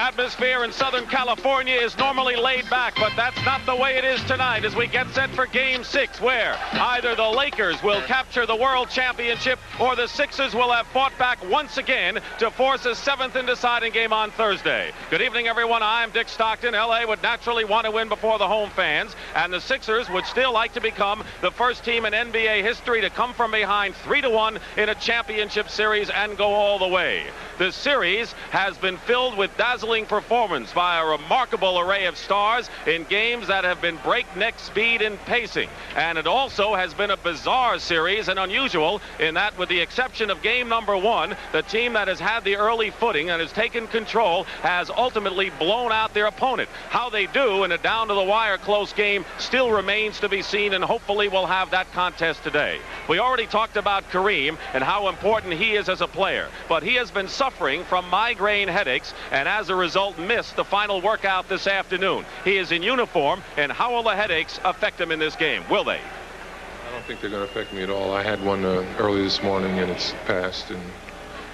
atmosphere in Southern California is normally laid back, but that's not the way it is tonight as we get set for Game 6, where either the Lakers will capture the World Championship or the Sixers will have fought back once again to force a seventh and deciding game on Thursday. Good evening, everyone. I'm Dick Stockton. LA would naturally want to win before the home fans, and the Sixers would still like to become the first team in NBA history to come from behind 3-1 in a championship series and go all the way. The series has been filled with dazzling performance by a remarkable array of stars in games that have been breakneck speed and pacing. And it also has been a bizarre series and unusual in that, with the exception of game number 1, the team that has had the early footing and has taken control has ultimately blown out their opponent. How they do in a down-to-the-wire close game still remains to be seen, and hopefully we'll have that contest today. We already talked about Kareem and how important he is as a player, but he has been suffering from migraine headaches and as a result missed the final workout this afternoon. He is in uniform, and how will the headaches affect him in this game? Will they? I don't think they're going to affect me at all. I had one early this morning and it's passed, and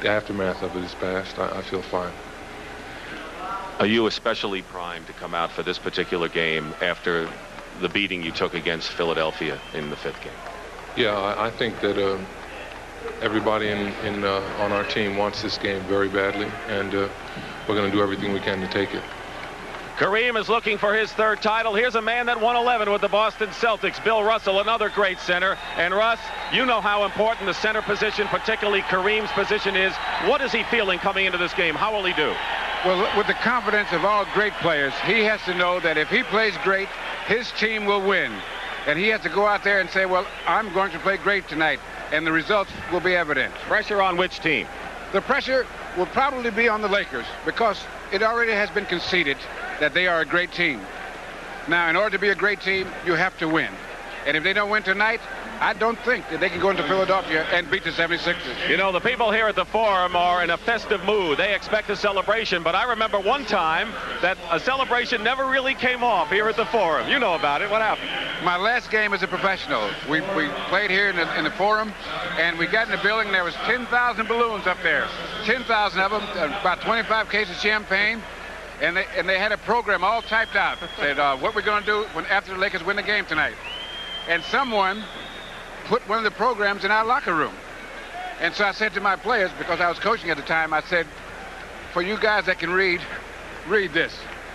the aftermath of it is passed. I feel fine. Are you especially primed to come out for this particular game after the beating you took against Philadelphia in the 5th game? Yeah, I think that everybody on our team wants this game very badly, and we're going to do everything we can to take it. Kareem is looking for his 3rd title. Here's a man that won 11 with the Boston Celtics, Bill Russell, another great center. And Russ, you know how important the center position, particularly Kareem's position, is. What is he feeling coming into this game? How will he do? Well, with the confidence of all great players, he has to know that if he plays great, his team will win. And he has to go out there and say, well, I'm going to play great tonight, and the results will be evident. Pressure on which team? The pressure will probably be on the Lakers, because it already has been conceded that they are a great team. Now, in order to be a great team, you have to win. And if they don't win tonight, I don't think that they can go into Philadelphia and beat the 76ers. You know, the people here at the Forum are in a festive mood. They expect a celebration, but I remember one time that a celebration never really came off here at the Forum. You know about it. What happened? My last game as a professional, we played here in the Forum, and we got in the building. There was 10,000 balloons up there, 10,000 of them, about 25 cases of champagne. And they had a program all typed out. Said what we're going to do after the Lakers win the game tonight. And someone put one of the programs in our locker room. And so I said to my players, because I was coaching at the time, I said, for you guys that can read this.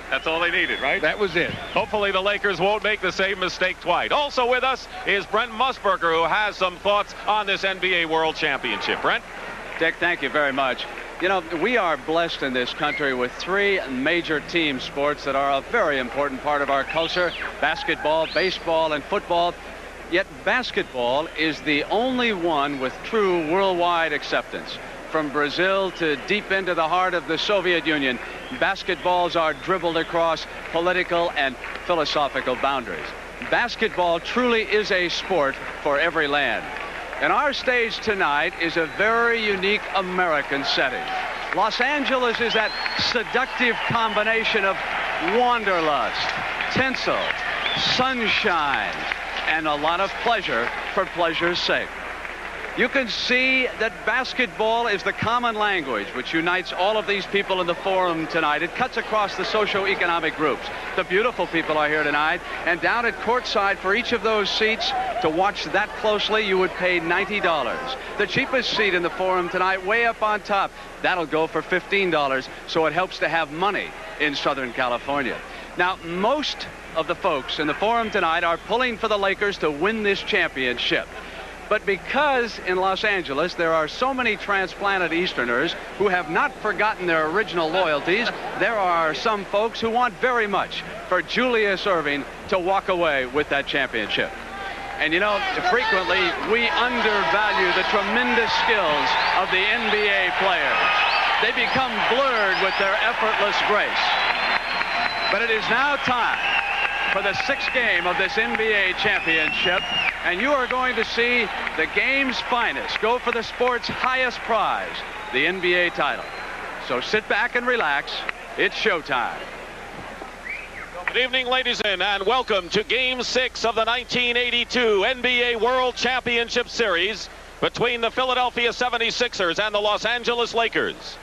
That's all they needed, right? That was it. Hopefully the Lakers won't make the same mistake twice. Also with us is Brent Musburger, who has some thoughts on this NBA World Championship. Brent? Dick, thank you very much. You know, we are blessed in this country with 3 major team sports that are a very important part of our culture: basketball, baseball, and football. Yet basketball is the only one with true worldwide acceptance. From Brazil to deep into the heart of the Soviet Union, basketballs are dribbled across political and philosophical boundaries. Basketball truly is a sport for every land. And our stage tonight is a very unique American setting. Los Angeles is that seductive combination of wanderlust, tinsel, sunshine, and a lot of pleasure for pleasure's sake. You can see that basketball is the common language which unites all of these people in the Forum tonight. It cuts across the socio-economic groups. The beautiful people are here tonight, and down at courtside for each of those seats, to watch that closely, you would pay $90. The cheapest seat in the Forum tonight, way up on top, that'll go for $15, so it helps to have money in Southern California. Now, most of the folks in the Forum tonight are pulling for the Lakers to win this championship. But because in Los Angeles there are so many transplanted Easterners who have not forgotten their original loyalties, there are some folks who want very much for Julius Erving to walk away with that championship. And you know, frequently we undervalue the tremendous skills of the NBA players. They become blurred with their effortless grace. But it is now time for the 6th game of this NBA championship, and you are going to see the game's finest go for the sport's highest prize, the NBA title. So sit back and relax. It's showtime. Good evening, ladies and welcome to Game 6 of the 1982 NBA World Championship Series between the Philadelphia 76ers and the Los Angeles Lakers.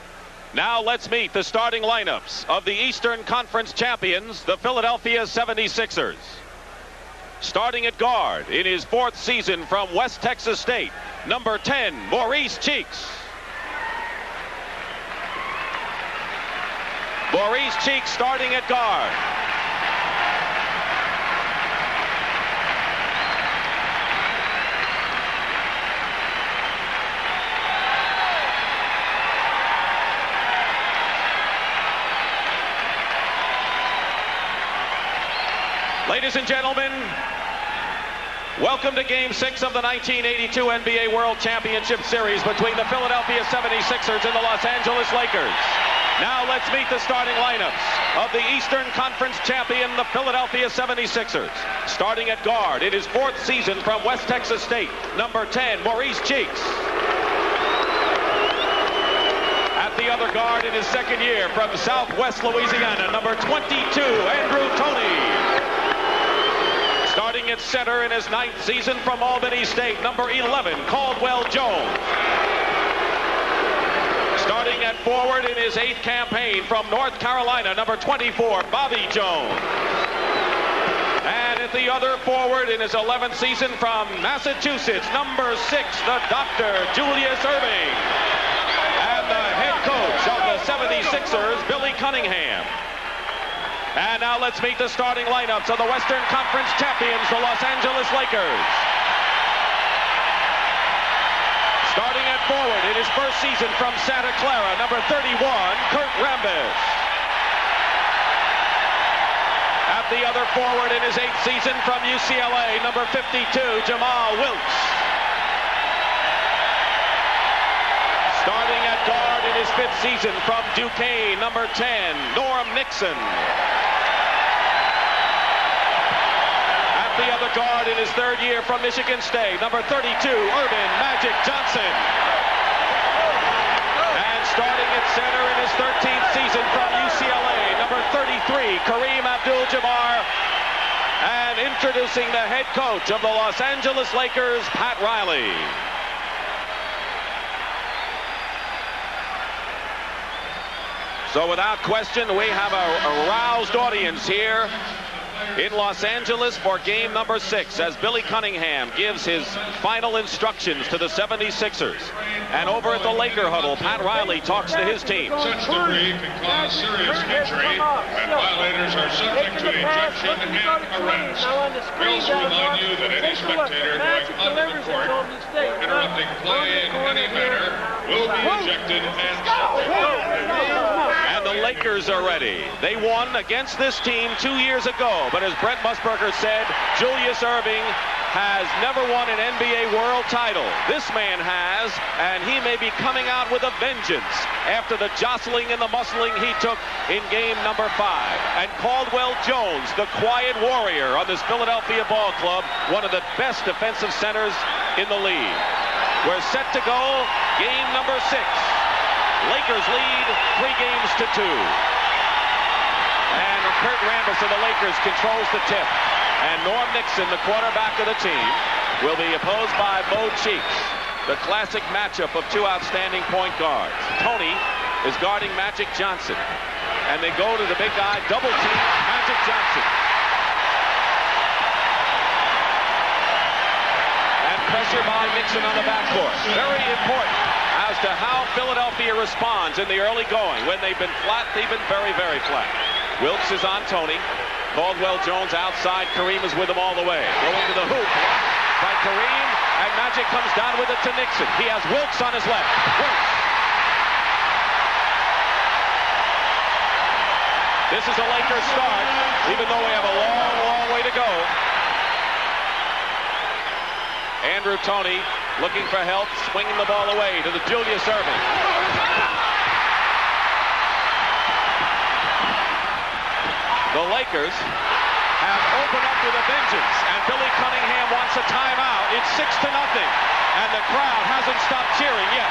Now let's meet the starting lineups of the Eastern Conference champions, the Philadelphia 76ers. Starting at guard in his 4th season from West Texas State, number 10, Maurice Cheeks. Maurice Cheeks starting at guard. Ladies and gentlemen, welcome to Game 6 of the 1982 NBA World Championship Series between the Philadelphia 76ers and the Los Angeles Lakers. Now let's meet the starting lineups of the Eastern Conference champion, the Philadelphia 76ers. Starting at guard in his 4th season from West Texas State, number 10, Maurice Cheeks. At the other guard in his 2nd year from Southwest Louisiana, number 22, Andrew Toney. Starting at center in his 9th season from Albany State, number 11, Caldwell Jones. Starting at forward in his 8th campaign from North Carolina, number 24, Bobby Jones. And at the other forward in his 11th season from Massachusetts, number 6, the Dr. Julius Erving. And the head coach of the 76ers, Billy Cunningham. And now let's meet the starting lineups of the Western Conference champions, the Los Angeles Lakers. Starting at forward in his 1st season from Santa Clara, number 31, Kurt Rambis. At the other forward in his 8th season from UCLA, number 52, Jamal Wilkes. Starting at guard in his 5th season from Duquesne, number 10, Norm Nixon. The other guard in his 3rd year from Michigan State, number 32, Urban Magic Johnson. And starting at center in his 13th season from UCLA, number 33, Kareem Abdul-Jabbar. And introducing the head coach of the Los Angeles Lakers, Pat Riley. So without question, we have a roused audience here in Los Angeles for game number 6 as Billy Cunningham gives his final instructions to the 76ers. And over at the Laker huddle, Pat Riley talks to his team. Such debris can cause serious injury, and violators are subject to injunction and arrest. We also remind you that any spectator going under the court or interrupting play in any manner will be ejected and suspended. And the Lakers are ready. They won against this team 2 years ago, but as Brent Musburger said, Julius Erving has never won an NBA World title. This man has, and he may be coming out with a vengeance after the jostling and the muscling he took in game number 5. And Caldwell Jones, the quiet warrior on this Philadelphia ball club, one of the best defensive centers in the league. We're set to go game number 6. Lakers lead 3 games to 2. And Kurt Rambis of the Lakers controls the tip. And Norm Nixon, the quarterback of the team, will be opposed by Mo Cheeks. The classic matchup of 2 outstanding point guards. Toney is guarding Magic Johnson. And they go to the big guy, double team Magic Johnson. And pressure by Nixon on the backcourt. Very important as to how Philadelphia responds in the early going. When they've been flat, they've been very, very flat. Wilkes is on Toney. Caldwell Jones outside. Kareem is with him all the way. Going to the hoop by Kareem, and Magic comes down with it to Nixon. He has Wilkes on his left. Wilkes. This is a Lakers start, even though we have a long, long way to go. Andrew Toney looking for help, swinging the ball away to the Julius Erving. The Lakers have opened up with a vengeance, and Billy Cunningham wants a timeout. It's 6-0, and the crowd hasn't stopped cheering yet.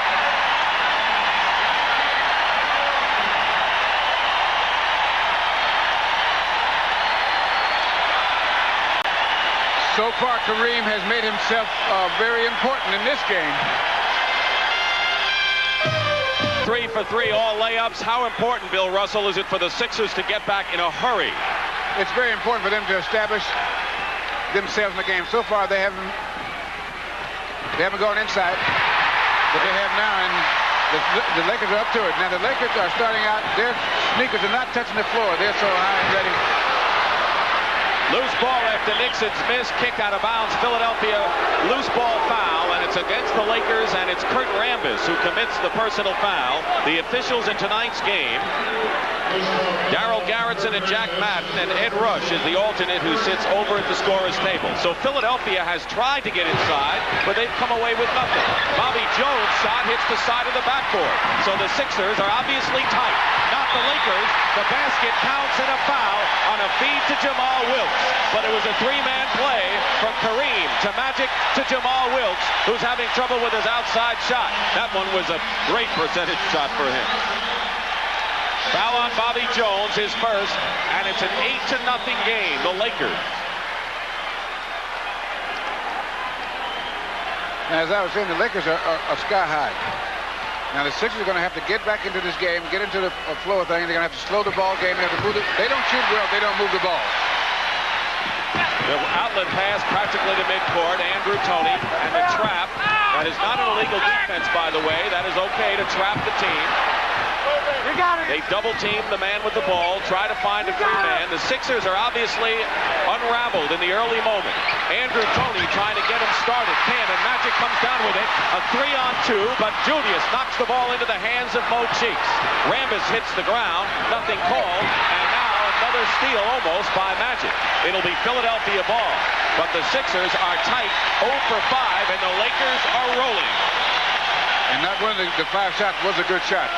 So far, Kareem has made himself very important in this game. 3 for 3, all layups. How important, Bill Russell, is it for the Sixers to get back in a hurry? It's very important for them to establish themselves in the game. So far, they haven't gone inside, but they have now, and the Lakers are up to it. Now, the Lakers are starting out, their sneakers are not touching the floor. They're so high and ready. Loose ball after Nixon's miss, kick out of bounds. Philadelphia loose ball foul, and it's against the Lakers, and it's Kurt Rambis who commits the personal foul. The officials in tonight's game, Darryl Garrettson and Jack Madden, and Ed Rush is the alternate who sits over at the scorer's table. So Philadelphia has tried to get inside, but they've come away with nothing. Bobby Jones' shot hits the side of the backboard. So the Sixers are obviously tight. Not the Lakers. The basket counts in a foul on a feed to Jamal Wilkes. But it was a three-man play from Kareem to Magic to Jamal Wilkes, who's having trouble with his outside shot. That one was a great percentage shot for him. Foul on Bobby Jones, his first, and it's an 8-0 game, the Lakers. As I was saying, the Lakers are sky high. Now, the Sixers are going to have to get back into this game, get into the flow of things. They're going to have to slow the ball game. They have to move it. They don't shoot well. They don't move the ball. The outlet pass practically to midcourt. Andrew Toney and the trap. That is not an illegal defense, by the way. That is okay to trap the team. They double team the man with the ball, try to find a free man. The Sixers are obviously unraveled in the early moment. Andrew Toney trying to get him started. Can, and Magic comes down with it. A 3-on-2, but Julius knocks the ball into the hands of Mo Cheeks. Rambis hits the ground, nothing called, and now another steal almost by Magic. It'll be Philadelphia ball, but the Sixers are tight, 0 for 5, and the Lakers are rolling. And not one of the 5 shots was a good shot.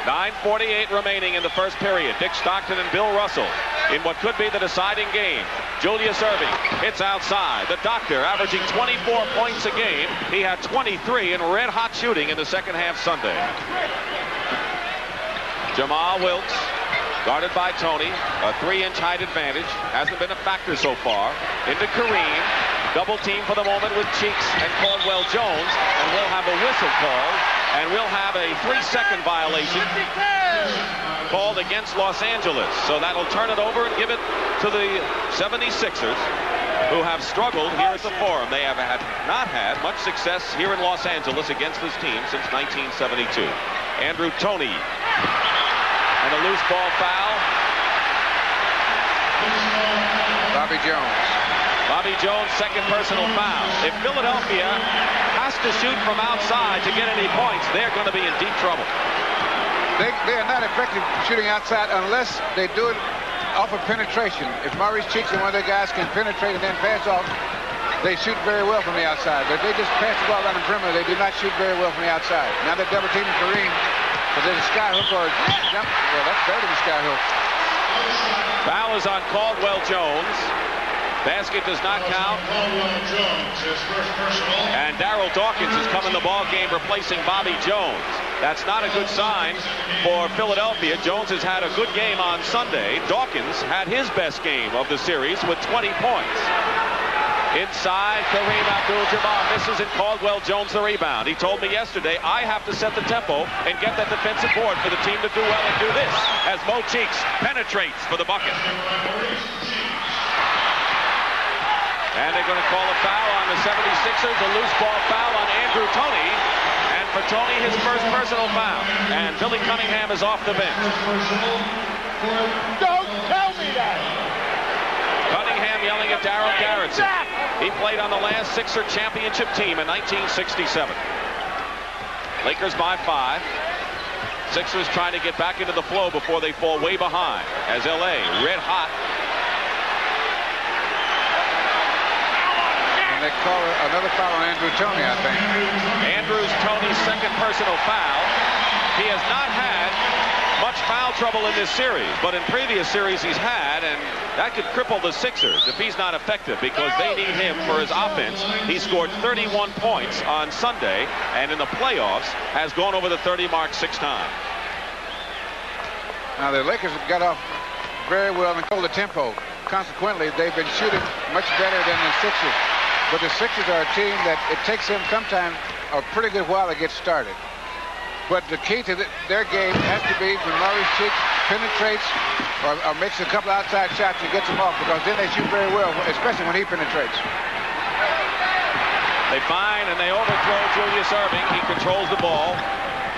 9:48 remaining in the first period. Dick Stockton and Bill Russell in what could be the deciding game. Julius Erving hits outside. The Doctor averaging 24 points a game. He had 23 in red-hot shooting in the second half Sunday. Jamal Wilkes, guarded by Toney. A 3-inch height advantage. Hasn't been a factor so far. Into Kareem. Double team for the moment with Cheeks and Caldwell Jones. And we'll have a whistle call. And we'll have a 3-second violation called against Los Angeles. So that'll turn it over and give it to the 76ers, who have struggled here at the Forum. They have not had much success here in Los Angeles against this team since 1972. Andrew Toney. And a loose ball foul. Bobby Jones. Bobby Jones' second personal foul. If Philadelphia has to shoot from outside to get any points, they're going to be in deep trouble. They are not effective shooting outside unless they do it off of penetration. If Maurice Cheeks and one of their guys can penetrate and then pass off, they shoot very well from the outside. But if they just pass the ball down the perimeter, they do not shoot very well from the outside. Now they're double teaming Kareem, but there's a sky hook or a jump. Well, that's better than a sky hook. Foul is on Caldwell Jones. Basket does not count. And Darryl Dawkins has come in the ball game replacing Bobby Jones. That's not a good sign for Philadelphia. Jones has had a good game on Sunday. Dawkins had his best game of the series with 20 points. Inside, Kareem Abdul-Jabbar misses, and Caldwell Jones the rebound. He told me yesterday, I have to set the tempo and get that defensive board for the team to do well and do this as Mo Cheeks penetrates for the bucket. And they're going to call a foul on the 76ers, a loose ball foul on Andrew Toney. And for Toney, his first personal foul. And Billy Cunningham is off the bench. Don't tell me that! Cunningham yelling at Darryl Garrettson. He played on the last Sixer championship team in 1967. Lakers by 5. Sixers trying to get back into the flow before they fall way behind. As L.A. red hot. And they call another foul on Andrew Toney, I think. Andrews Toney's second personal foul. He has not had much foul trouble in this series, but in previous series he's had, and that could cripple the Sixers if he's not effective, because they need him for his offense. He scored 31 points on Sunday, and in the playoffs has gone over the 30 mark 6 times. Now the Lakers have got off very well and controlled the tempo. Consequently, they've been shooting much better than the Sixers. But the Sixers are a team that it takes them sometimes a pretty good while to get started. But the key to their game has to be when Maurice Cheeks penetrates or makes a couple outside shots and gets them off, because then they shoot very well, especially when he penetrates. They find and they overthrow Julius Erving. He controls the ball.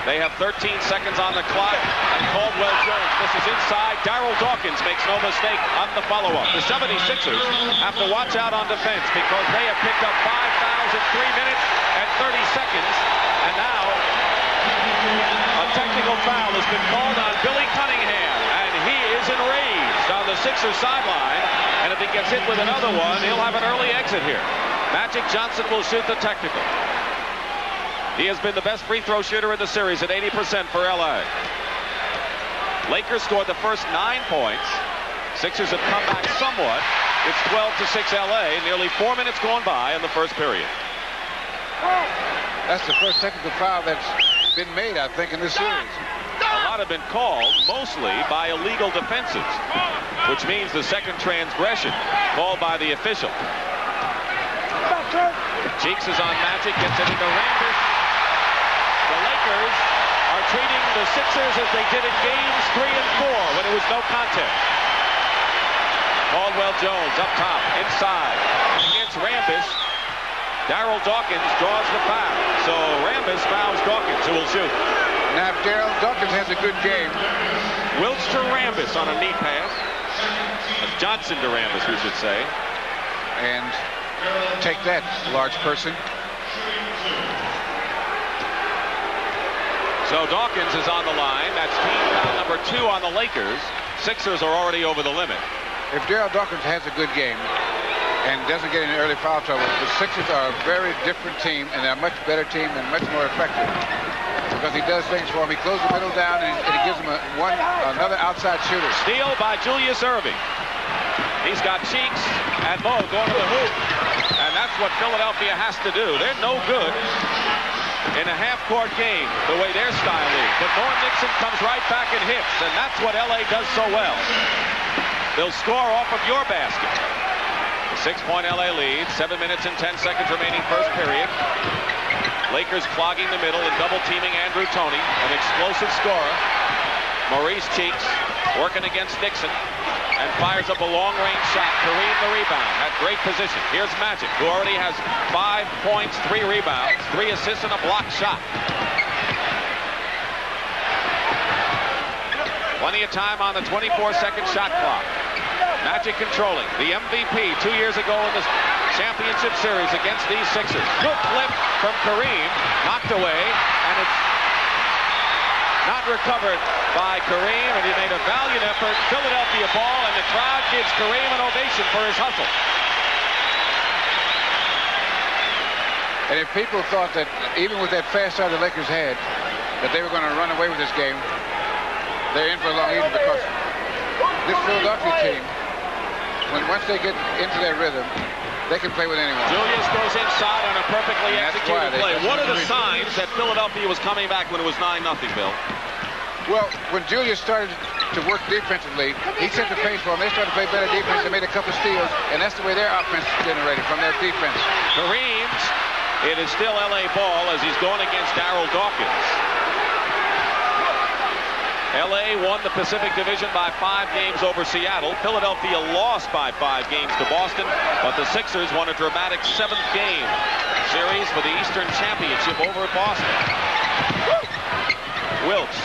They have 13 seconds on the clock, and Caldwell Jones misses inside. Darryl Dawkins makes no mistake on the follow-up. The 76ers have to watch out on defense because they have picked up 5 fouls in 3 minutes and 30 seconds, and now a technical foul has been called on Billy Cunningham, and he is enraged on the Sixers sideline, and if he gets hit with another one, he'll have an early exit here. Magic Johnson will shoot the technical. He has been the best free throw shooter in the series at 80% for LA. Lakers scored the first 9 points. Sixers have come back somewhat. It's 12-6 LA. Nearly 4 minutes gone by in the first period. That's the first technical foul that's been made, I think, in this series. A lot have been called, mostly by illegal defenses, which means the second transgression called by the official. Cheeks is on Magic, gets it into Rambis. The Lakers are treating the Sixers as they did in games 3 and 4 when it was no contest. Caldwell Jones up top, inside, against Rambis. Darryl Dawkins draws the foul. So Rambis fouls Dawkins, who will shoot. Now, if Darryl Dawkins has a good game. Wilts to Rambis on a knee pass. Johnson to Rambis, we should say. And take that, large person. So Dawkins is on the line. That's team foul number 2 on the Lakers. Sixers are already over the limit. If Darryl Dawkins has a good game and doesn't get any early foul trouble, the Sixers are a very different team, and they're a much better team and much more effective because he does things for him. He closes the middle down, and he gives them another outside shooter. Steal by Julius Erving. He's got Cheeks and Mo going to the hoop, and that's what Philadelphia has to do. They're no good in a half-court game the way their style is, but Norm Nixon comes right back and hits, and that's what LA does so well. They'll score off of your basket. 6-point LA lead, 7 minutes and 10 seconds remaining first period. Lakers clogging the middle and double-teaming Andrew Toney, an explosive scorer. Maurice Cheeks working against Nixon and fires up a long-range shot. Kareem the rebound at great position. Here's Magic, who already has 5 points, 3 rebounds, 3 assists, and a blocked shot. Plenty of time on the 24-second shot clock. Magic controlling. The MVP 2 years ago in the championship series against these Sixers. Good flip from Kareem, knocked away, and it's not recovered by Kareem, and he made a valiant effort. Philadelphia ball, and the crowd gives Kareem an ovation for his hustle. And if people thought that even with that fast start the Lakers had, that they were going to run away with this game, they're in for a long evening, because this Philadelphia team, once they get into their rhythm, they can play with anyone. Julius goes inside on a perfectly executed play. One of the signs that Philadelphia was coming back when it was 9-0, Bill. Well, when Julius started to work defensively, he set the pace for them. They started to play better defense. They made a couple steals, and that's the way their offense is generated, from their defense. Kareem's, it is still LA ball as he's going against Darryl Dawkins. LA won the Pacific Division by 5 games over Seattle. Philadelphia lost by 5 games to Boston, but the Sixers won a dramatic 7th game series for the Eastern Championship over at Boston. Wilts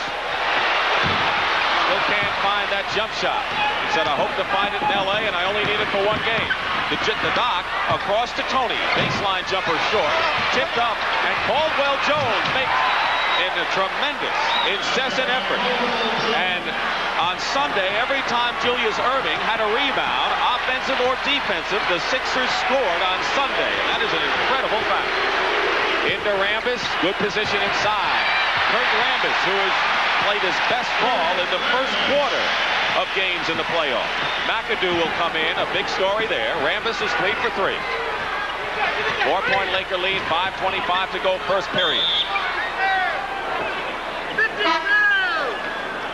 still can't find that jump shot. He said, I hope to find it in LA, and I only need it for 1 game. The Doc across to Toney. Baseline jumper short, tipped up, and Caldwell Jones makes in a tremendous, incessant effort. And on Sunday, every time Julius Erving had a rebound, offensive or defensive, the Sixers scored on Sunday. And that is an incredible fact. Into Rambis, good position inside. Kurt Rambis, who has played his best ball in the first quarter of games in the playoff. McAdoo will come in, a big story there. Rambis is 3 for 3. 4-point Laker lead, 5:25 to go first period.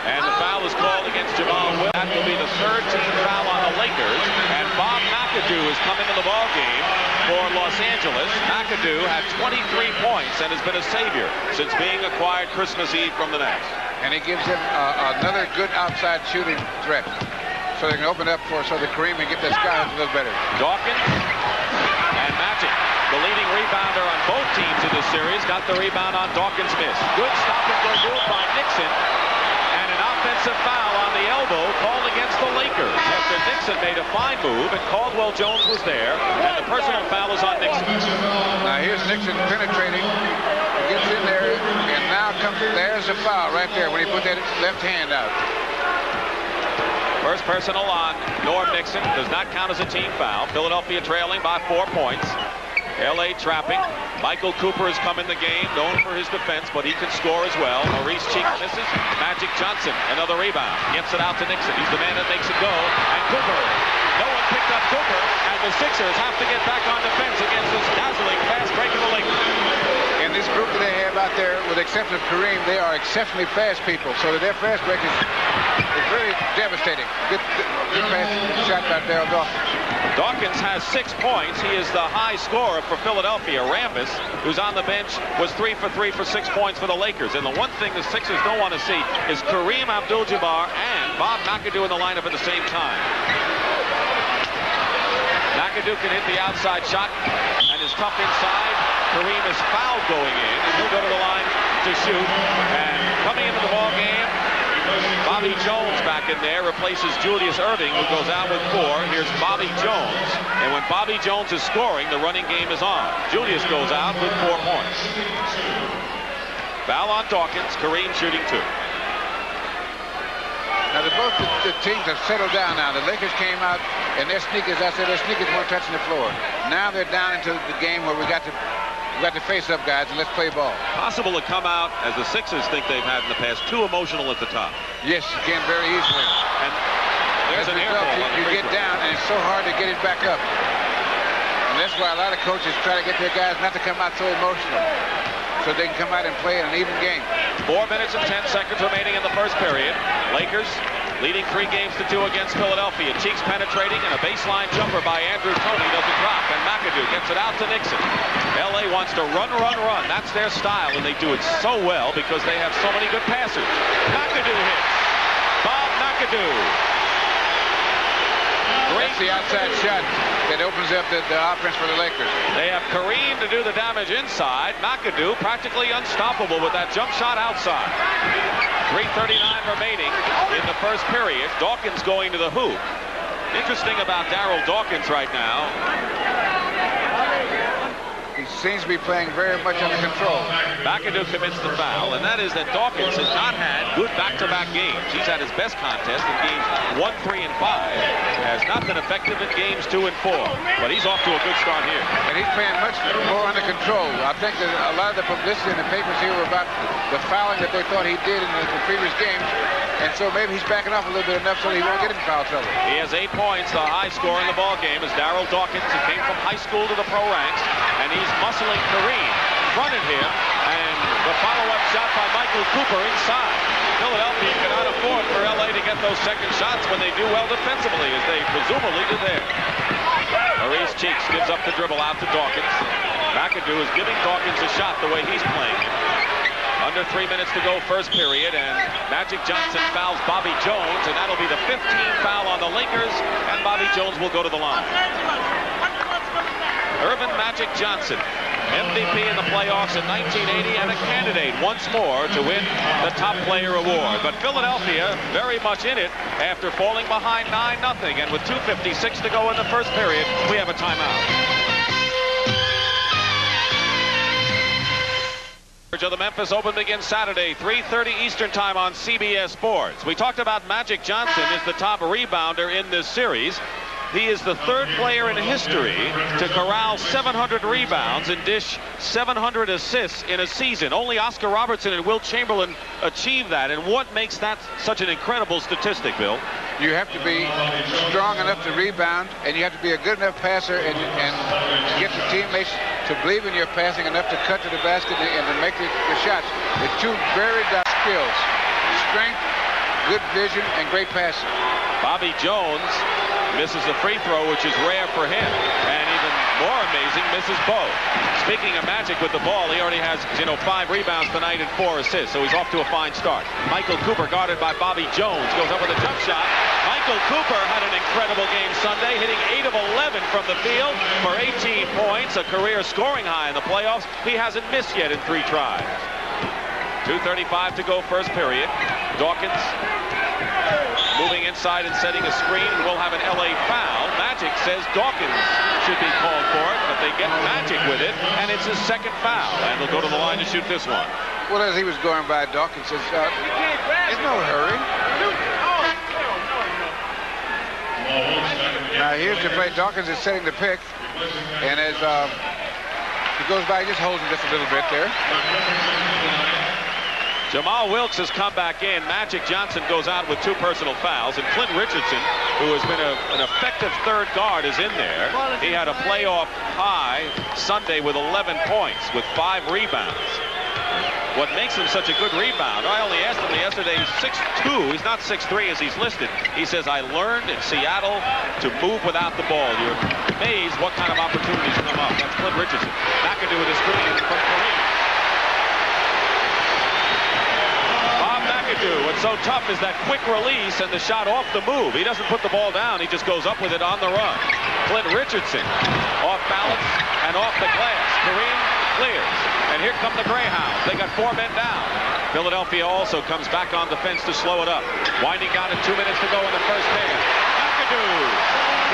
And the foul is called against Jamal Williams. That will be the 3rd team foul on the Lakers. And Bob McAdoo has come into the ballgame For Los Angeles, McAdoo had 23 points and has been a savior since being acquired Christmas Eve from the Nets. And he gives them another good outside shooting threat, so they can open up so that Kareem can get the sky a little better. Dawkins and Magic, the leading rebounder on both teams in this series, got the rebound on Dawkins' miss. Good stop-and-go move by Nixon, and an offensive foul on the elbow called against the Lakers after Nixon made a fine move, and Caldwell Jones was there, and the personal foul is on Nixon. Now here's Nixon penetrating, gets in there, and now there's a foul right there when he put that left hand out. First personal on Norm Nixon, does not count as a team foul. Philadelphia trailing by 4 points. L.A. trapping. Michael Cooper has come in the game, known for his defense, but he can score as well. Maurice Cheeks misses. Magic Johnson, another rebound. Gets it out to Nixon. He's the man that makes it go. And Cooper. No one picked up Cooper, and the Sixers have to get back on defense against this dazzling fast break of the Lakers. And this group that they have out there, with the exception of Kareem, they are exceptionally fast people. So that their fast break is very devastating. Good pass shot by Daryl Dawkins. Dawkins has 6 points. He is the high scorer for Philadelphia. Rambis, who's on the bench, was 3 for 3 for 6 points for the Lakers. And the one thing the Sixers don't want to see is Kareem Abdul-Jabbar and Bob McAdoo in the lineup at the same time. McAdoo can hit the outside shot and is tough inside. Kareem is fouled going in, and he'll go to the line to shoot. And coming into the ball game, Bobby Jones back in there replaces Julius Erving, who goes out with 4. Here's Bobby Jones, and when Bobby Jones is scoring, the running game is on. Julius goes out with 4 points. Foul on Dawkins. Kareem shooting 2. Now both the teams have settled down now. The Lakers came out, and their sneakers, I said their sneakers weren't touching the floor. Now they're down into the game where we got to face up, guys, and let's play ball. Possible to come out, as the Sixers think they've had in the past, too emotional at the top. Yes, you can very easily. And there's an air ball. You get down, and it's so hard to get it back up. And that's why a lot of coaches try to get their guys not to come out so emotional, so they can come out and play in an even game. 4 minutes and 10 seconds remaining in the first period. Lakers leading 3 games to 2 against Philadelphia. Cheeks penetrating, and a baseline jumper by Andrew Toney doesn't drop, and McAdoo gets it out to Nixon. L.A. wants to run. That's their style, and they do it so well because they have so many good passers. McAdoo hits. Bob McAdoo. That's the outside shot that opens up the offense for the Lakers. They have Kareem to do the damage inside. McAdoo practically unstoppable with that jump shot outside. 3:39 remaining in the first period. Dawkins going to the hoop. Interesting about Daryl Dawkins right now. He seems to be playing very much under control. McAdoo commits the foul, and that is that Dawkins has not had good back-to-back games. He's had his best contest in games 1, 3, and 5. Has not been effective in games 2 and 4. But he's off to a good start here. And he's playing much more under control. I think that a lot of the publicity in the papers here were about the fouling that they thought he did in the previous games. And so maybe he's backing off a little bit enough so he won't get in foul trouble. He has 8 points, the high score in the ball game is Daryl Dawkins. He came from high school to the pro ranks, and he's muscling Kareem, fronted him, and the follow-up shot by Michael Cooper inside. Philadelphia cannot afford for L.A. to get those second shots when they do well defensively, as they presumably did there. Maurice Cheeks gives up the dribble out to Dawkins. McAdoo is giving Dawkins a shot the way he's playing. Under 3 minutes to go first period, and Magic Johnson fouls Bobby Jones, and that'll be the 15th foul on the Lakers, and Bobby Jones will go to the line. Earvin Magic Johnson, MVP in the playoffs in 1980 and a candidate once more to win the top player award. But Philadelphia very much in it after falling behind 9-0, and with 2:56 to go in the first period, we have a timeout. Of the Memphis Open begins Saturday, 3:30 Eastern Time on CBS Sports. We talked about Magic Johnson is the top rebounder in this series. He is the 3rd player in history to corral 700 rebounds and dish 700 assists in a season. Only Oscar Robertson and Wilt Chamberlain achieved that. And what makes that such an incredible statistic, Bill? You have to be strong enough to rebound, and you have to be a good enough passer and get your teammates to believe in your passing enough to cut to the basket and to make the shots. It's 2 very diverse skills: strength, good vision, and great passing. Bobby Jones misses a free throw, which is rare for him, and even more amazing, misses both. Speaking of Magic with the ball, he already has, 5 rebounds tonight and 4 assists, so he's off to a fine start. Michael Cooper, guarded by Bobby Jones, goes up with a jump shot. Michael Cooper had an incredible game Sunday, hitting 8 of 11 from the field for 18 points, a career scoring high in the playoffs. He hasn't missed yet in 3 tries. 2:35 to go first period. Dawkins moving inside and setting a screen, and we'll have an LA foul. Magic says Dawkins should be called for it, but they get Magic with it, and it's his second foul, and they'll go to the line to shoot this one. Well, as he was going by, Dawkins says, there's no hurry. Now here's the play. Dawkins is setting the pick, and as he goes by, he just holds him just a little bit there. Jamal Wilkes has come back in. Magic Johnson goes out with 2 personal fouls, and Clint Richardson, who has been an effective third guard, is in there. He had a playoff high Sunday with 11 points with 5 rebounds. What makes him such a good rebounder, I only asked him yesterday, he's 6'2", he's not 6'3" as he's listed. He says, I learned in Seattle to move without the ball. You're amazed what kind of opportunities come up. That's Clint Richardson. McAdoo with a screen from Kareem. What's so tough is that quick release and the shot off the move. He doesn't put the ball down. He just goes up with it on the run. Clint Richardson off balance and off the glass. Kareem clears. And here come the Greyhounds. They got 4 men down. Philadelphia also comes back on defense to slow it up. Winding down at 2 minutes to go in the first half. McAdoo.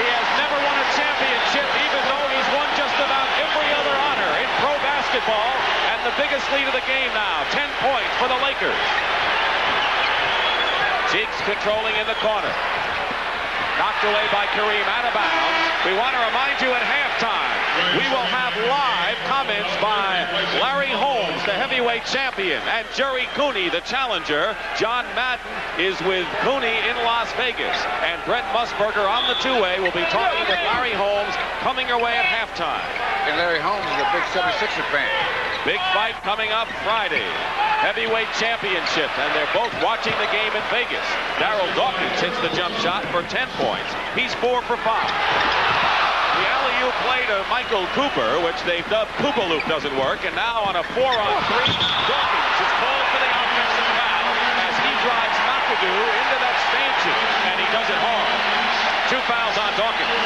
He has never won a championship, even though he's won just about every other honor in pro basketball. And the biggest lead of the game now, 10 points for the Lakers. Cheeks controlling in the corner. Knocked away by Kareem, out of bounds. We want to remind you at halftime, we will have live comments by Larry Holmes, the heavyweight champion, and Jerry Cooney, the challenger. John Madden is with Cooney in Las Vegas, and Brent Musburger on the two-way will be talking with Larry Holmes coming your way at halftime. And Larry Holmes is a big 76er fan. Big fight coming up Friday. Heavyweight championship, and they're both watching the game in Vegas. Darryl Dawkins hits the jump shot for 10 points. He's 4 for 5. The alley-oop play to Michael Cooper, which they've dubbed Koopaloop, doesn't work, and now on a 4-on-3, Dawkins is called for the offensive foul as he drives McAdoo into that stanchion, and he does it hard. 2 fouls on Dawkins.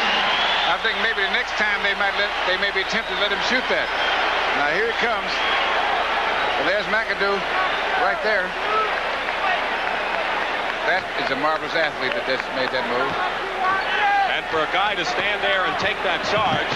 I think maybe the next time they may be tempted to let him shoot that. Now here it comes. Well, there's McAdoo right there. That is a marvelous athlete that just made that move. And for a guy to stand there and take that charge,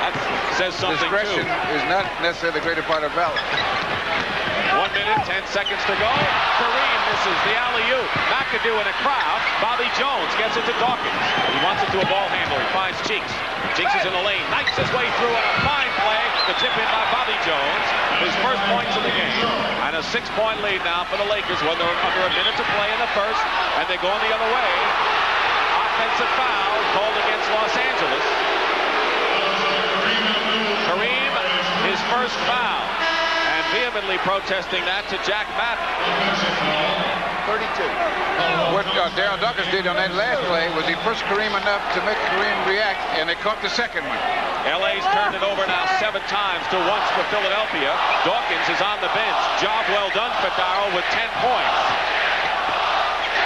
that says something too. Discretion is not necessarily the greater part of valor. 1 minute, 10 seconds to go. Kareem misses the alley-oop. McAdoo in a crowd. Bobby Jones gets it to Dawkins. He wants it to a ball handler. He finds Cheeks. Cheeks is in the lane. Knifes his way through on a fine play. The tip in by Bobby Jones. His first points of the game. And a 6-point lead now for the Lakers when they're under a minute to play in the first. And they're going the other way. Offensive foul called against Los Angeles. Kareem, his first foul. Vehemently protesting that to Jack Madden. 32. What Darryl Dawkins did on that last play was he pushed Kareem enough to make Kareem react, and they caught the second one. LA's turned it over now 7 times to once for Philadelphia. Dawkins is on the bench. Job well done for Darryl with 10 points.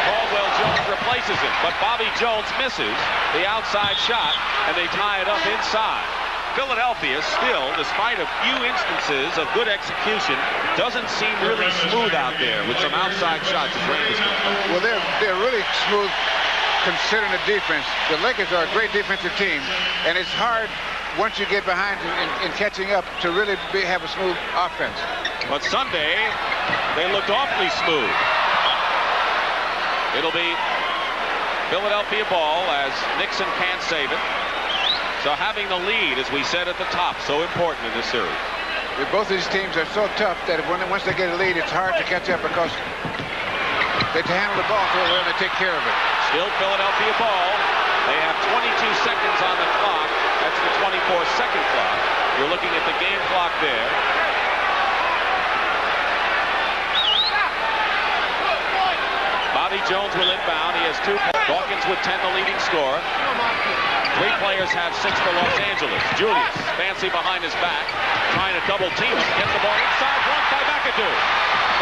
Caldwell Jones replaces him, but Bobby Jones misses the outside shot, and they tie it up inside. Philadelphia still, despite a few instances of good execution, doesn't seem really smooth out there with some outside shots. Well, they're really smooth considering the defense. The Lakers are a great defensive team, and it's hard once you get behind in catching up to really have a smooth offense. But Sunday, they looked awfully smooth. It'll be Philadelphia ball as Nixon can't save it. So having the lead, as we said at the top, so important in this series. Both of these teams are so tough that once they get a lead, it's hard to catch up because they handle the ball so well and they take care of it. Still Philadelphia ball. They have 22 seconds on the clock. That's the 24-second clock. You're looking at the game clock there. Bobby Jones will inbound. He has 2. Dawkins with 10, the leading scorer. 3 players have 6 for Los Angeles. Julius, fancy behind his back, trying to double team him. Gets the ball inside, blocked by McAdoo.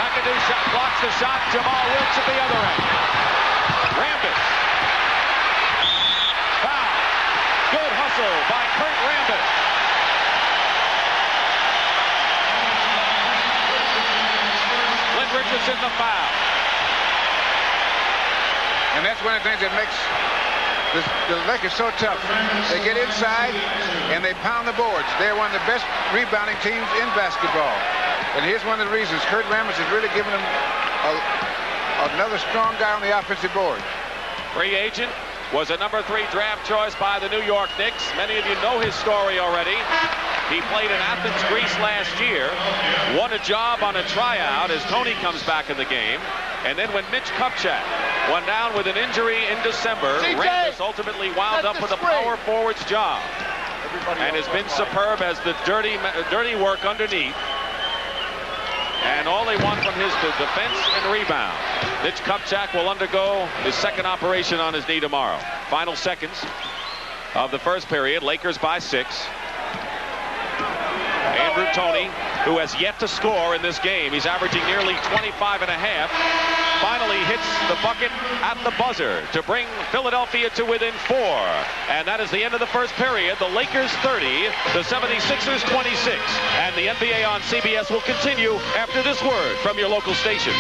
McAdoo blocks the shot. Jamal Wilkes at the other end. Rambis. Foul. Good hustle by Kurt Rambis. Clint Richardson the foul. And that's one of the things that makes the Lakers so tough. They get inside and they pound the boards. They're one of the best rebounding teams in basketball. And here's one of the reasons. Kurt Rambis is really giving them another strong guy on the offensive board. Free agent, was a number 3 draft choice by the New York Knicks. Many of you know his story already. He played in Athens, Greece last year, won a job on a tryout as Tony comes back in the game. And then when Mitch Kupchak went down with an injury in December, Rambis ultimately wound up with a power forward's job. And has been superb as the dirty work underneath. And all they want from his defense and rebound. Mitch Kupchak will undergo his second operation on his knee tomorrow. Final seconds of the first period. Lakers by 6. Andrew Toney, who has yet to score in this game. He's averaging nearly 25 and a half. Finally hits the bucket at the buzzer to bring Philadelphia to within 4. And that is the end of the first period. The Lakers 30, the 76ers 26. And the NBA on CBS will continue after this word from your local station.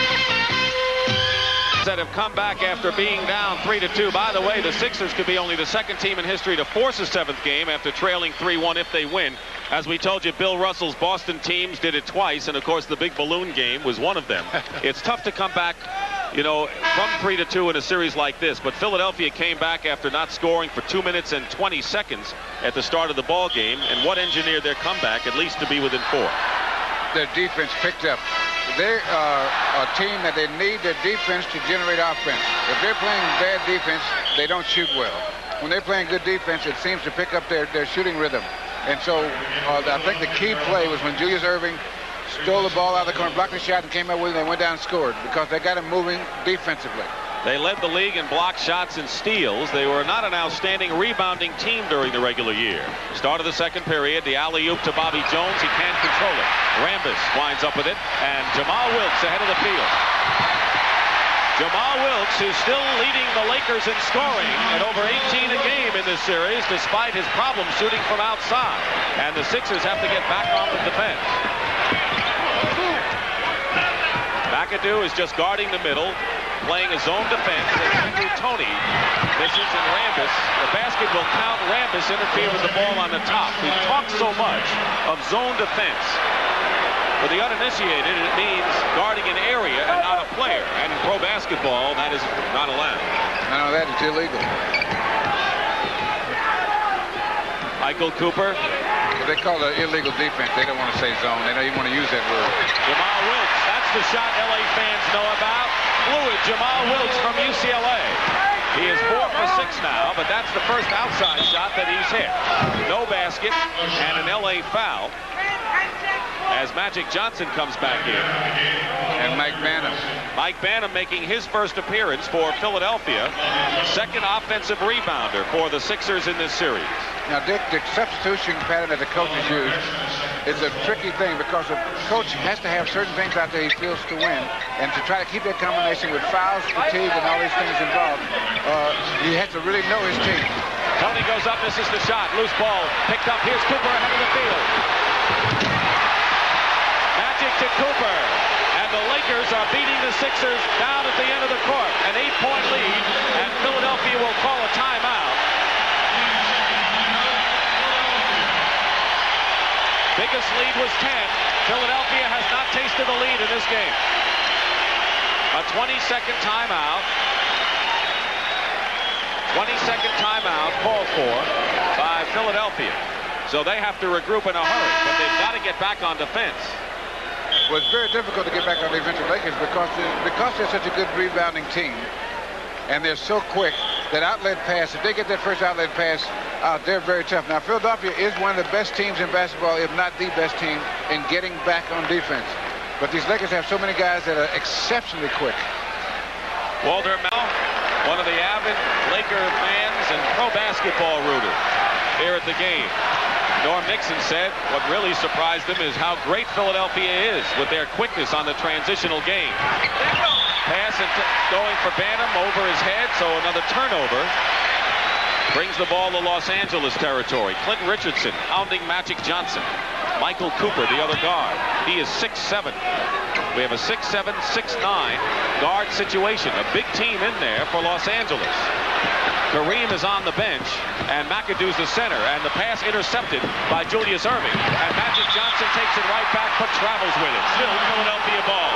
That have come back after being down 3-2. By the way, the Sixers could be only the second team in history to force a 7th game after trailing 3-1 if they win. As we told you, Bill Russell's Boston teams did it twice, and of course the big balloon game was one of them. It's tough to come back, you know, from 3-2 in a series like this, but Philadelphia came back after not scoring for 2 minutes and 20 seconds at the start of the ball game, and what engineered their comeback at least to be within 4. Their defense picked up. They are a team that they need their defense to generate offense. If they're playing bad defense, they don't shoot well. When they're playing good defense, it seems to pick up their shooting rhythm. And so I think the key play was when Julius Erving stole the ball out of the corner, blocked the shot, and came up with it, and they went down and scored because they got him moving defensively. They led the league in block shots and steals. They were not an outstanding rebounding team during the regular year. Start of the second period, the alley-oop to Bobby Jones. He can't control it. Rambis winds up with it, and Jamal Wilkes ahead of the field. Jamal Wilkes, who's still leading the Lakers in scoring at over 18 a game in this series, despite his problem shooting from outside. And the Sixers have to get back on the defense. McAdoo is just guarding the middle, playing a zone defense. Andrew Toney misses, and Rambis, the basket will count. Rambis interfere with the ball on the top. We talk so much of zone defense. For the uninitiated, it means guarding an area and not a player. And in pro basketball, that is not allowed. No, that is illegal. Michael Cooper. They call it illegal defense. They don't want to say zone. They don't even want to use that word. Jamal Wilkes. That's the shot LA fans know about. Fluid Jamal Wilkes from UCLA. He is 4 for 6 now, but that's the first outside shot that he's hit. No basket and an LA foul as Magic Johnson comes back in. And Mike Bannum. Mike Bannum making his first appearance for Philadelphia. Second offensive rebounder for the Sixers in this series. Now, Dick, the substitution pattern that the coaches use is a tricky thing because the coach has to have certain things out there he feels to win, and to try to keep that combination with fouls, fatigue, and all these things involved, he has to really know his team. Tony goes up, misses the shot. Loose ball picked up. Here's Cooper ahead of the field. Magic to Cooper. And the Lakers are beating the Sixers down at the end of the court. An 8-point lead, and Philadelphia will call a timeout. Biggest lead was 10. Philadelphia has not tasted the lead in this game. A 20-second timeout. 20-second timeout called for by Philadelphia. So they have to regroup in a hurry, but they've got to get back on defense. Well, it's very difficult to get back on the defensive Lakers because they're such a good rebounding team, and they're so quick. That outlet pass, if they get that first outlet pass out, they're very tough. Now, Philadelphia is one of the best teams in basketball, if not the best team, in getting back on defense. But these Lakers have so many guys that are exceptionally quick. Walter Mel, one of the avid Laker fans and pro basketball rooters here at the game. Norm Nixon said what really surprised him is how great Philadelphia is with their quickness on the transitional game. Pass and going for Bantam over his head, so another turnover. Brings the ball to Los Angeles territory. Clinton Richardson pounding Magic Johnson. Michael Cooper, the other guard. He is 6'7". We have a 6'7", 6'9" guard situation. A big team in there for Los Angeles. Kareem is on the bench, and McAdoo's the center, and the pass intercepted by Julius Erving. And Magic Johnson takes it right back, but travels with it. Still Philadelphia ball.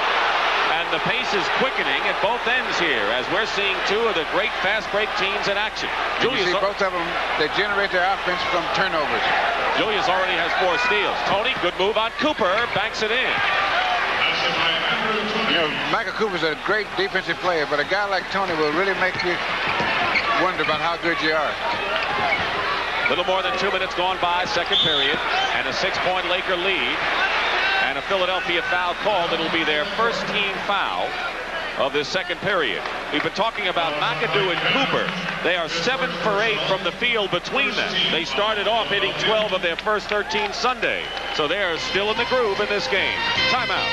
And the pace is quickening at both ends here, as we're seeing two of the great fast break teams in action. Julius, you see both of them, they generate their offense from turnovers. Julius already has 4 steals. Tony, good move on Cooper, banks it in. You know, Michael Cooper's a great defensive player, but a guy like Tony will really make you wonder about how good you are. Little more than 2 minutes gone by, second period, and a 6-point Laker lead. And a Philadelphia foul called. It'll be their first team foul of this second period. We've been talking about McAdoo and Cooper. They are 7 for 8 from the field between them. They started off hitting 12 of their first 13 Sunday. So they are still in the groove in this game. Timeout.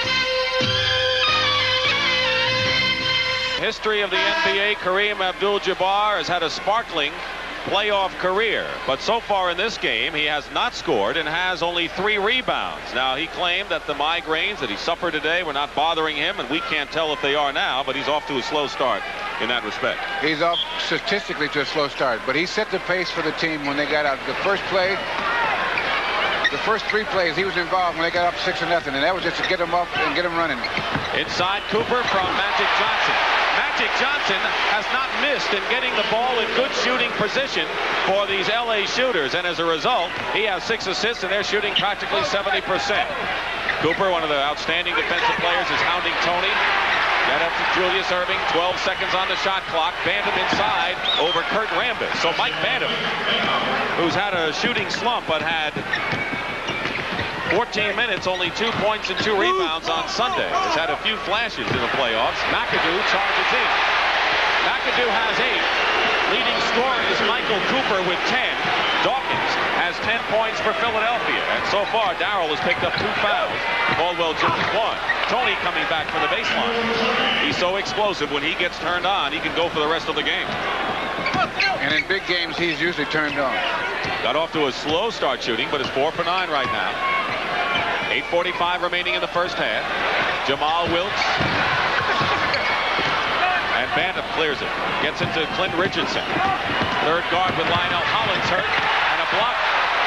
History of the NBA, Kareem Abdul-Jabbar has had a sparkling playoff career, but so far in this game he has not scored and has only 3 rebounds. Now, he claimed that the migraines that he suffered today were not bothering him, and we can't tell if they are now, but he's off to a slow start in that respect. He's off statistically to a slow start, but he set the pace for the team when they got out. The first play, the first 3 plays, he was involved when they got up 6-0, and that was just to get them up and get them running. Inside Cooper from Magic Johnson. Magic Johnson has not missed in getting the ball in good shooting position for these LA shooters, and as a result, he has 6 assists, and they're shooting practically 70%. Cooper, one of the outstanding defensive players, is hounding Tony. Get up to Julius Erving, 12 seconds on the shot clock. Bantam inside over Kurt Rambis. So Mike Bantam, who's had a shooting slump but had 14 minutes, only 2 points and 2 rebounds on Sunday, has had a few flashes in the playoffs. McAdoo charges in. McAdoo has 8. Leading scorer is Michael Cooper with 10. Dawkins has 10 points for Philadelphia. And so far, Darrell has picked up 2 fouls. Caldwell Jones 1. Tony coming back for the baseline. He's so explosive. When he gets turned on, he can go for the rest of the game. And in big games, he's usually turned on. Got off to a slow start shooting, but is 4 for 9 right now. 8:45 remaining in the first half. Jamal Wilkes. And Bantam clears it. Gets into Clinton Richardson. Third guard with Lionel Hollins hurt. And a block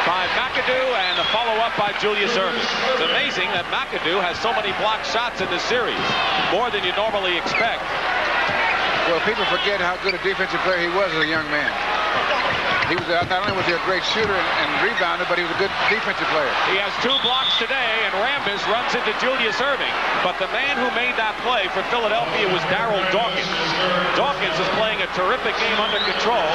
by McAdoo and a follow-up by Julius Erving. It's amazing that McAdoo has so many blocked shots in this series. More than you normally expect. Well, people forget how good a defensive player he was as a young man. He was not only was he a great shooter and rebounder, but he was a good defensive player. He has 2 blocks today, and Rambis runs into Julius Erving. But the man who made that play for Philadelphia was Darrell Dawkins. Dawkins is playing a terrific game under control.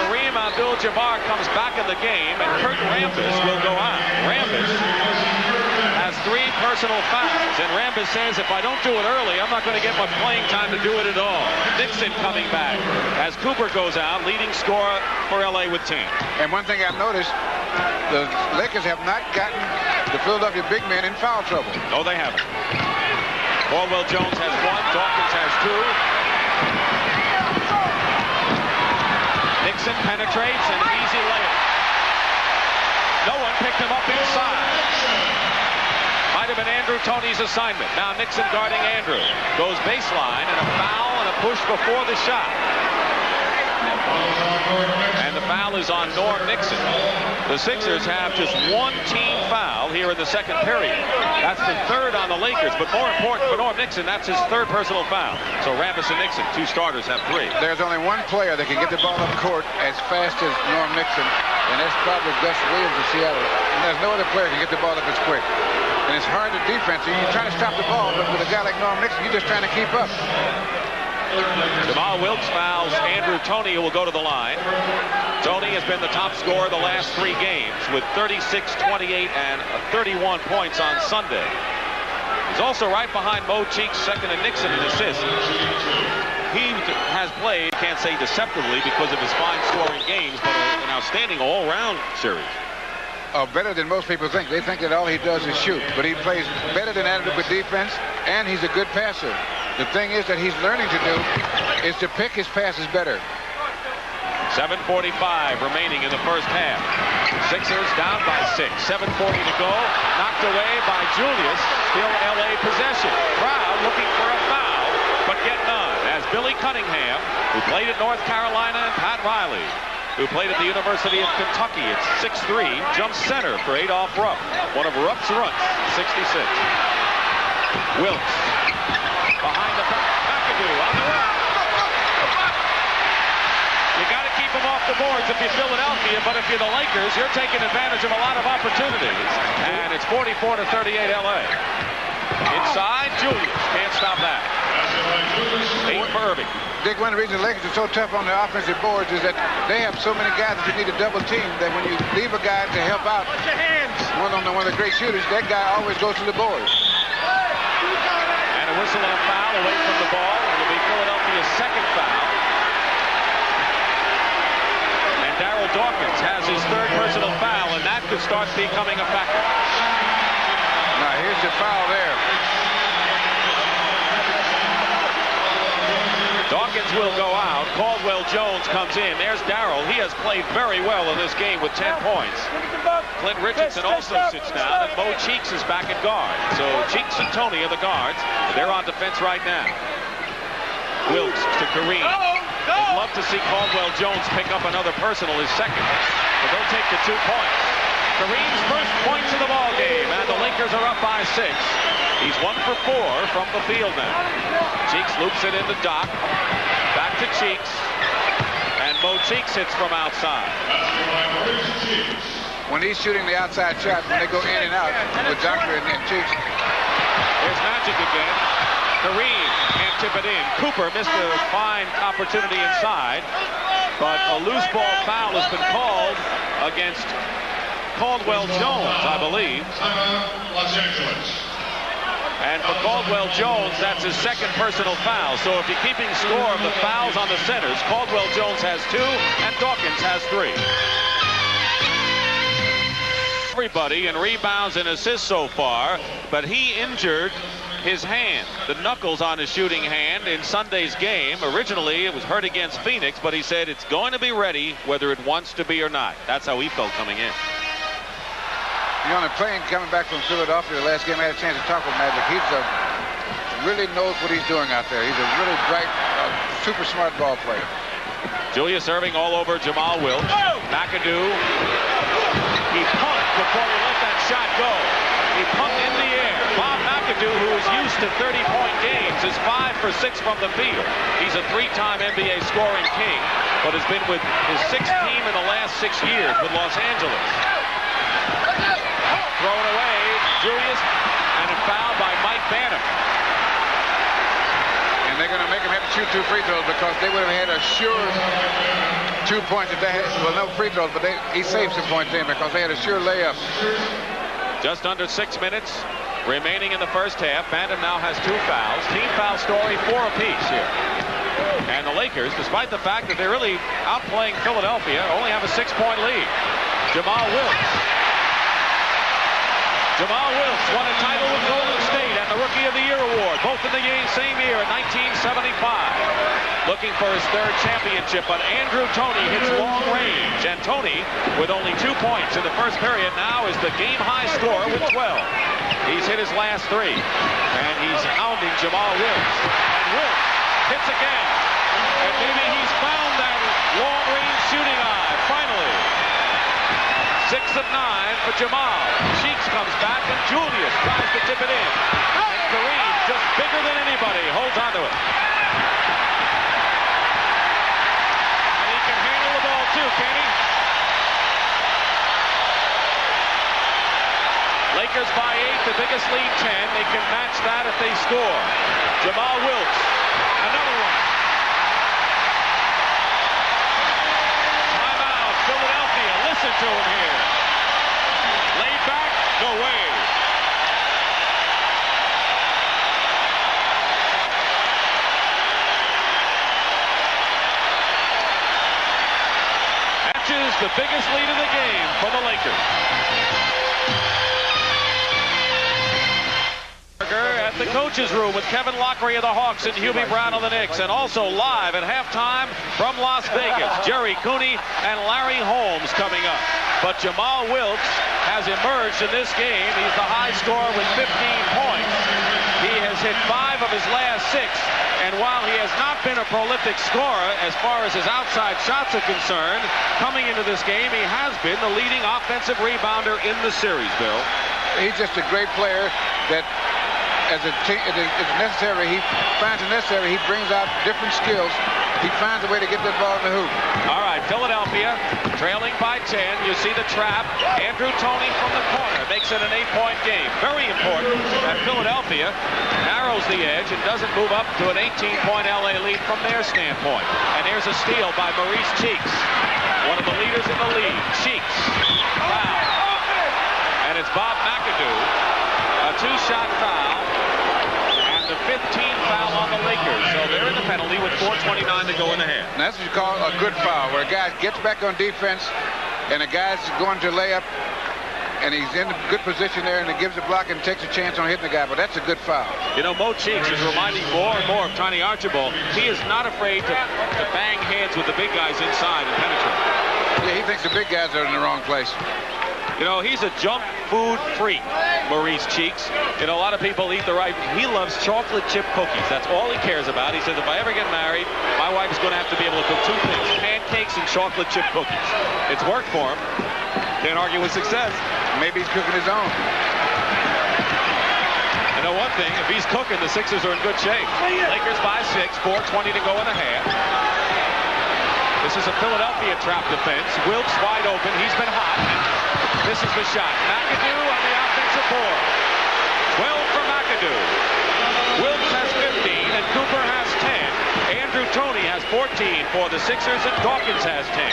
Kareem Abdul-Jabbar comes back in the game, and Kurt Rambis will go out. Rambis has 3 personal fouls, and Rambis says, if I don't do it early, I'm not going to get much playing time to do it at all. Nixon coming back as Cooper goes out, leading scorer for LA with 10. And one thing I've noticed, the Lakers have not gotten the Philadelphia big men in foul trouble. No, they haven't. Caldwell Jones has 1, Dawkins has 2. Nixon penetrates, and an easy layup. No one picked him up inside. Might have been Andrew Toney's assignment. Now Nixon guarding Andrew. Goes baseline, and a foul and a push before the shot. And the foul is on Norm Nixon. The Sixers have just 1 team foul here in the second period. That's the 3rd on the Lakers, but more important for Norm Nixon, that's his 3rd personal foul. So Rambis and Nixon, 2 starters, have 3. There's only one player that can get the ball up court as fast as Norm Nixon, and that's probably Gus Williams of Seattle. And there's no other player can get the ball up as quick. And it's hard to defense. You're trying to stop the ball, but with a guy like Norm Nixon, you're just trying to keep up. Jamal Wilkes fouls Andrew Toney, who will go to the line. Toney has been the top scorer the last 3 games with 36, 28, and 31 points on Sunday. He's also right behind Mo Cheeks, second to Nixon in assists. he has played, can't say deceptively because of his fine scoring games, but an outstanding all-round series. Better than most people think. They think that all he does is shoot, but he plays better than adequate defense, and he's a good passer. The thing is that he's learning to do is to pick his passes better. 7:45 remaining in the first half. Sixers down by 6. 7:40 to go. Knocked away by Julius. Still LA possession. Crowd looking for a foul, but get none. As Billy Cunningham, who played at North Carolina, and Pat Riley, who played at the University of Kentucky at 6'3", jumps center for Adolph Rupp. One of Rupp's runs, 66. Wilkes behind the back. McAdoo on the run. You got to keep them off the boards if you're Philadelphia, but if you're the Lakers, you're taking advantage of a lot of opportunities. And it's 44-38 LA. Inside, Julius can't stop that. 8 for Erving. Dick, one of the reasons the Lakers are so tough on the offensive boards is that they have so many guys that you need to double team that when you leave a guy to help out one of the great shooters, that guy always goes to the boards. And a whistle and a foul away from the ball. It'll be Philadelphia's second foul. And Darryl Dawkins has his third personal foul, and that could start becoming a factor. Now here's the foul there. Dawkins will go out. Caldwell Jones comes in. There's Darryl. He has played very well in this game with 10 points. Clint Richardson also sits down, and Mo Cheeks is back at guard. So Cheeks and Tony are the guards. They're on defense right now. Wilkes to Kareem. I'd love to see Caldwell Jones pick up another personal, his second. But they'll take the 2 points. Kareem's first points of the ball game, and the Lakers are up by 6. He's 1 for 4 from the field now. Cheeks loops it into Doc. Back to Cheeks. And Mo Cheeks hits from outside. When he's shooting the outside shot, when they go in and out with Doctor and Cheeks. There's Magic again. Kareem can't tip it in. Cooper missed a fine opportunity inside. But a loose ball foul has been called against Caldwell Jones, I believe. Los Angeles. And for Caldwell Jones, that's his second personal foul. So if you're keeping score of the fouls on the centers, Caldwell Jones has 2 and Dawkins has 3. Everybody in rebounds and assists so far, but he injured his hand, the knuckles on his shooting hand in Sunday's game. Originally, it was hurt against Phoenix, but he said it's going to be ready whether it wants to be or not. That's how he felt coming in. You know, on a plane coming back from Philadelphia, the last game I had a chance to talk with Magic. He really knows what he's doing out there. He's a really bright, super smart ball player. Julius Erving all over Jamal Wilkes. McAdoo. He punked before he let that shot go. He punked in the air. Bob McAdoo, who is used to 30-point games, is 5 for 6 from the field. He's a 3-time NBA scoring king, but has been with his 6th team in the last 6 years with Los Angeles. Thrown away, Julius, and a foul by Mike Banham. And they're going to make him have to shoot 2 free throws because they would have had a sure 2 points if they had, well, no free throws, but he saved some points in because they had a sure layup. Just under 6 minutes remaining in the first half. Banham now has 2 fouls. Team foul story 4 apiece here. And the Lakers, despite the fact that they're really outplaying Philadelphia, only have a 6-point lead. Jamal Wilkes. Jamal Wilkes won a title with Golden State and the Rookie of the Year award, both in the same year in 1975. Looking for his 3rd championship, but Andrew Toney hits long range. And Toney, with only 2 points in the first period, now is the game-high scorer with 12. He's hit his last 3, and he's hounding Jamal Wilkes. And Wilkes hits again. And maybe he's found that long-range shooting eye, finally. 6 of 9 for Jamal. Cheeks comes back, and Julius tries to tip it in. And Kareem, just bigger than anybody, holds onto it. And he can handle the ball too, can he? Lakers by 8, the biggest lead 10. They can match that if they score. Jamal Wilkes, another one. Timeout, Philadelphia. Listen to him here. Laid back, no way. the biggest lead of the game for the Lakers. At the coach's room with Kevin Lockery of the Hawks and Hubie Brown of the Knicks, and also live at halftime from Las Vegas, Jerry Cooney and Larry Holmes coming up. But Jamal Wilkes has emerged in this game. He's the high scorer with 15 points. He has hit 5 of his last 6, and while he has not been a prolific scorer as far as his outside shots are concerned, coming into this game, he has been the leading offensive rebounder in the series, Bill. He's just a great player that as it's necessary, he finds it necessary, he brings out different skills. He finds a way to get this ball in the hoop. All right, Philadelphia trailing by 10. You see the trap. Andrew Toney from the corner makes it an 8-point game. Very important that Philadelphia narrows the edge and doesn't move up to an 18-point LA lead from their standpoint. And there's a steal by Maurice Cheeks, one of the leaders in the league. Cheeks, foul. And it's Bob McAdoo, a 2-shot foul. The 15th foul on the Lakers, so they're in the penalty with 4:29 to go in the half. That's what you call a good foul, where a guy gets back on defense and a guy's going to lay up and he's in a good position there and he gives a block and takes a chance on hitting the guy, but that's a good foul. You know, Mo Cheeks is reminding more and more of Tiny Archibald. He is not afraid to bang heads with the big guys inside and penetrate. Yeah, he thinks the big guys are in the wrong place. You know, he's a junk food freak, Maurice Cheeks. You know, a lot of people eat the right. He loves chocolate chip cookies. That's all he cares about. He says, if I ever get married, my wife is going to have to be able to cook 2 things, pancakes and chocolate chip cookies. It's worked for him. Can't argue with success. Maybe he's cooking his own. You know one thing, if he's cooking, the Sixers are in good shape. Lakers by 6, 4:20 to go in the half. This is a Philadelphia trap defense. Wilkes wide open. He's been hot. This is the shot. McAdoo on the offensive board. 12 for McAdoo. Wilkes has 15 and Cooper has 10. Andrew Toney has 14 for the Sixers and Dawkins has 10.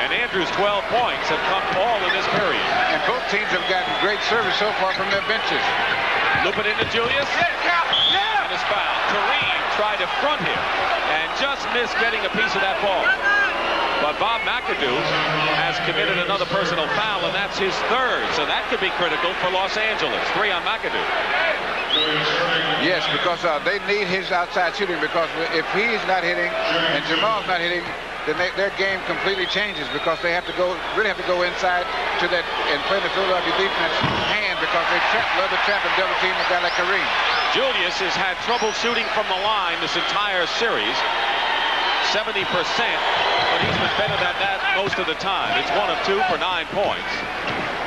And Andrew's 12 points have come all in this period. And both teams have gotten great service so far from their benches. Loop it into Julius. And his foul. Kareem tried to front him and just missed getting a piece of that ball. But Bob McAdoo has committed another personal foul, and that's his 3rd. So that could be critical for Los Angeles. 3 on McAdoo. Yes, because they need his outside shooting, because if he's not hitting and Jamal's not hitting, then their game completely changes, because they have to really have to go inside to that and play the Philadelphia defense hand, because they love to trap and double team a guy like Kareem. Julius has had trouble shooting from the line this entire series. 70%, but he's been better than that most of the time. It's 1 of 2 for 9 points.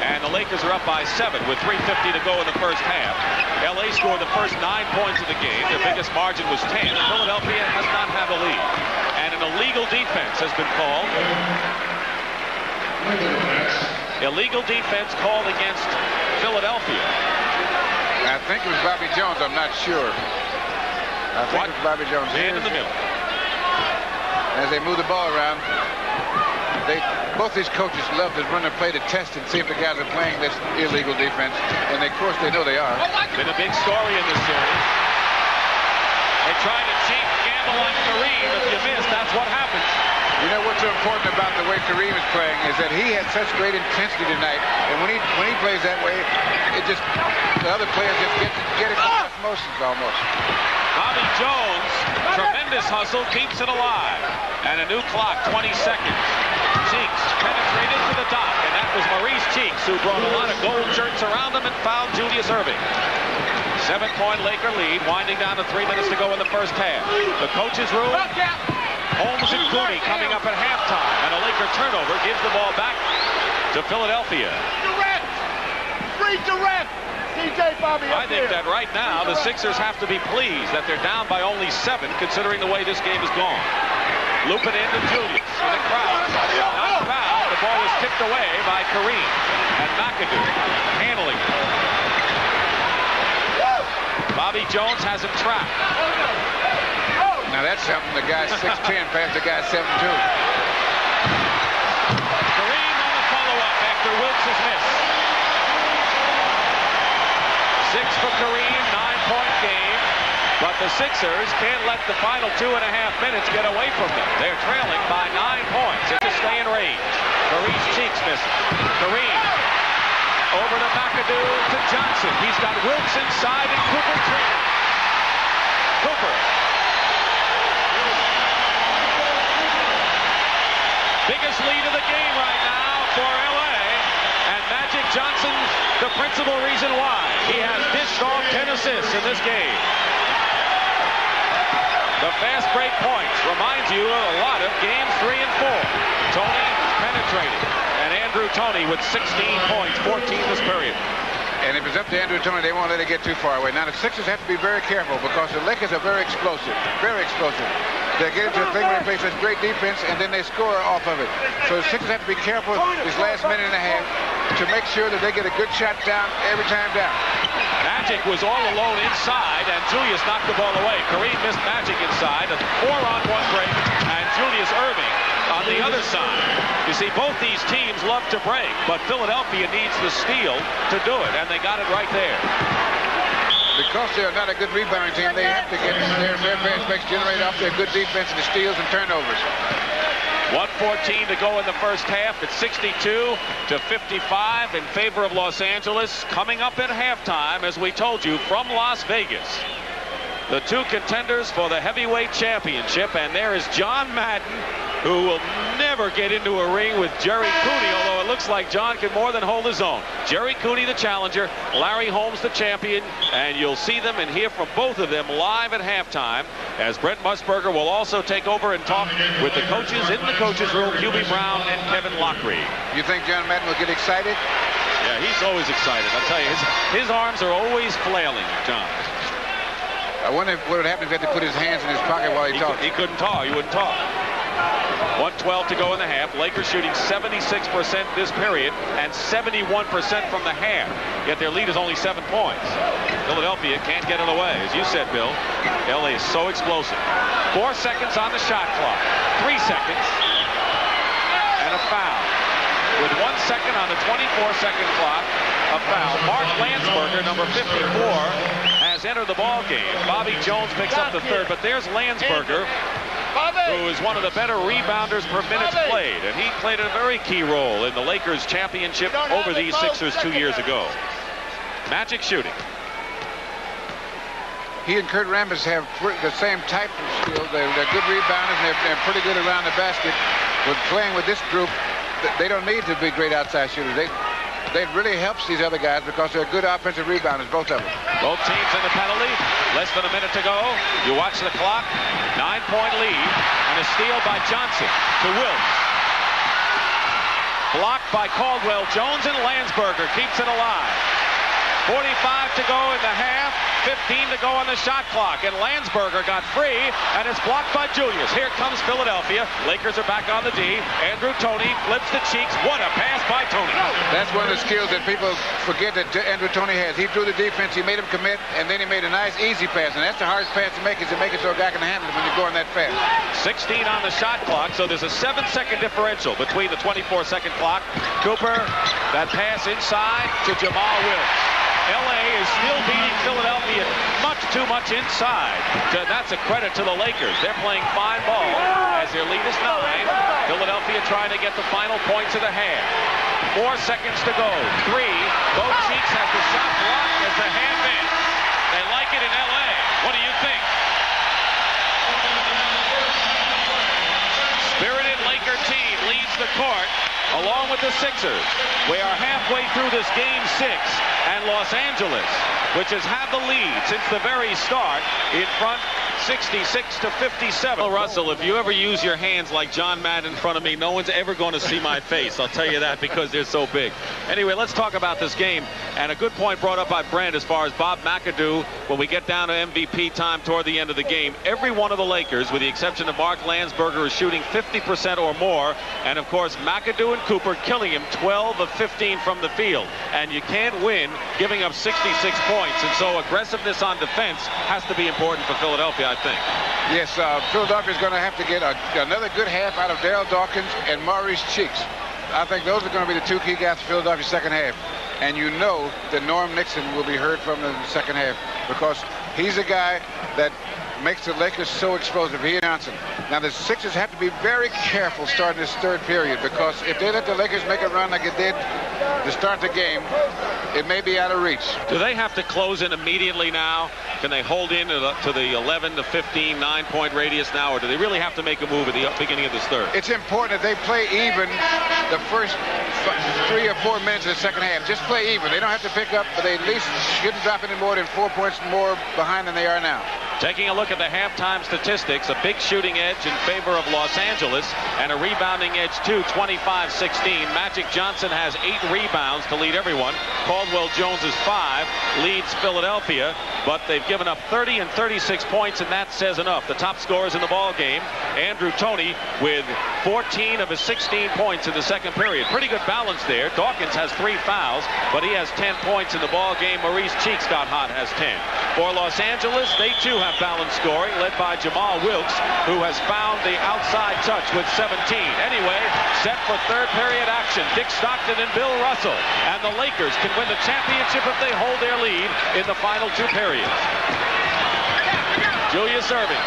And the Lakers are up by 7 with 3:50 to go in the first half. LA scored the first 9 points of the game. Their biggest margin was 10. Philadelphia has not had a lead. And an illegal defense has been called. Illegal defense called against Philadelphia. I think it was Bobby Jones. I'm not sure. I think it was Bobby Jones. Man in the middle. As they move the ball around, both these coaches love to run and play to test and see if the guys are playing this illegal defense. And of course they know they are. Been a big story in this series. They try to cheat and gamble on Kareem. If you miss, that's what happens. You know what's so important about the way Kareem is playing is that he had such great intensity tonight. And when he plays that way, it just, the other players just get it by osmosis almost. Bobby Jones, tremendous hustle, keeps it alive. And a new clock, 20 seconds. Cheeks penetrated to the dot, and that was Maurice Cheeks, who brought a lot of gold shirts around him and fouled Julius Erving. 7-point Laker lead, winding down to 3 minutes to go in the first half. The coach's room, Holmes and Cooney coming up at halftime, and a Laker turnover gives the ball back to Philadelphia. I think that right now the Sixers have to be pleased that they're down by only 7, considering the way this game has gone. Loop it into Julius in the crowd. Not foul. The ball was tipped away by Kareem, and McAdoo handling it. Bobby Jones has him trapped. Now that's something. The guy's 6'10", past the guy's 7'2". Kareem on the follow-up after Wilkes' miss. 6 for Kareem, 9-point game. But the Sixers can't let the final 2.5 minutes get away from them. They're trailing by 9 points to stay in range. Kareem Johnson. He's got Wilkes inside and Cooper trailing. Cooper. Biggest lead of the game right now for LA. And Magic Johnson, the principal reason why. He has dished off 10 assists in this game. The fast break points remind you a lot of games 3 and 4. Tony penetrating. And Andrew Toney with 16 points, 14 this period. And if it's up to Andrew Toney, they won't let it get too far away. Now, the Sixers have to be very careful because the Lakers are very explosive. Very explosive. They get into a thing where they play such great defense, and then they score off of it. So the Sixers have to be careful this last minute and a half to make sure that they get a good shot down every time down. Magic was all alone inside, and Julius knocked the ball away. Kareem missed Magic inside. A 4-on-1 break, and Julius Erving on the other side. You see, both these teams love to break, but Philadelphia needs the steal to do it, and they got it right there. Because they're not a good rebounding team, they have to get their fast breaks generated off their good defense and the steals and turnovers. 1:14 to go in the first half. It's 62-55 in favor of Los Angeles. Coming up at halftime, as we told you, from Las Vegas, the two contenders for the heavyweight championship. And there is John Madden, who will never get into a ring with Jerry Cooney, although it looks like John can more than hold his own. Jerry Cooney, the challenger, Larry Holmes, the champion, and you'll see them and hear from both of them live at halftime, as Brent Musburger will also take over and talk with the coaches in the coaches room, Hubie Brown and Kevin Lockreed. You think John Madden will get excited? Yeah, he's always excited. I'll tell you, his arms are always flailing, John. I wonder what would happen if he had to put his hands in his pocket while he talks. He couldn't talk. He wouldn't talk. 1:12 to go in the half. Lakers shooting 76% this period and 71% from the half. Yet their lead is only 7 points. Philadelphia can't get it away. As you said, Bill, LA is so explosive. 4 seconds on the shot clock. 3 seconds. And a foul. With 1 second on the 24-second clock, a foul. Mark Landsberger, number 54, has entered the ball game. Bobby Jones picks up the third, but there's Landsberger, who is one of the better rebounders per minutes played, and he played a very key role in the Lakers championship over these Sixers 2 years ago. Magic shooting. He and Kurt Rambis have the same type of skill. They're good rebounders, and they're pretty good around the basket. But playing with this group, they don't need to be great outside shooters. They really helps these other guys because they're good offensive rebounders, both of them. Both teams in the penalty. Less than a minute to go. You watch the clock. 9-point lead. And a steal by Johnson to Wilkes. Blocked by Caldwell. Jones and Landsberger keeps it alive. 45 to go in the half. 15 to go on the shot clock, and Landsberger got free, and it's blocked by Julius. Here comes Philadelphia. Lakers are back on the D. Andrew Toney flips the cheeks. What a pass by Toney. That's one of the skills that people forget that Andrew Toney has. He drew the defense, he made him commit, and then he made a nice, easy pass, and that's the hardest pass to make, is to make it so a guy can handle it when you're going that fast. 16 on the shot clock, so there's a 7-second differential between the 24-second clock. Cooper, that pass inside to Jamal Wilkes. LA is still beating Philadelphia too much inside. That's a credit to the Lakers. They're playing fine ball as their lead is 9. Philadelphia trying to get the final points of the half. 4 seconds to go. 3. Both Cheeks has the shot blocked as the hand ends. They like it in LA. What do you think? Spirited Laker team leads the court along with the Sixers. We are halfway through this game 6, and Los Angeles, which has had the lead since the very start, in front 66-57. Well, Russell, if you ever use your hands like John Madden in front of me, no one's ever going to see my face. I'll tell you that, because they're so big. Anyway, let's talk about this game. And a good point brought up by Brent as far as Bob McAdoo, when we get down to MVP time toward the end of the game. Every one of the Lakers, with the exception of Mark Landsberger, is shooting 50% or more. And, of course, McAdoo and Cooper killing him 12 of 15 from the field. And you can't win giving up 66 points. And so aggressiveness on defense has to be important for Philadelphia, I think. Yes, Philadelphia's going to have to get another good half out of Darryl Dawkins and Maurice Cheeks. I think those are going to be the two key guys for Philadelphia's second half. And you know that Norm Nixon will be heard from in the second half, because he's a guy that makes the Lakers so explosive. He announced it. Now the Sixers have to be very careful starting this third period, because if they let the Lakers make a run like it did to start the game, it may be out of reach. Do they have to close in immediately now? Can they hold in to the 11 to 15, 9-point radius now, or do they really have to make a move at the beginning of this third? It's important that they play even the first 3 or 4 minutes of the second half. Just play even. They don't have to pick up, but they at least shouldn't drop any more than 4 points more behind than they are now. Taking a look at the halftime statistics, a big shooting edge in favor of Los Angeles and a rebounding edge too, 25-16. Magic Johnson has 8 rebounds to lead everyone. Caldwell Jones's 5 leads Philadelphia, but they've given up 30 and 36 points, and that says enough. The top scorers in the ball game, Andrew Toney with 14 of his 16 points in the second period. Pretty good balance there. Dawkins has 3 fouls, but he has 10 points in the ball game. Maurice Cheeks got hot, has 10. For Los Angeles, they too have balanced scoring, led by Jamal Wilkes, who has found the outside touch with 17. Anyway, set for third period action. Dick Stockton and Bill Russell. And the Lakers can win the championship if they hold their lead in the final 2 periods. Julius Erving.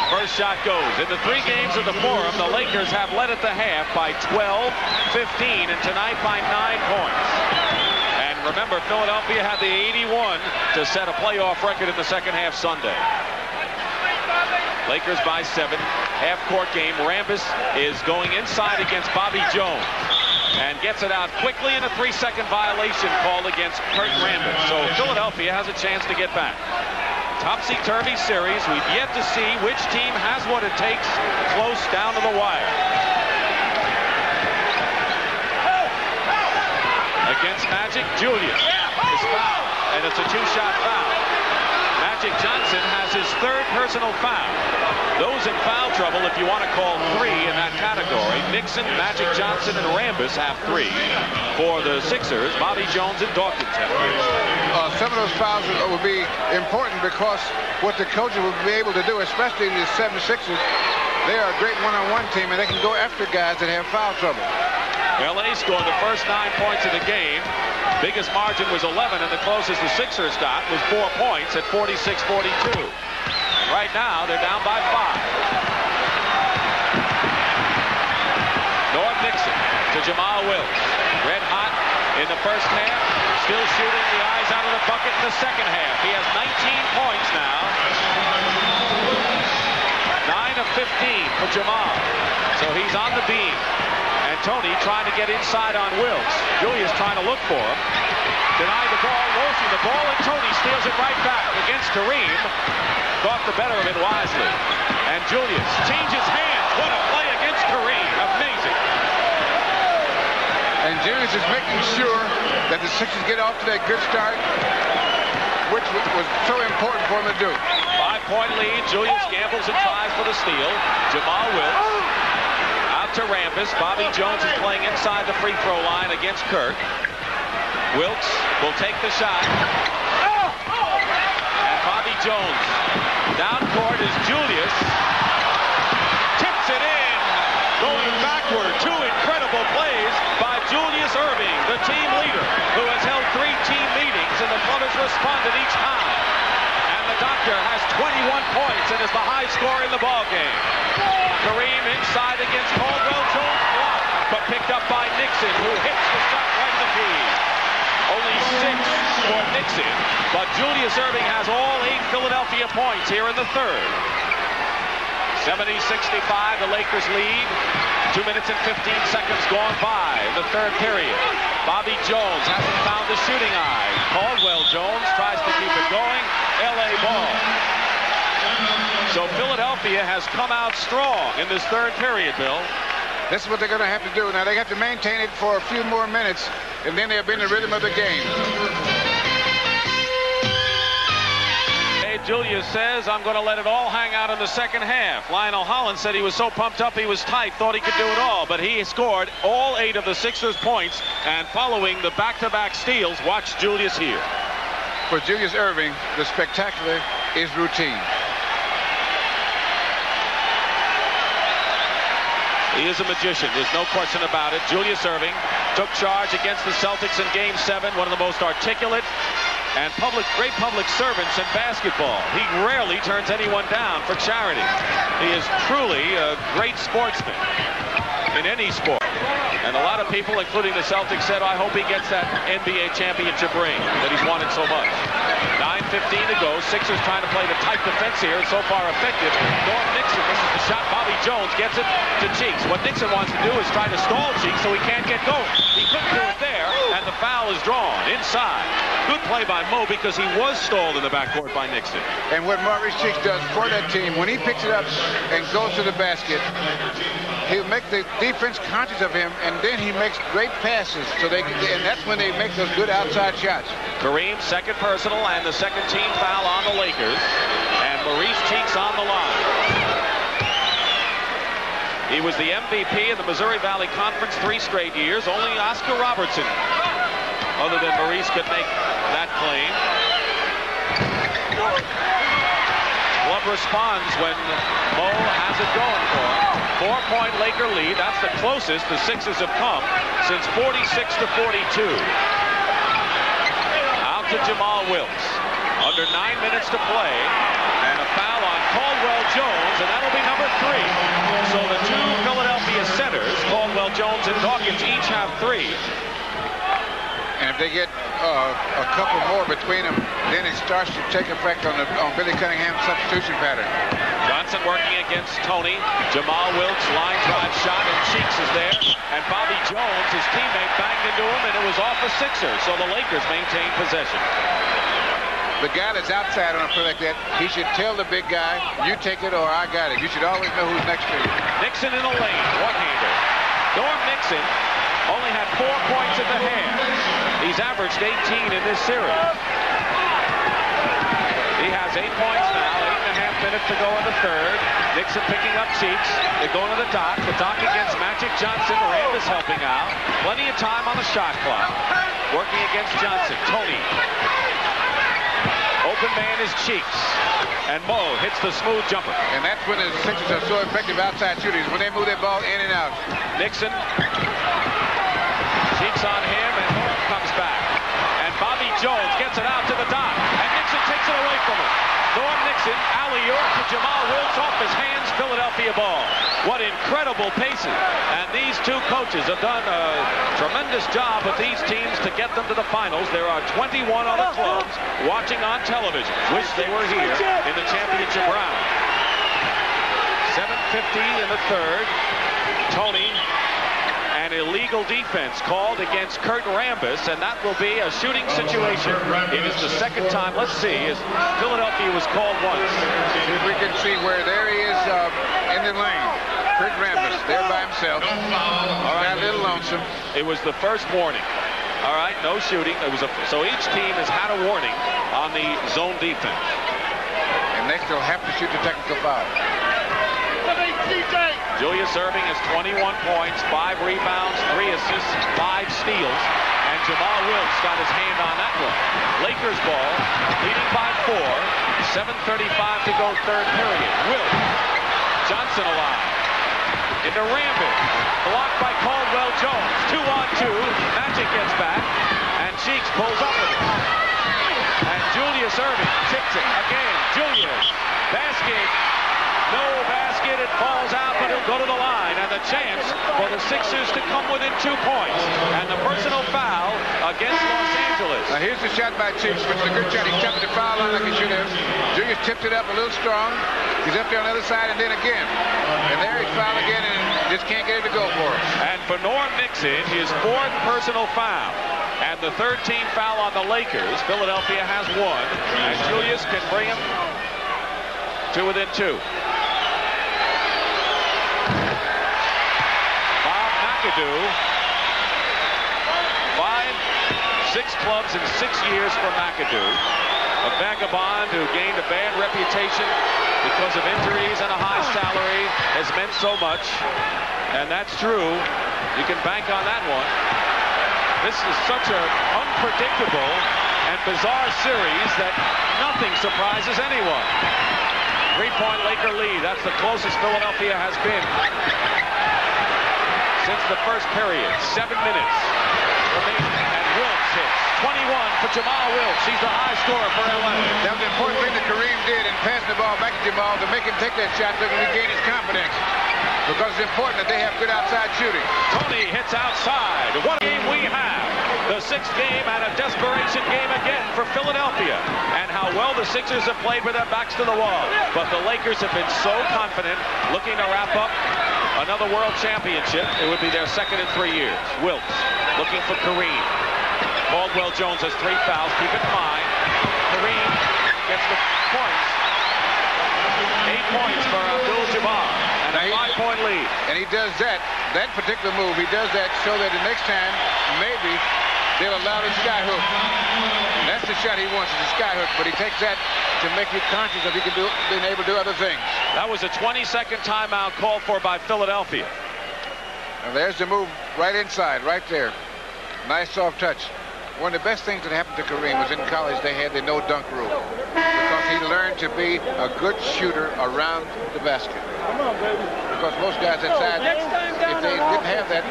First shot goes. In the 3 games of the Forum, the Lakers have led at the half by 12, 15, and tonight by 9 points. Remember, Philadelphia had the 81 to set a playoff record in the second half Sunday. Lakers by 7. Half-court game. Rambis is going inside against Bobby Jones and gets it out quickly in a 3-second violation called against Kurt Rambis. So Philadelphia has a chance to get back. Topsy-turvy series. We've yet to see which team has what it takes close down to the wire. Against Magic, Julius is fouled, and it's a 2-shot foul. Magic Johnson has his 3rd personal foul. Those in foul trouble, if you want to call 3 in that category, Nixon, Magic Johnson, and Rambis have 3. For the Sixers, Bobby Jones and Dawkins have 3. Some of those fouls will be important, because what the coaches will be able to do, especially the 76ers, they are a great one-on-one team, and they can go after guys that have foul trouble. L.A. scored the first 9 points of the game. Biggest margin was 11, and the closest the Sixers got was 4 points at 46-42. Right now, they're down by 5. Norm Nixon to Jamal Wilkes. Red hot in the first half. Still shooting the eyes out of the bucket in the second half. He has 19 points now. 9 of 15 for Jamal. So he's on the beam. And Toney trying to get inside on Wilkes. Julius trying to look for him. Denied the ball, losing the ball, and Toney steals it right back against Kareem. Thought the better of it wisely. And Julius changes hands. What a play against Kareem. Amazing. And Julius is making sure that the Sixers get off to that good start, which was so important for him to do. 5-point lead. Julius gambles and tries for the steal. Jamal Wilkes. To Rambis. Bobby Jones is playing inside the free throw line against Kirk. Wilkes will take the shot. And Bobby Jones. Down court is Julius. Tips it in. Going backward. 2 incredible plays by Julius Erving, the team leader, who has held 3 team meetings, and the Flutters responded each time. And the Doctor has 21 points and is the high scorer in the ballgame. Kareem inside against Caldwell Jones, blocked, but picked up by Nixon, who hits the shot right in the key. Only 6 for Nixon, but Julius Erving has all 8 Philadelphia points here in the third. 70-65, the Lakers lead. 2 minutes and 15 seconds gone by in the third period. Bobby Jones hasn't found the shooting eye. Caldwell Jones tries to keep it going. L.A. ball. So Philadelphia has come out strong in this third period, Bill. This is what they're going to have to do. Now, they have to maintain it for a few more minutes, and then they'll be in the rhythm of the game. Julius says, I'm going to let it all hang out in the second half. Lionel Hollins said he was so pumped up he was tight, thought he could do it all, but he scored all 8 of the Sixers' points, and following the back-to-back steals, watch Julius here. For Julius Erving, the spectacular is routine. He is a magician, there's no question about it. Julius Erving took charge against the Celtics in Game 7, one of the most articulate and great public servants in basketball. He rarely turns anyone down for charity. He is truly a great sportsman in any sport. And a lot of people, including the Celtics, said, I hope he gets that NBA championship ring that he's wanted so much. 9:15 to go. Sixers trying to play the tight defense here, and so far effective. Norm Nixon misses the shot. Bobby Jones gets it to Cheeks. What Nixon wants to do is try to stall Cheeks so he can't get going. He couldn't do it there, and the foul is drawn inside. Good play by Mo because he was stalled in the backcourt by Nixon. And what Maurice Cheeks does for that team, when he picks it up and goes to the basket, he'll make the defense conscious of him, and then he makes great passes. And that's when they make those good outside shots. Kareem, second personal, and the second team foul on the Lakers. And Maurice Cheeks on the line. He was the MVP in the Missouri Valley Conference 3 straight years. Only Oscar Robertson, other than Maurice, could make that claim. Love responds when Mo has it going for him. 4-point Laker lead. That's the closest the Sixers have come since 46 to 42. Out to Jamal Wilkes. Under 9 minutes to play. And a foul on Caldwell Jones, and that'll be number 3. So the two Philadelphia centers, Caldwell Jones and Dawkins, each have 3. And if they get a couple more between them, then it starts to take effect on Billy Cunningham's substitution pattern. Johnson working against Tony. Jamal Wilkes, line drive shot, and Cheeks is there. And Bobby Jones, his teammate, banged into him, and it was off a Sixer. So the Lakers maintain possession. The guy that's outside on a play like that, he should tell the big guy, you take it or I got it. You should always know who's next to you. Nixon in the lane, one-hander. Norm Nixon only had 4 points in the half. He's averaged 18 in this series. He has 8 points now, 8.5 minutes to go in the third. Nixon picking up Cheeks. They're going to the dock. The dock against Magic Johnson. Rand is helping out. Plenty of time on the shot clock. Working against Johnson. Tony. Open man is Cheeks. And Mo hits the smooth jumper. And that's when the Sixers are so effective outside shooters, when they move their ball in and out. Nixon. Cheeks on him, and Norm comes back. And Bobby Jones gets it out to the dot. And Nixon takes it away from him. Norm Nixon, alley-oop to Jamal Wilkes, off his hands, Philadelphia ball. What incredible pacing. And these two coaches have done a tremendous job with these teams to get them to the finals. There are 21 other clubs watching on television. Wish they were here in the championship round. 7:50 in the third. Tony. An illegal defense called against Kurt Rambis, and that will be a shooting situation. It is the second time. Let's see, as Philadelphia was called once. See if we can see where there he is in the lane. Kurt Rambis there by himself. All right, a little lonesome. It was the first warning. All right, no shooting. So each team has had a warning on the zone defense. And next they'll have to shoot the technical foul. Julius Erving has 21 points, 5 rebounds, 3 assists, 5 steals. And Jamal Wilkes got his hand on that one. Lakers ball, leading by 4. 7:35 to go, third period. Wilkes, Johnson alive. Into Rambis, blocked by Caldwell Jones. 2-on-2, Magic gets back, and Cheeks pulls up with it. And Julius Erving tips it again. Julius, basket. No basket, it falls out, but he'll go to the line. And the chance for the Sixers to come within 2 points. And the personal foul against Los Angeles. Now here's the shot by Cheeks, which is a good shot. He tapped the foul line like he should have. Julius tipped it up a little strong. He's up there on the other side, and then again. And there he's fouled again, and just can't get it to go for him. And for Norm Nixon, his 4th personal foul. And the 3rd team foul on the Lakers. Philadelphia has 1. And Julius can bring him to within 2. McAdoo, 6 clubs in 6 years for McAdoo. A vagabond who gained a bad reputation because of injuries and a high salary has meant so much. And that's true. You can bank on that one. This is such an unpredictable and bizarre series that nothing surprises anyone. 3-point Laker lead. That's the closest Philadelphia has been since the first period. 7 minutes remaining, and Wilkes hits. for Jamal Wilkes. He's the high scorer for LA. That was the important thing that Kareem did in passing the ball back to Jamal to make him take that shot so he can regain his confidence. Because it's important that they have good outside shooting. Tony hits outside. What a game we have. The 6th game and a desperation game again for Philadelphia. And how well the Sixers have played with their backs to the wall. But the Lakers have been so confident, looking to wrap up another world championship. It would be their 2nd in 3 years. Wilkes looking for Kareem. Caldwell Jones has 3 fouls. Keep it in mind. Kareem gets the points. 8 points for Abdul-Jabbar. And a 5-point lead. And he does that particular move, he does that so that the next time, maybe, they'll allow the sky hook. And that's the shot he wants, is the sky hook. But he takes that to make you conscious of being able to do other things. That was a 20-second timeout called for by Philadelphia. And there's the move right inside, right there. Nice soft touch. One of the best things that happened to Kareem was in college they had the no-dunk rule. Because he learned to be a good shooter around the basket. Because most guys outside, if they didn't have that,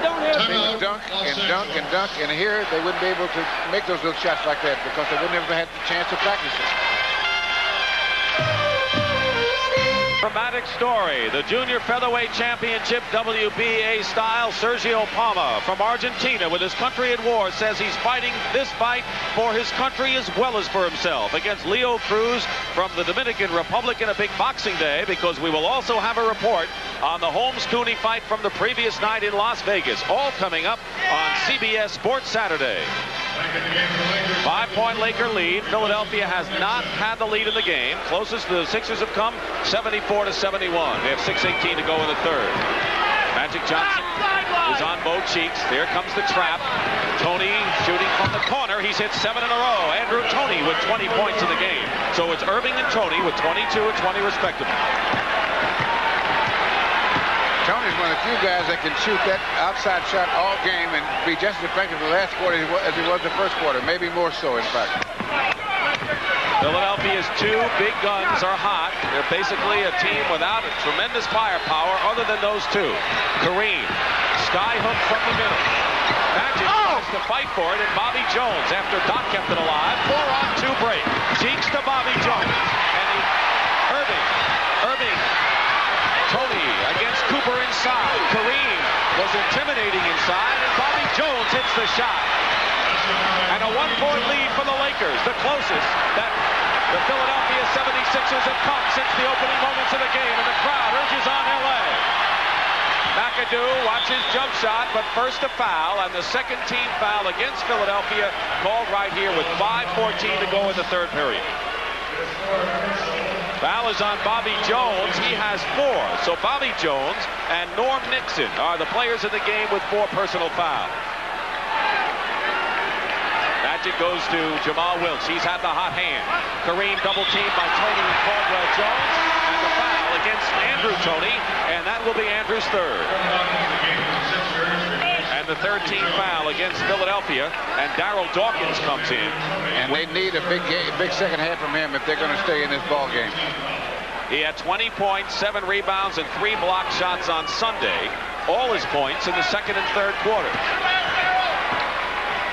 they would dunk and dunk and dunk. And here, they wouldn't be able to make those little shots like that because they wouldn't have had the chance to practice it. Dramatic story. The Junior Featherweight Championship WBA style. Sergio Palma from Argentina with his country at war says he's fighting this fight for his country as well as for himself against Leo Cruz from the Dominican Republic in a big boxing day, because we will also have a report on the Holmes-Cooney fight from the previous night in Las Vegas. All coming up on CBS Sports Saturday. 5-point Laker lead. Philadelphia has not had the lead in the game. Closest the Sixers have come, 74-71. They have 6:18 to go in the 3rd. Magic Johnson is on both cheeks. There comes the trap. Tony shooting from the corner. He's hit 7 in a row. Andrew Tony with 20 points in the game. So it's Erving and Tony with 22 and 20 respectively. Tony's one of the few guys that can shoot that outside shot all game and be just as effective in the last quarter as he was the first quarter, maybe more so, in fact. Philadelphia's 2 big guns are hot. They're basically a team without a tremendous firepower other than those 2. Kareem, sky hook from the middle. Magic tries to fight for it, and Bobby Jones, after Doc kept it alive, 4-on-2 break. Cheeks to Bobby Jones. And Erving. Tony against Cooper inside. Kareem was intimidating inside, and Bobby Jones hits the shot. And a 1-point lead for the Lakers, the closest that the Philadelphia 76ers have come since the opening moments of the game, and the crowd urges on LA. McAdoo watches jump shot, but first a foul, and the second team foul against Philadelphia called right here with 5:14 to go in the 3rd period. Foul is on Bobby Jones. He has 4. So Bobby Jones and Norm Nixon are the players in the game with 4 personal fouls. Magic goes to Jamal Wilkes. He's had the hot hand. Kareem double teamed by Tony and Caldwell Jones. And the foul against Andrew Tony. And that will be Andrew's 3rd. And the 3rd team foul against Philadelphia, and Darryl Dawkins comes in. And they need a big second half from him if they're going to stay in this ball game. He had 20 points, 7 rebounds, and 3 block shots on Sunday. All his points in the 2nd and 3rd quarters.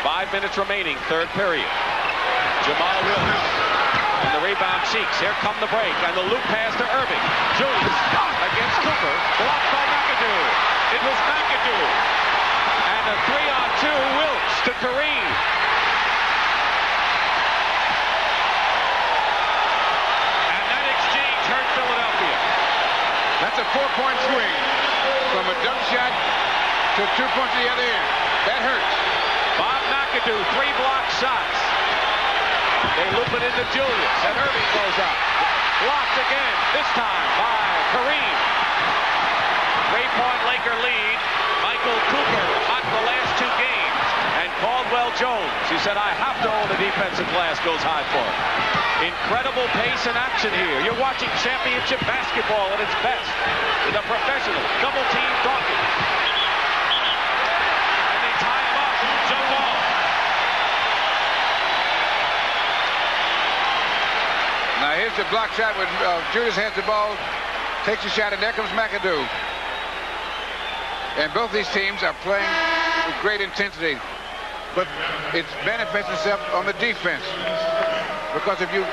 5 minutes remaining, 3rd period. Jamal Wilkes. And the rebound Cheeks. Here come the break, and the loop pass to Erving. Julius against Cooper. Blocked by McAdoo. It was McAdoo. And a 3-on-2, Wilkes to Kareem. And that exchange hurt Philadelphia. That's a 4-point swing from a jump shot to 2 points to the other end. That hurts. Bob McAdoo, 3 block shots. They loop it into Julius, and Erving goes up. Blocked again, this time by Kareem. 3-point Laker lead. Michael Cooper hot the last 2 games. And Caldwell Jones, who said, I have to own the defensive glass, goes high for it. Incredible pace and action here. You're watching championship basketball at its best. With a professional double team Dawkins. And they tie him up. Jump off. Now here's the block shot when Julius has the ball, takes a shot, and there comes McAdoo. And both these teams are playing with great intensity. but it manifests itself on the defense. Because if you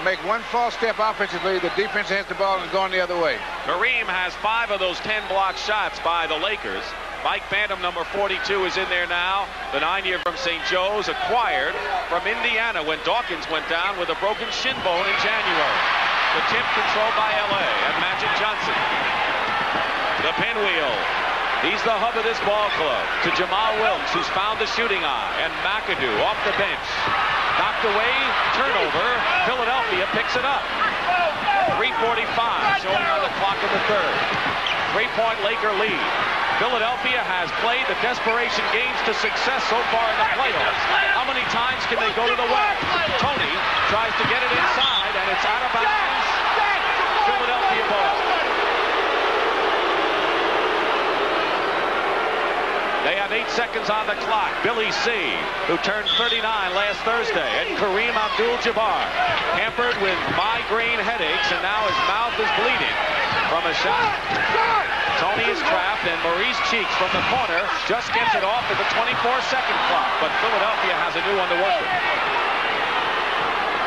make one false step offensively, the defense has the ball and going the other way. Kareem has 5 of those 10 blocked shots by the Lakers. Mike Bantam, number 42, is in there now. The 9-year from St. Joe's, acquired from Indiana when Dawkins went down with a broken shin bone in January. The tip controlled by LA and Magic Johnson. The pinwheel. He's the hub of this ball club. To Jamal Wilkes, who's found the shooting eye, and McAdoo off the bench. Knocked away, turnover. Philadelphia picks it up. 3:45 showing on the clock of the third. 3-point Laker lead. Philadelphia has played the desperation games to success so far in the playoffs. How many times can they go to the well? Tony tries to get it inside, and it's out of bounds. Philadelphia ball. They have 8 seconds on the clock. Billy C., who turned 39 last Thursday, and Kareem Abdul-Jabbar, hampered with migraine headaches, and now his mouth is bleeding from a shot. Tony is trapped, and Maurice Cheeks from the corner just gets it off at the 24-second clock, but Philadelphia has a new one to work with.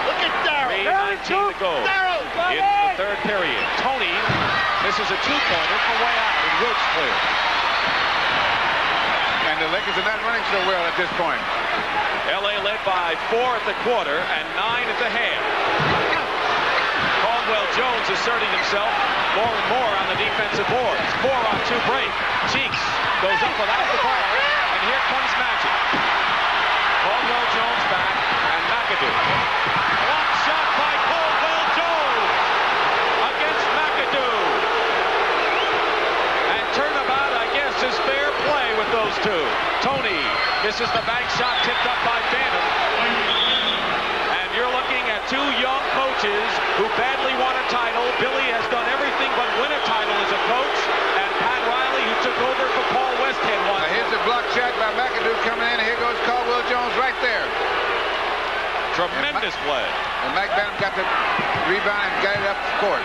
Look at Darryl. 3:19 to go in the third period. Tony misses a 2-pointer from way out, and Wilkes clear. And the Lakers are not running so well at this point. LA led by 4 at the quarter and 9 at the half. Caldwell Jones asserting himself more and more on the defensive boards. 4-on-2 break. Cheeks goes up without the ball, and here comes Magic. Caldwell Jones back, and McAdoo. Block shot by Caldwell Jones against McAdoo. And turnabout, I guess, is fair play with those two. Tony misses the bank shot tipped up by Bantam. And you're looking at 2 young coaches who badly want a title. Billy has done everything but win a title as a coach. And Pat Riley, who took over for Paul Westhead, won. Here's the block shot by McAdoo coming in. Here goes Caldwell Jones right there. Tremendous play. And Mike Bantam got the rebound and got it up the court.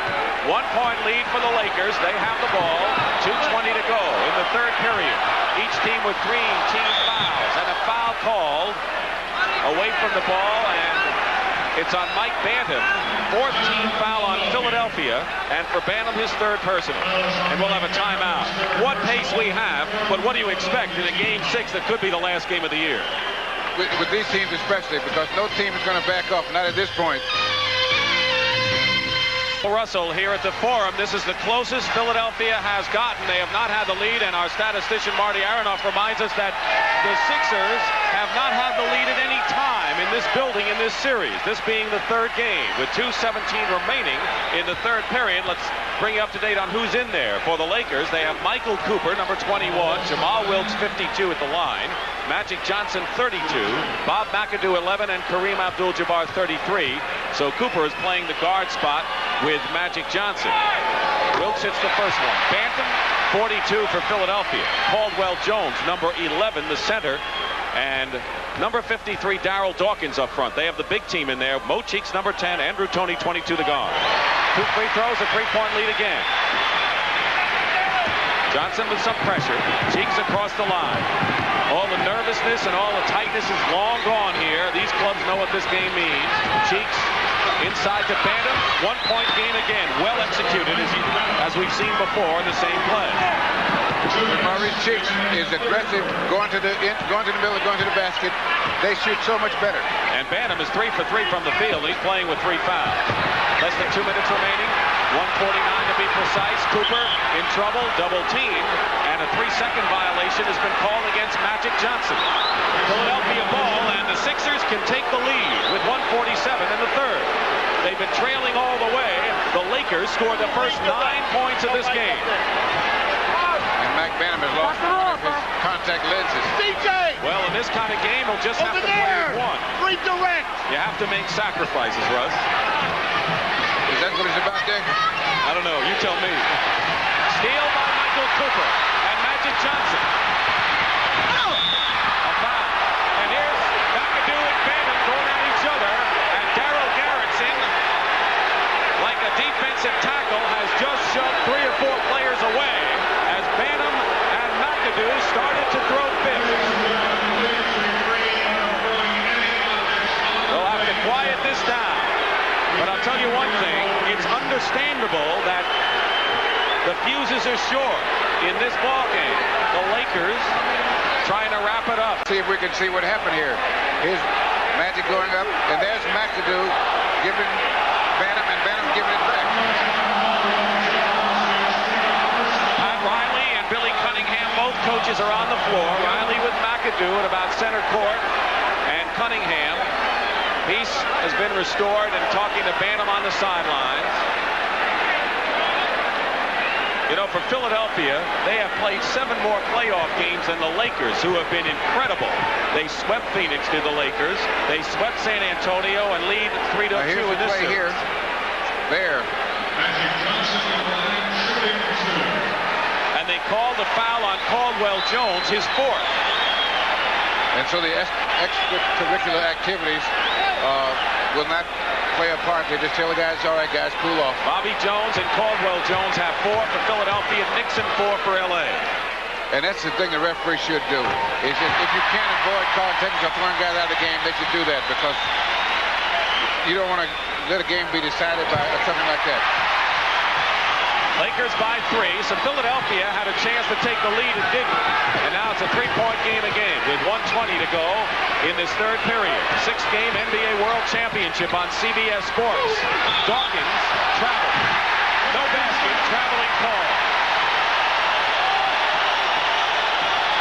1-point lead for the Lakers. They have the ball. 2:20 to go in the third period. Each team with 3 team fouls, and a foul called away from the ball, and it's on Mike Bantam. 4th team foul on Philadelphia, and for Bantam, his 3rd personal. And we'll have a timeout. What pace we have, but what do you expect in a Game 6 that could be the last game of the year? With these teams especially, because no team is going to back off, not at this point. Russell here at the Forum. This is the closest Philadelphia has gotten. They have not had the lead, and our statistician Marty Aronoff reminds us that the Sixers have not had the lead at any time in this building in this series, this being the 3rd game with 2:17 remaining in the 3rd period. Let's bring you up to date on who's in there. For the Lakers, they have Michael Cooper, number 21, Jamal Wilkes, 52 at the line, Magic Johnson, 32, Bob McAdoo, 11, and Kareem Abdul-Jabbar, 33. So Cooper is playing the guard spot with Magic Johnson. Wilkes hits the first one. Bantam, 42 for Philadelphia. Caldwell Jones, number 11, the center. And number 53, Darryl Dawkins up front. They have the big team in there. Mo Cheeks, number 10. Andrew Toney, 22, the guard. 2 free throws, a 3-point lead again. Johnson with some pressure. Cheeks across the line. All the nervousness and all the tightness is long gone here. These clubs know what this game means. Cheeks inside to Bantam. 1-point game again. Well executed as we've seen before in the same play. Maurice Cheeks is aggressive, going to the middle, going to the basket. They shoot so much better. And Bantam is 3 for 3 from the field. He's playing with 3 fouls. Less than 2 minutes remaining. 1:49 to be precise. Cooper in trouble, double teamed, and a 3-second violation has been called against Magic Johnson. Philadelphia ball, and the Sixers can take the lead with 1:47 in the 3rd. They've been trailing all the way. The Lakers scored the first 9 points of this game. And Mike Bantam has lost one of his contact lenses. DJ! Well, in this kind of game, he'll just have to play with one. Redirect! You have to make sacrifices, Russ. Is that what it's about, Dick? I don't know. You tell me. Steal by Michael Cooper and Magic Johnson. A foul. And here's McAdoo and Bantam going at each other. And Darryl Garrison, like a defensive tackle, has just shoved 3 or 4 players away as Bantam and McAdoo started to throw fists. ashore in this ball game. The Lakers trying to wrap it up. See if we can see what happened here. Here's Magic going up, and there's McAdoo giving Bantam, and Bantam giving it back. Pat Riley and Billy Cunningham, both coaches, are on the floor. Riley with McAdoo at about center court, and Cunningham. Peace has been restored, and talking to Bantam on the sidelines. You know, for Philadelphia, they have played 7 more playoff games than the Lakers, who have been incredible. They swept Phoenix to the Lakers. They swept San Antonio and lead 3-2 in this series. Here. There. And they called the foul on Caldwell Jones, his 4th. And so the extracurricular activities will not play a part. They just tell the guys, all right, guys, cool off. Bobby Jones and Caldwell Jones have 4 for Philadelphia, Nixon 4 for L.A. And that's the thing the referee should do. Is if you can't avoid calling technical, throwing guys out of the game, they should do that, because you don't want to let a game be decided by something like that. Lakers by 3, so Philadelphia had a chance to take the lead and didn't. And now it's a 3-point game again with 1:20 to go in this 3rd period. 6-game NBA World Championship on CBS Sports. Dawkins traveled. No basket, traveling call.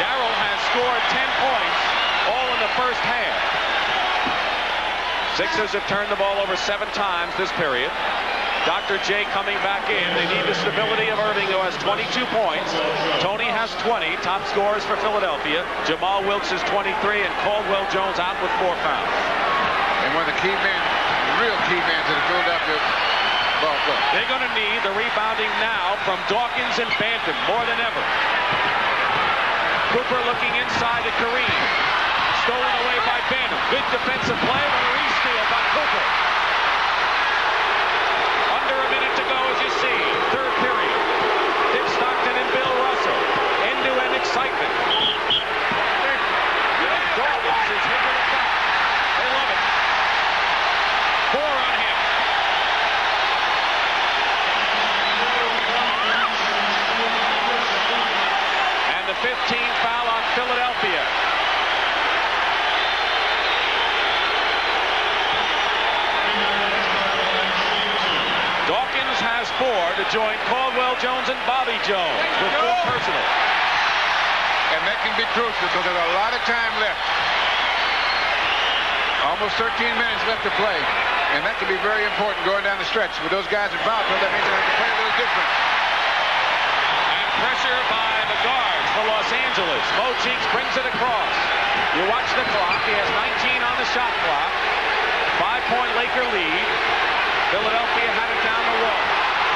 Darrell has scored 10 points, all in the first half. Sixers have turned the ball over 7 times this period. Dr. J coming back in. They need the stability of Erving, who has 22 points. Tony has 20, top scorers for Philadelphia. Jamal Wilkes is 23, and Caldwell Jones out with 4 fouls. And one of the key men, real key men to the Philadelphia ball club. They're going to need the rebounding now from Dawkins and Bantam more than ever. Cooper looking inside to Kareem. Stolen away by Bantam. Good defensive play, but a re-steal by Cooper. Under a minute to go, as you see. 3rd period. Dick Stockton and Bill Russell. End-to-end excitement. Dawkins is hit with a foul. They love it. 4 on him. And the 15th foul on Philadelphia. Dawkins has 4 to join Caldwell Jones and Bobby Jones with 4 personal. And that can be crucial because there's a lot of time left. Almost 13 minutes left to play. And that can be very important going down the stretch. With those guys in foul trouble, that means they have to play a little different. And pressure by the guards for Los Angeles. Mo Cheeks brings it across. You watch the clock. He has 19 on the shot clock. 5-point Laker lead. Philadelphia had it down the wall.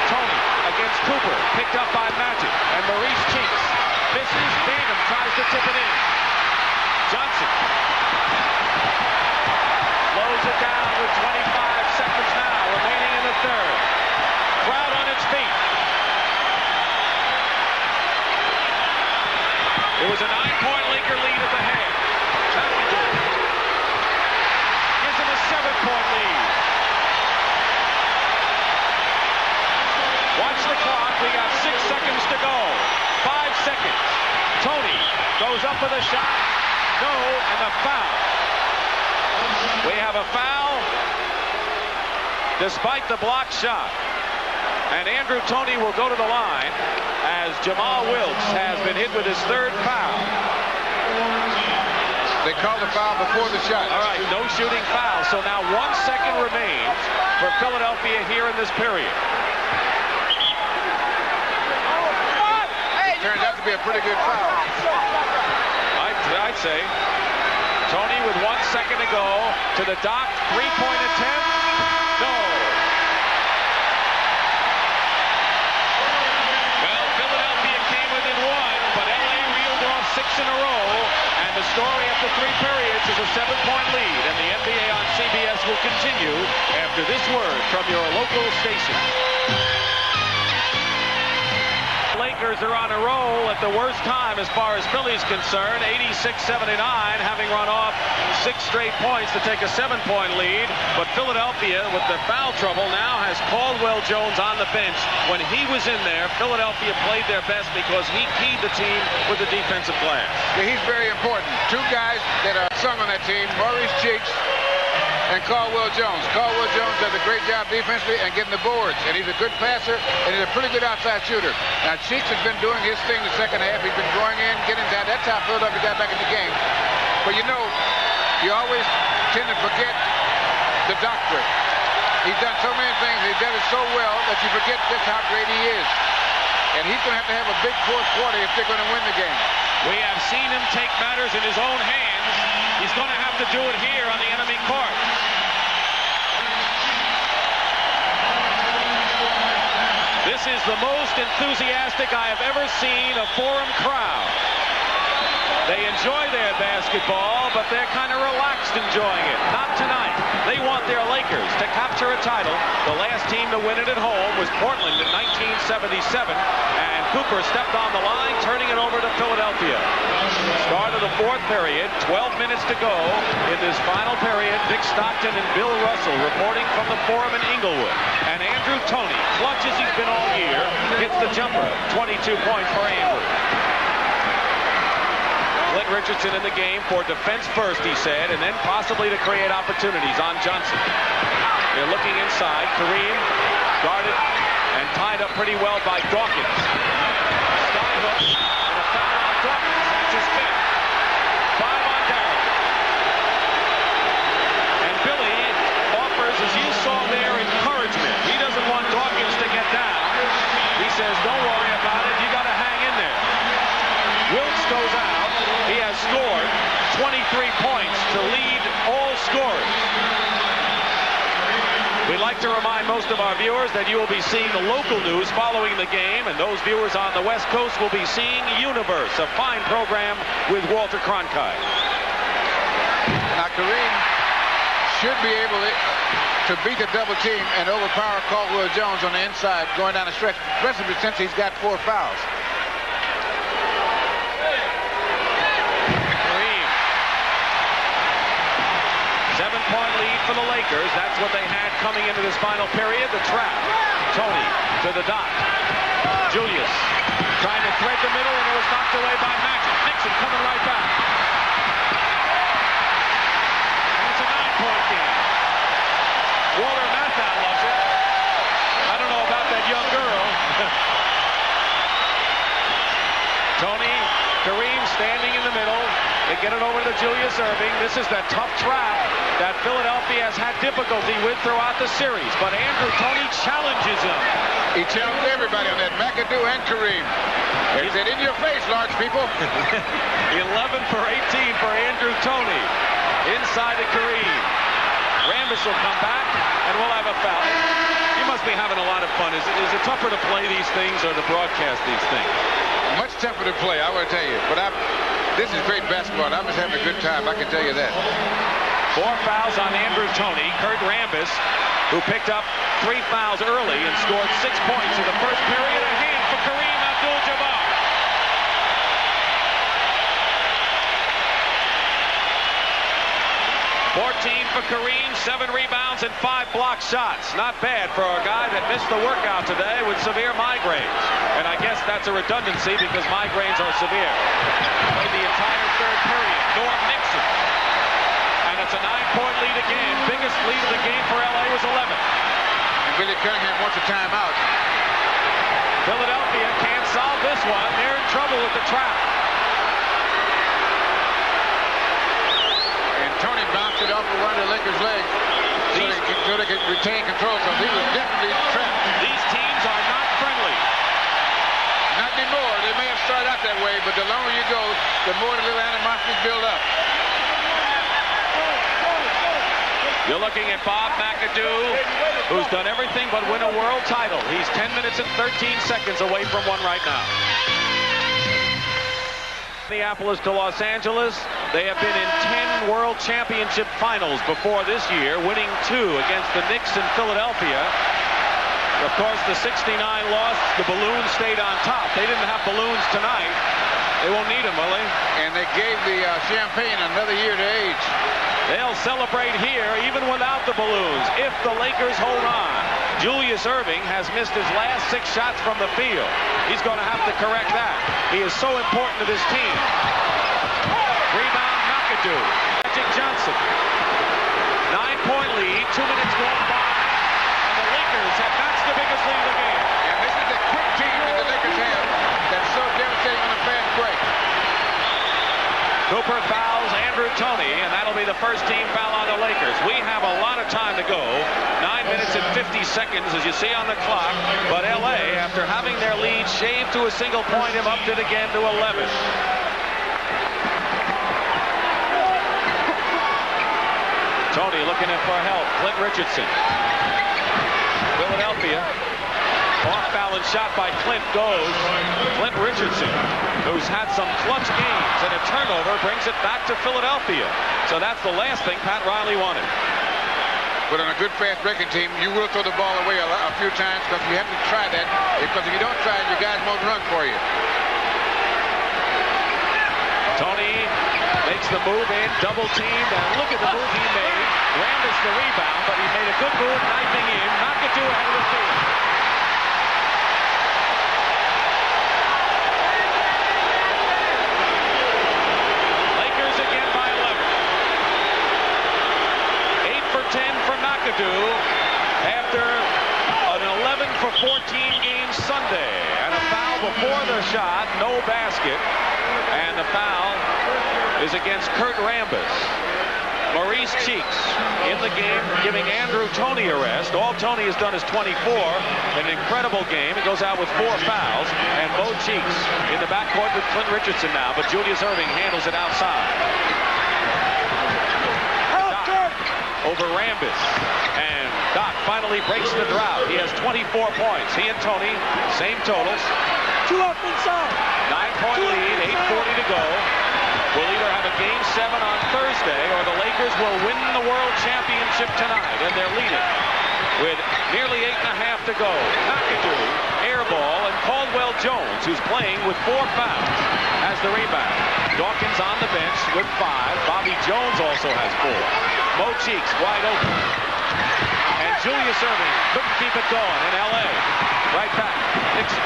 Tony against Cooper, picked up by Magic, and Maurice Cheeks misses. Bantam tries to tip it in. Johnson slows it down with 25 seconds now remaining in the 3rd. Crowd on its feet. It was a 9-point Laker lead at the half. McAdoo gives him a 7-point lead. Watch the clock. We got 6 seconds to go. 5 seconds. Tony goes up with a shot. No, and a foul. We have a foul despite the blocked shot. And Andrew Toney will go to the line as Jamal Wilkes has been hit with his 3rd foul. They called the foul before the shot. All right, no shooting foul. So now 1 second remains for Philadelphia here in this period. Turns out to be a pretty good foul. I'd say. Tony with 1 second to go to the dot. 3-point attempt. No. Well, Philadelphia came within 1, but LA reeled off 6 in a row. And the story after 3 periods is a 7-point lead. And the NBA on CBS will continue after this word from your local station. Lakers are on a roll at the worst time as far as Philly's concerned. 86-79, having run off 6 straight points to take a 7-point lead. But Philadelphia, with the foul trouble, now has Caldwell Jones on the bench. When he was in there, Philadelphia played their best because he keyed the team with the defensive glass. Yeah, he's very important. 2 guys that are sung on that team, Maurice Cheeks and Caldwell Jones. Caldwell Jones does a great job defensively and getting the boards. And he's a good passer, and he's a pretty good outside shooter. Now, Cheeks has been doing his thing the second half. He's been going in, getting down. That's how Philadelphia got back in the game. But, you know, you always tend to forget the doctor. He's done so many things. He does it so well that you forget just how great he is. And he's going to have a big fourth quarter if they're going to win the game. We have seen him take matters in his own hands. He's going to have to do it here on the enemy court. This is the most enthusiastic I have ever seen a Forum crowd. They enjoy their basketball, but they're kind of relaxed enjoying it. Not tonight. They want their Lakers to capture a title. The last team to win it at home was Portland in 1977, and Cooper stepped on the line, turning it over to Philadelphia. Start of the 4th period, 12 minutes to go in this final period. Dick Stockton and Bill Russell reporting from the Forum in Inglewood. And Andrew Toney, clutch as he's been all year, hits the jumper. 22 points for Andrew. Clint Richardson in the game for defense first, he said, and then possibly to create opportunities on Johnson. They're looking inside. Kareem guarded and tied up pretty well by Dawkins. Skyhook and a foul on Dawkins. That's his 5th. 5 on Darrell. And Billy offers, as you saw there, encouragement. He doesn't want Dawkins to get down. He says, don't worry about it. You got to hang in there. Wilkes goes out. He has scored 23 points to lead all scorers. We'd like to remind most of our viewers that you will be seeing the local news following the game, and those viewers on the West Coast will be seeing Universe, a fine program with Walter Cronkite. Now, Kareem should be able to beat the double team and overpower Caldwell Jones on the inside going down the stretch, especially since he's got 4 fouls. 7-point lead for the Lakers. That's what they had coming into this final period. The trap. Toney to the dot. Julius trying to thread the middle, and it was knocked away by Magic. Nixon coming right back. And it's a 9-point game. Walter Matthau loves it. I don't know about that young girl. Tony, Kareem standing in the middle. They get it over to Julius Erving. This is that tough trap that Philadelphia has had difficulty with throughout the series. But Andrew Toney challenges him. He challenged everybody on that, McAdoo and Kareem. He said, in your face, large people. 11 for 18 for Andrew Toney. Inside to Kareem. Rambis will come back, and we'll have a foul. You must be having a lot of fun. Is it tougher to play these things or to broadcast these things? Much tougher to play, I want to tell you. But this is great basketball. I'm just having a good time, I can tell you that. 4 fouls on Andrew Toney. Kurt Rambis, who picked up 3 fouls early and scored 6 points in the first period. A hand for Kareem Abdul-Jabbar. 14 for Kareem, 7 rebounds and 5 block shots. Not bad for a guy that missed the workout today with severe migraines. And I guess that's a redundancy because migraines are severe. Played the entire 3rd period. Norm Nixon. And it's a 9-point lead again. Biggest lead of the game for LA was 11. And Billy Cunningham wants a timeout. Philadelphia can't solve this one. They're in trouble with the trap. And Toney bounced it off of one of the Lakers' legs so they could retain control. So he was definitely trapped. These teams are not friendly. Not anymore. They may have started out that way, but the longer you go, the more the little animosities build up. You're looking at Bob McAdoo, who's done everything but win a world title. He's 10 minutes and 13 seconds away from one right now. Minneapolis to Los Angeles. They have been in 10 World Championship finals before this year, winning 2 against the Knicks in Philadelphia. Of course, the 69 loss, the balloons stayed on top. They didn't have balloons tonight. They won't need them, will they? And they gave the champagne another year to age. They'll celebrate here even without the balloons if the Lakers hold on. Julius Erving has missed his last 6 shots from the field. He's going to have to correct that. He is so important to this team. Rebound, McAdoo. Magic Johnson. 9-point lead, 2 minutes gone by, and the Lakers have matched the biggest lead of the game. And this is a quick team that the Lakers have that's so devastating on a fast break. Cooper fouls Andrew Toney, and that'll be the first team foul on the Lakers. We have a lot of time to go. 9 minutes and 50 seconds, as you see on the clock. But L.A., after having their lead shaved to a single point, have upped it again to 11. Toney looking in for help. Clint Richardson. Philadelphia. Off-balance shot by Clint goes. Clint Richardson, who's had some clutch games, and a turnover brings it back to Philadelphia. So that's the last thing Pat Riley wanted. But on a good fast breaking team, you will throw the ball away a few times because you have to try that. Because if you don't try it, your guys won't run for you. Tony makes the move in, double teamed, and look at the move he made. Rambis the rebound, but he made a good move, knifing in. McAdoo ahead of the field. Lakers again by 11. 8 for 10 for McAdoo after an 11 for 14 game Sunday. And a foul before the shot, no basket. And the foul is against Kurt Rambis. Maurice Cheeks in the game, giving Andrew Toney a rest. All Toney has done is 24. An incredible game. He goes out with 4 fouls. And Bo Cheeks in the backcourt with Clint Richardson now. But Julius Erving handles it outside. Doc over Rambis. And Doc finally breaks the drought. He has 24 points. He and Toney, same totals. 2 up inside. 9-point lead, 8:40 to go. We'll either have a Game 7 on Thursday or the Lakers will win the World Championship tonight, and they're leading with nearly 8.5 to go. McAdoo, air ball, and Caldwell Jones, who's playing with 4 fouls, has the rebound. Dawkins on the bench with 5. Bobby Jones also has 4. Mo Cheeks wide open. And Julius Erving couldn't keep it going in L.A. Right back, Nixon.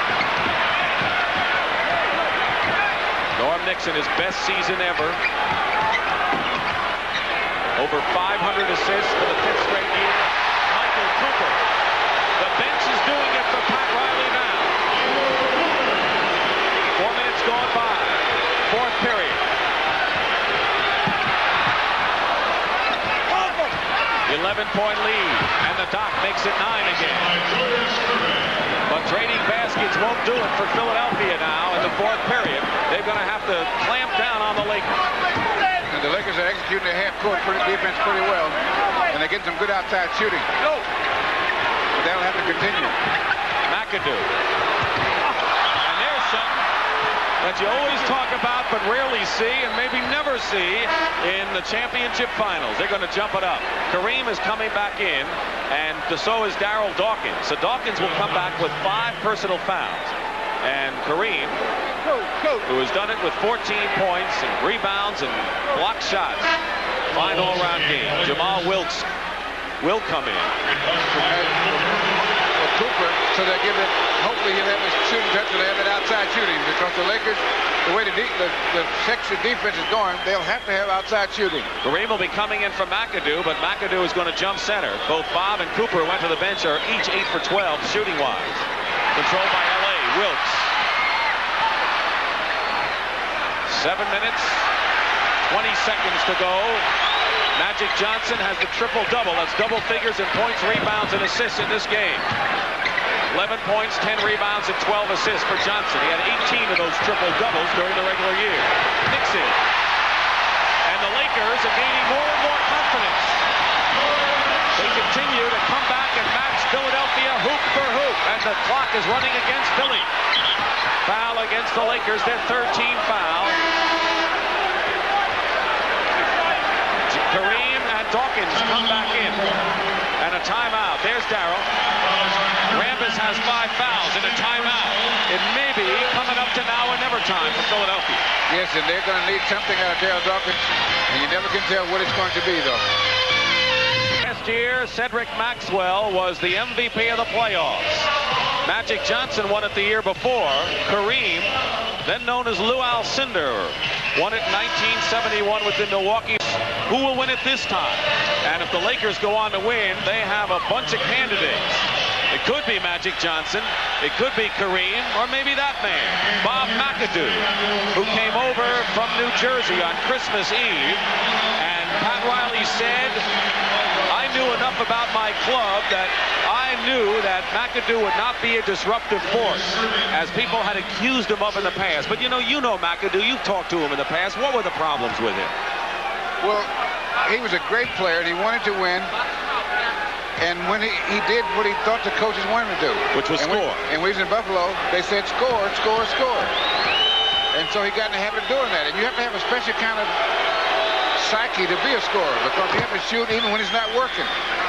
Norm Nixon, his best season ever. Over 500 assists for the 5th straight year. Michael Cooper. The bench is doing it for Pat Riley now. 4 minutes gone by. 4th period. 11-point lead. And the Doc makes it 9 again. But trading baskets won't do it for Philadelphia now in the 4th period. They're going to have to clamp down on the Lakers. And the Lakers are executing their half-court defense pretty well. And they're getting some good outside shooting. But they'll have to continue. McAdoo. And there's something that you always talk about but rarely see and maybe never see in the championship finals. They're going to jump it up. Kareem is coming back in, and so is Darryl Dawkins. So Dawkins will come back with 5 personal fouls. And Kareem, who has done it with 14 points and rebounds and blocked shots. Fine all-around game. Jamal Wilkes will come in. Cooper, so they'll give it, hopefully he'll have his shooting touch and have it outside shooting, because the Lakers, the way the section defense is going, they'll have to have outside shooting. Kareem will be coming in for McAdoo, but McAdoo is going to jump center. Both Bob and Cooper went to the bench, are each 8 for 12 shooting-wise. Controlled by L.A. Wilkes. 7 minutes, 20 seconds to go. Magic Johnson has the triple-double. That's double figures in points, rebounds, and assists in this game. 11 points, 10 rebounds, and 12 assists for Johnson. He had 18 of those triple-doubles during the regular year. Nixon. And the Lakers are gaining more and more confidence. They continue to come back and match Philadelphia hoop for hoop. And the clock is running against Philly. Foul against the Lakers, their 13th foul. Kareem and Dawkins come back in. And a timeout. There's Darryl. Rambis Dallas has 5 fouls and a timeout. It may be coming up to now or never time for Philadelphia. Yes, and they're going to need something out of Daryl Dawkins, and you never can tell what it's going to be, though. Last year, Cedric Maxwell was the MVP of the playoffs. Magic Johnson won it the year before. Kareem, then known as Lou Alcindor, won it in 1971 with the Milwaukee. Who will win it this time? And if the Lakers go on to win, they have a bunch of candidates. It could be Magic Johnson, it could be Kareem, or maybe that man, Bob McAdoo, who came over from New Jersey on Christmas Eve. And Pat Riley said, I knew enough about my club that I knew that McAdoo would not be a disruptive force, as people had accused him of in the past. But you know McAdoo, you've talked to him in the past. What were the problems with him? Well, he was a great player, and he wanted to win. And when he did what he thought the coaches wanted him to do. Which was score. And when he was in Buffalo, they said score, score, score. And so he got in the habit of doing that. And you have to have a special kind of psyche to be a scorer, because you have to shoot even when it's not working.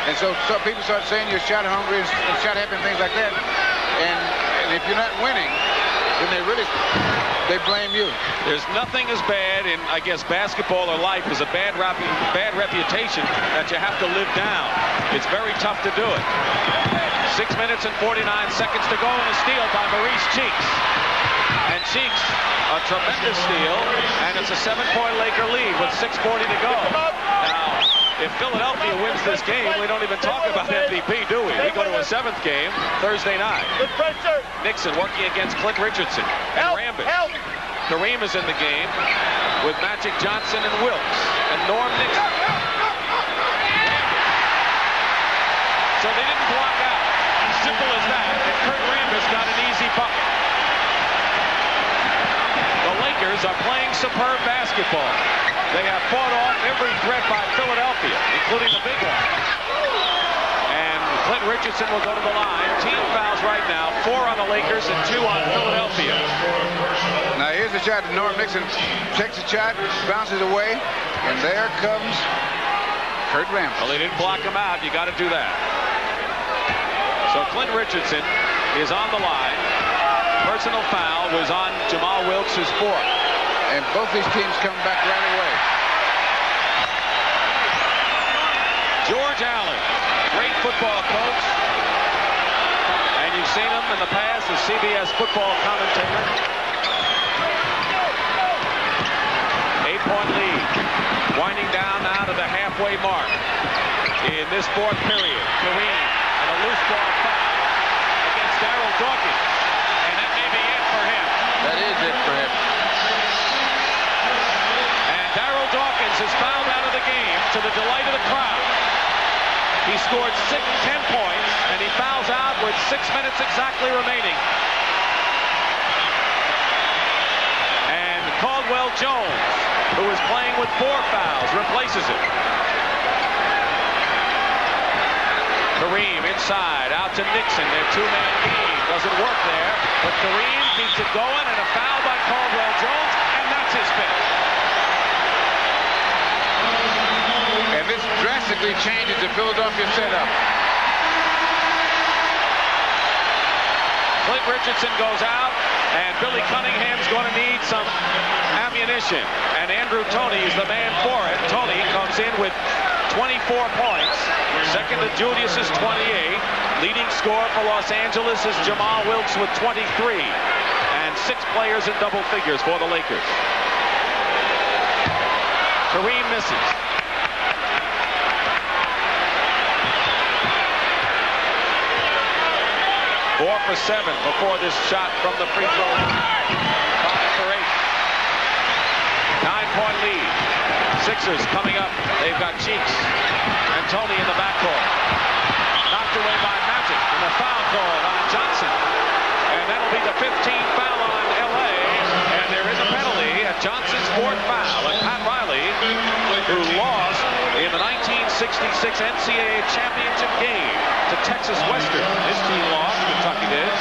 And so people start saying you're shot hungry and shot happy and things like that. And if you're not winning, then they blame you. There's nothing as bad in, I guess, basketball or life as a bad reputation that you have to live down. It's very tough to do it. 6 minutes and 49 seconds to go, and a steal by Maurice Cheeks. And Cheeks, a tremendous steal, and it's a 7-point Laker lead with 6:40 to go. Now, if Philadelphia wins this game, we don't even talk about MVP, do we? We go to a 7th game Thursday night. Nixon working against Clint Richardson and Rambis. Kareem is in the game with Magic Johnson and Wilkes and Norm Nixon. So they didn't block out. Simple as that. And Kurt Rambis got an easy bucket. The Lakers are playing superb basketball. They have fought off every threat by Philadelphia, including the big one. And Clint Richardson will go to the line. Team fouls right now, 4 on the Lakers and 2 on Philadelphia. Now here's the shot. Norm Nixon takes the shot, bounces away, and there comes Kurt Rambis. Well, they didn't block him out. You got to do that. So Clint Richardson is on the line. Personal foul was on Jamal Wilkes' 4th. And both these teams come back right away. George Allen, great football coach. And you've seen him in the past as CBS football commentator. 8-point lead. Winding down now to the halfway mark. In this 4th period, Kareem and a loose ball foul against Daryl Dawkins. And that may be it for him. That is it for him. Daryl Dawkins is fouled out of the game to the delight of the crowd. He scored 10 points, and he fouls out with 6 minutes exactly remaining. And Caldwell Jones, who is playing with 4 fouls, replaces him. Kareem inside, out to Nixon. Their 2-man game doesn't work there, but Kareem keeps it going, and a foul by Caldwell Jones, and that's his fifth. And this drastically changes the Philadelphia setup. Clint Richardson goes out, and Billy Cunningham's going to need some ammunition. And Andrew Toney is the man for it. Toney comes in with 24 points. Second to Julius's 28. Leading scorer for Los Angeles is Jamal Wilkes with 23. And 6 players in double figures for the Lakers. Kareem misses. 4 for 7 before this shot from the free throw line. 5 for 8. 9-point lead. Sixers coming up. They've got Cheeks and Toney in the backcourt. Knocked away by Magic, and the foul call on Johnson. And that'll be the 15th foul on L.A. And there is a penalty at Johnson's 4th foul. And Pat Riley, who lost in the 1966 NCAA championship game to Texas Western. His team lost, Kentucky did.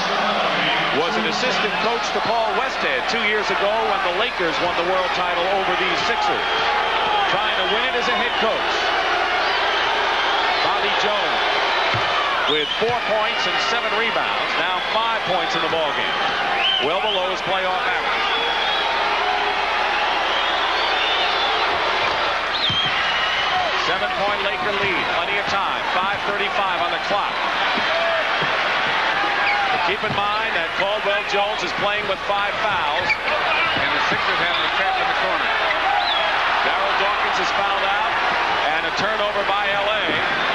Was an assistant coach to Paul Westhead 2 years ago when the Lakers won the world title over these Sixers. Trying to win it as a head coach. Bobby Jones. with 4 points and 7 rebounds. Now 5 points in the ballgame. Well below his playoff average. Seven-point Laker lead. Plenty of time. 5:35 on the clock. But keep in mind that Caldwell Jones is playing with 5 fouls. And the Sixers have him trapped in the corner. Darryl Dawkins is fouled out. And a turnover by L.A.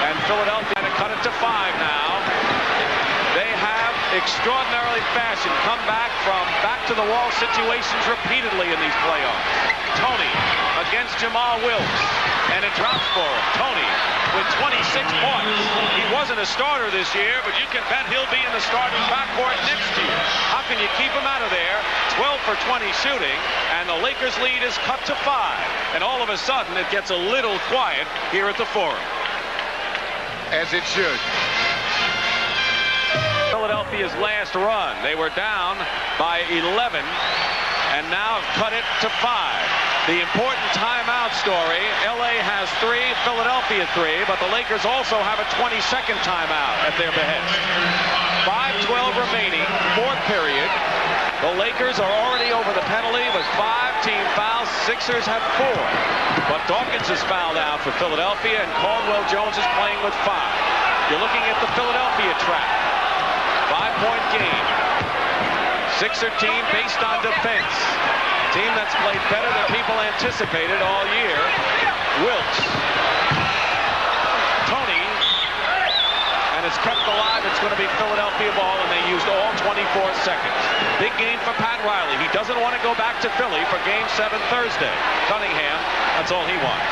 And Philadelphia to cut it to 5 now. They have extraordinarily fashion come back from back-to-the-wall situations repeatedly in these playoffs. Tony against Jamal Wilkes. And it drops for him. Tony with 26 points. He wasn't a starter this year, but you can bet he'll be in the starting backcourt next year. How can you keep him out of there? 12 for 20 shooting, and the Lakers lead is cut to 5. And all of a sudden, it gets a little quiet here at the Forum. As it should. Philadelphia's last run. They were down by 11, and now have cut it to 5. The important timeout story, LA has 3, Philadelphia 3, but the Lakers also have a 22nd timeout at their behest. 5:12 remaining, 4th period. The Lakers are already over the penalty with 5 team fouls. Sixers have 4. But Dawkins is fouled out for Philadelphia, and Caldwell Jones is playing with 5. You're looking at the Philadelphia trap. 5-point game. Sixer team based on defense. Team that's played better than people anticipated all year. Wilkes. Tony. And it's kept alive. It's going to be Philadelphia ball, and they used all 24 seconds. Big game for Pat Riley. He doesn't want to go back to Philly for Game 7 Thursday. Cunningham, that's all he wants.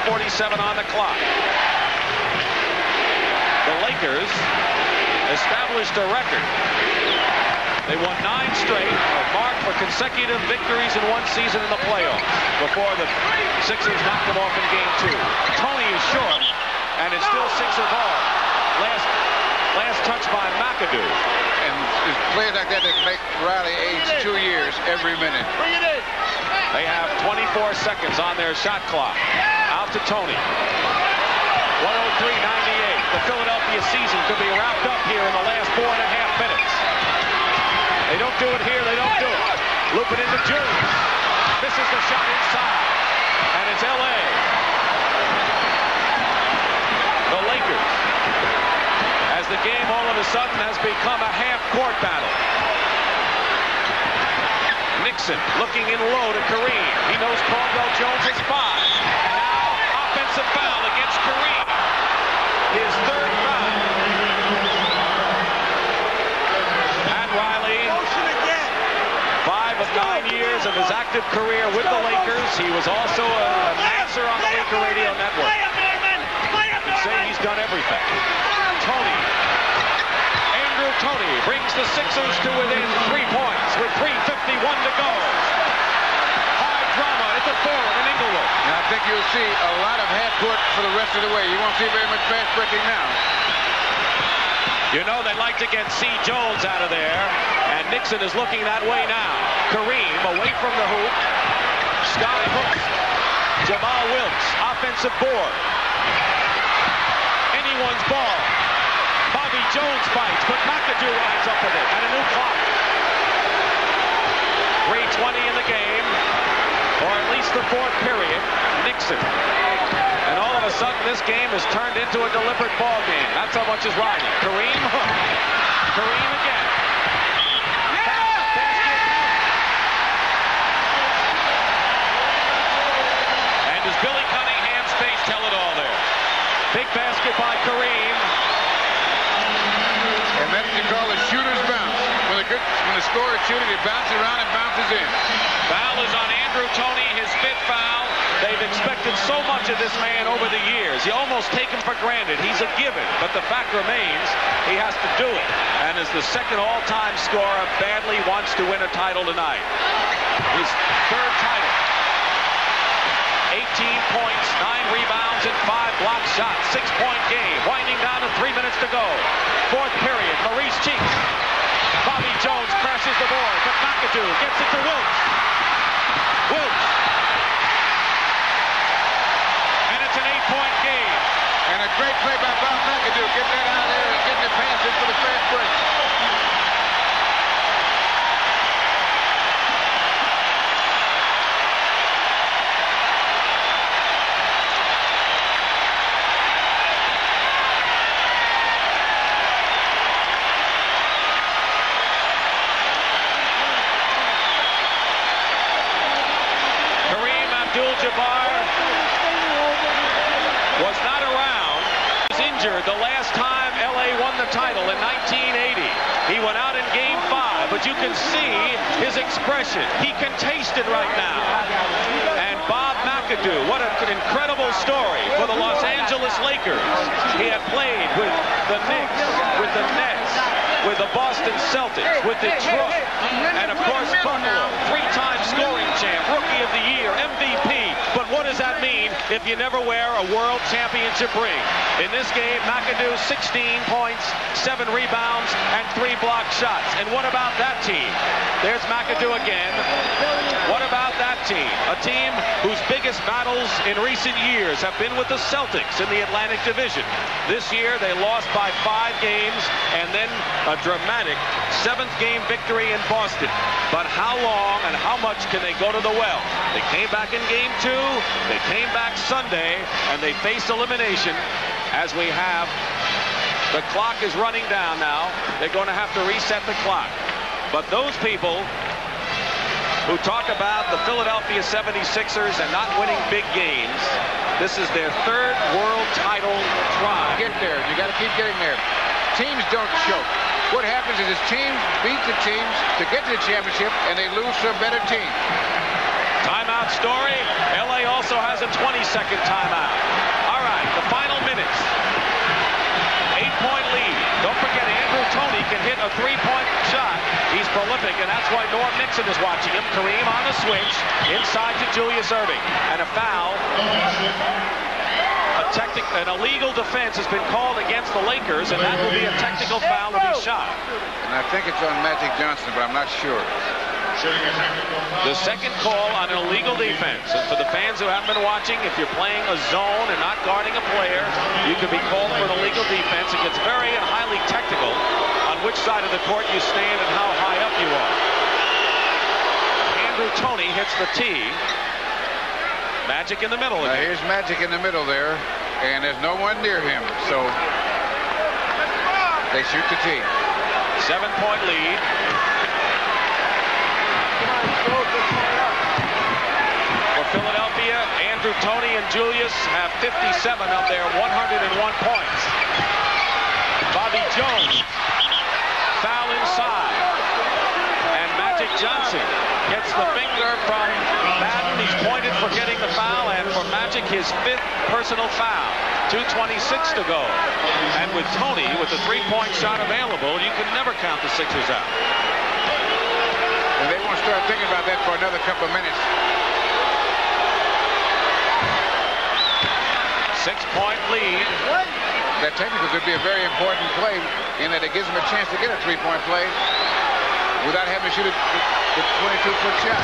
4:47 on the clock. The Lakers established a record. They won 9 straight, a mark for consecutive victories in one season in the playoffs before the Sixers knocked them off in Game 2. Tony is short, and it's still Sixer ball. Last touch by McAdoo. And it's plays like that that make Riley age 2 years every minute. They have 24 seconds on their shot clock. Out to Tony. 103-98. The Philadelphia season could be wrapped up here in the last 4.5 minutes. They don't do it here, they don't do it. Loop it into Julius. Misses the shot inside. And it's L.A. The Lakers. As the game all of a sudden has become a half-court battle. Nixon looking in low to Kareem. He knows Caldwell Jones is 5. And now offensive foul against Kareem. His 3rd foul. Pat Riley, 5 of 9 years of his active career with the Lakers. He was also an announcer on the Laker Radio Network. He'd say he's done everything. Tony brings the Sixers to within 3 points with 3:51 to go. High drama at the Forum in Inglewood. Now I think you'll see a lot of half-court for the rest of the way. You won't see very much fast breaking now. You know they like to get C. Jones out of there, and Nixon is looking that way now. Kareem away from the hoop. Sky hooks. Jamal Wilkes, offensive board. Anyone's ball. Bobby Jones fights, but McAdoo rides up with it, and a new clock. 3:20 in the game, or at least the 4th period. Nixon. And all of a sudden, this game has turned into a deliberate ball game. That's how much is riding. Kareem hook. Kareem again. And does Billy Cunningham's face tell it all there? Big basket by Kareem. And that's what you call a shooter's bounce. When the scorer is shooting, it bounces around and bounces in. Foul is on Andrew Toney, his 5th foul. They've expected so much of this man over the years. You almost take him for granted. He's a given, but the fact remains he has to do it. And as the 2nd all-time scorer, badly wants to win a title tonight. His 3rd title. 18 points, 9 rebounds, and 5 block shots. 6-point game. Winding down to 3 minutes to go. 4th period. Maurice Cheeks. Bobby Jones crashes the board, but McAdoo gets it to Wilkes. Wilkes. And it's an 8-point game. And a play by Bob McAdoo. Get that out there and getting the pass in for the fast break. Kareem Abdul-Jabbar was not around. He was injured the last time LA won the title in 1980. He went out in Game 5, but you can see his expression. He can taste it right now. And Bob McAdoo, what an incredible story for the Los Angeles Lakers. He had played with the Knicks, with the Nets, with the Boston Celtics, with Detroit, and of course Buffalo, three-time scoring champ, Rookie of the Year, MVP. But what does that mean if you never wear a World Championship ring? In this game, McAdoo 16 points, 7 rebounds, and 3 block shots. And what about that team? There's McAdoo again. What about that team? A team whose biggest battles in recent years have been with the Celtics in the Atlantic Division. This year, they lost by 5 games, and then a dramatic 7th game victory in Boston. But how long and how much can they go to the well? They came back in Game 2, they came back Sunday, and they face elimination. As we have, the clock is running down now. They're going to have to reset the clock. But those people who talk about the Philadelphia 76ers and not winning big games, this is their 3rd world title try. Get there. You got to keep getting there. Teams don't choke. What happens is teams beat the teams to get to the championship, and they lose to a better team. Timeout Story. LA also has a 20-second timeout. All right, the final minutes. 8-point lead. Don't forget, Andrew Toney can hit a 3-point shot. He's prolific, and that's why Norm Nixon is watching him. Kareem on the switch, inside to Julius Erving. And a foul. An illegal defense has been called against the Lakers, and that will be a technical foul to be shot. And I think it's on Magic Johnson, but I'm not sure. The second call on an illegal defense. And for the fans who haven't been watching, if you're playing a zone and not guarding a player, you could be called for an illegal defense. It gets very and highly technical on which side of the court you stand and how high up you are. Andrew Toney hits the tee. Magic in the middle. Now here's Magic in the middle there, and there's no one near him, so they shoot the tee. 7-point lead. For Philadelphia, Andrew Toney and Julius have 57 of their 101 points. Bobby Jones, foul inside. And Magic Johnson gets the finger from Madden. He's pointed for getting the foul, and for Magic, his 5th personal foul. 2:26 to go. And with Toney, with the 3-point shot available, you can never count the Sixers out. And they won't start thinking about that for another couple of minutes. 6-point lead. That technically could be a very important play in that it gives them a chance to get a 3-point play without having to shoot a 22-foot shot.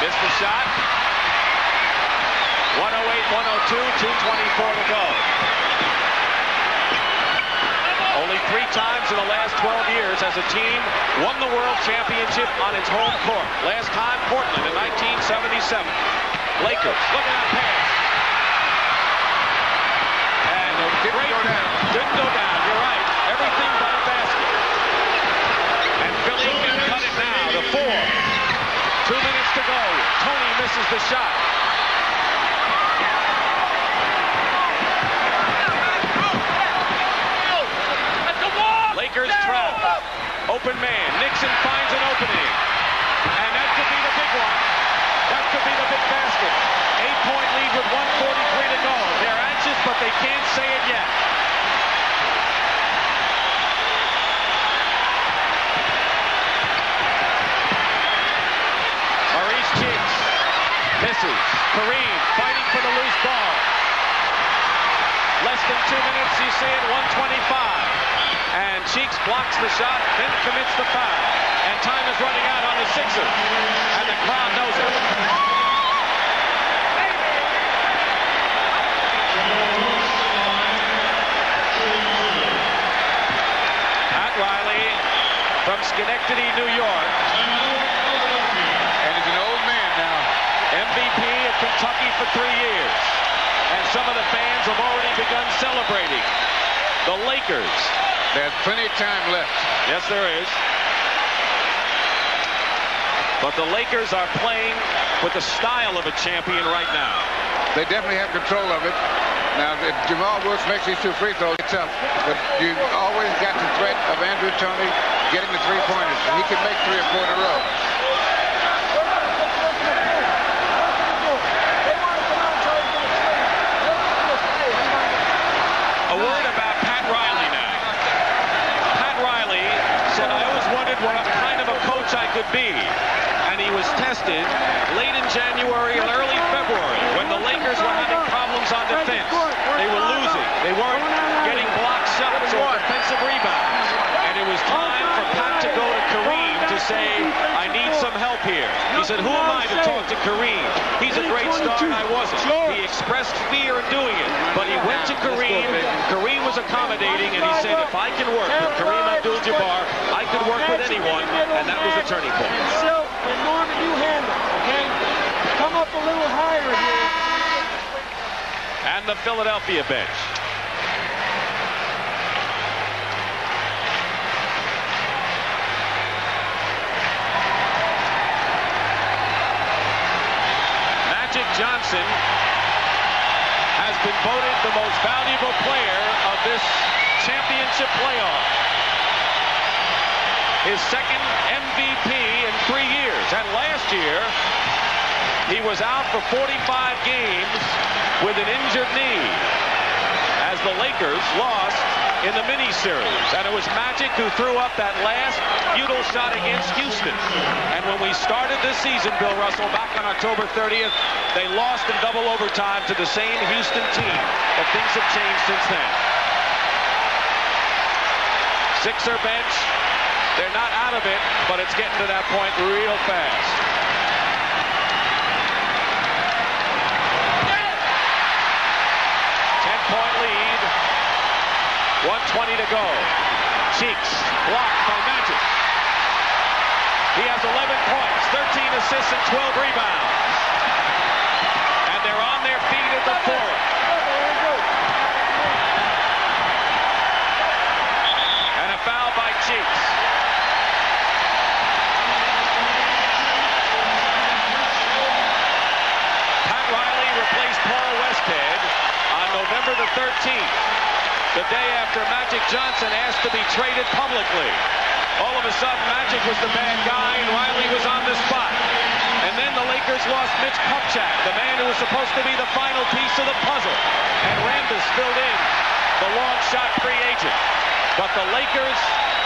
Missed the shot. 108-102, 2:24 to go. Only 3 times in the last 12 years has a team won the World Championship on its home court. Last time, Portland in 1977. Lakers, look at that pass. And Didn't go down. Didn't go down, you're right. Everything but a basket. And Philly can cut it now to 4. 2 minutes to go. Toney misses the shot. Lakers trap. Open man. Nixon finds an opening. And that could be the big one. That could be the big basket. 8-point lead with 1:43 to go. They're anxious, but they can't say it yet. Maurice Cheeks misses. Kareem fighting for the loose ball. Less than 2 minutes, you see it, 1:25. And Cheeks blocks the shot, then commits the foul. And time is running out on the Sixers. And the crowd knows it. MVP at Kentucky for 3 years. And some of the fans have already begun celebrating. The Lakers. There's plenty of time left. Yes, there is. But the Lakers are playing with the style of a champion right now. They definitely have control of it. Now, if Jamal Wilkes makes these 2 free throws, it's tough. But you always got the threat of Andrew Toney getting the 3-pointers. He can make 3 or 4 in a row. A word about Pat Riley now. Pat Riley said, I always wondered what kind of a coach I could be. And he was tested late in January and early February when the Lakers were having problems on defense. They were losing. They weren't getting block shots or defensive rebounds. And it was time for Pat to go to Kareem to say, I need some help here. He said, who am I to talk to Kareem? He's a great star and I wasn't. He expressed fear in doing it. But he went to Kareem. Kareem was accommodating and he said, if I can work with Kareem Abdul-Jabbar, I could work with anyone. And that was the turning point. And Norman, you handle, okay? Come up a little higher here. And the Philadelphia bench. Magic Johnson has been voted the most valuable player of this championship playoff. His second MVP in 3 years. And last year, he was out for 45 games with an injured knee as the Lakers lost in the mini-series. And it was Magic who threw up that last futile shot against Houston. And when we started this season, Bill Russell, back on October 30th, they lost in double overtime to the same Houston team. But things have changed since then. Sixer bench. They're not out of it, but it's getting to that point real fast. Lead, 1:20 to go. Cheeks blocked by Magic. He has 11 points, 13 assists, and 12 rebounds. And they're on their feet at the fourth. And a foul by Cheeks. Pat Riley replaced Paul Westhead on November the 13th, the day after Magic Johnson asked to be traded publicly. All of a sudden, Magic was the bad guy and Riley was on the spot. And then the Lakers lost Mitch Kupchak, the man who was supposed to be the final piece of the puzzle. And Rambis filled in the long shot free agent. But the Lakers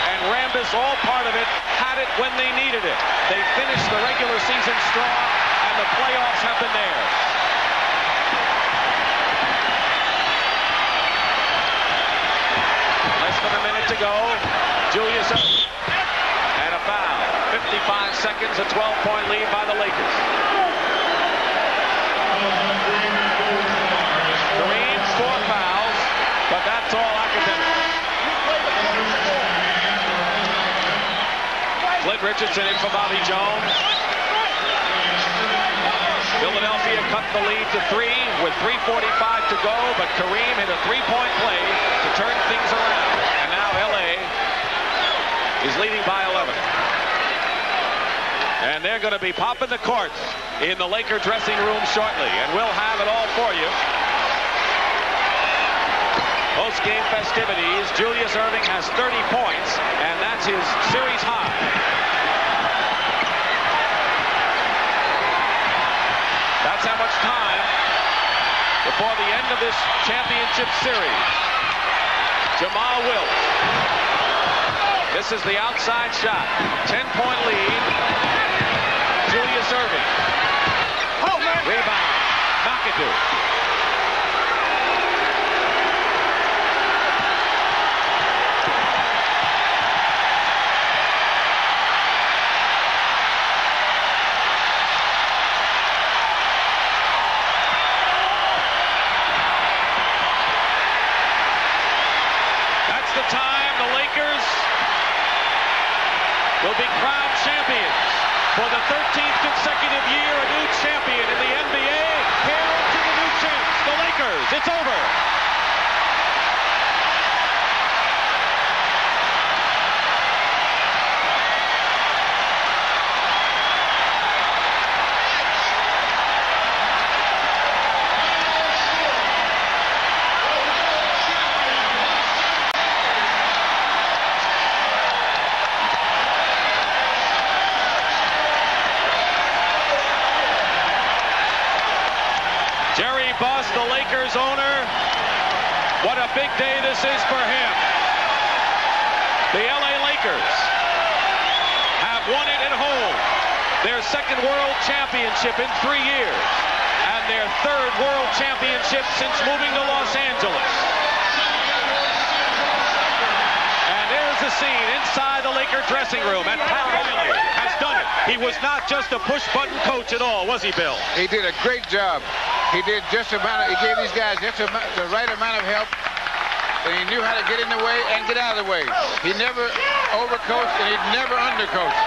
and Rambis, all part of it, had it when they needed it. They finished the regular season strong, and the playoffs have been theirs. Less than a minute to go. Julius Erving. And a foul. 55 seconds, a 12-point lead by the Lakers. Kareem, 4 fouls, but that's all academic. Clint Richardson in for Bobby Jones. Philadelphia cut the lead to 3 with 3:45 to go, but Kareem hit a 3-point play to turn things around. And now L.A. is leading by 11. And they're going to be popping the corks in the Laker dressing room shortly, and we'll have it all for you. Post-game festivities. Julius Erving has 30 points, and that's his series high. That's how much time before the end of this championship series. Jamal Wilkes. This is the outside shot. 10-point lead. Julius Erving. Rebound. McAdoo. That's the time the Lakers will be crowned champions. For the 13th consecutive year, a new champion in the NBA. it's over. Jerry Buss, the Lakers owner, what a big day this is for him. The LA Lakers have won it at home, their second world championship in 3 years, and their third world championship since moving to Los Angeles. And there's the scene inside the Laker dressing room, and Pat Riley has done it. He was not just a push-button coach at all, was he, Bill? He did a great job. He did just about. He gave these guys just the right amount of help, and he knew how to get in the way and get out of the way. He never overcoached, and he never undercoached.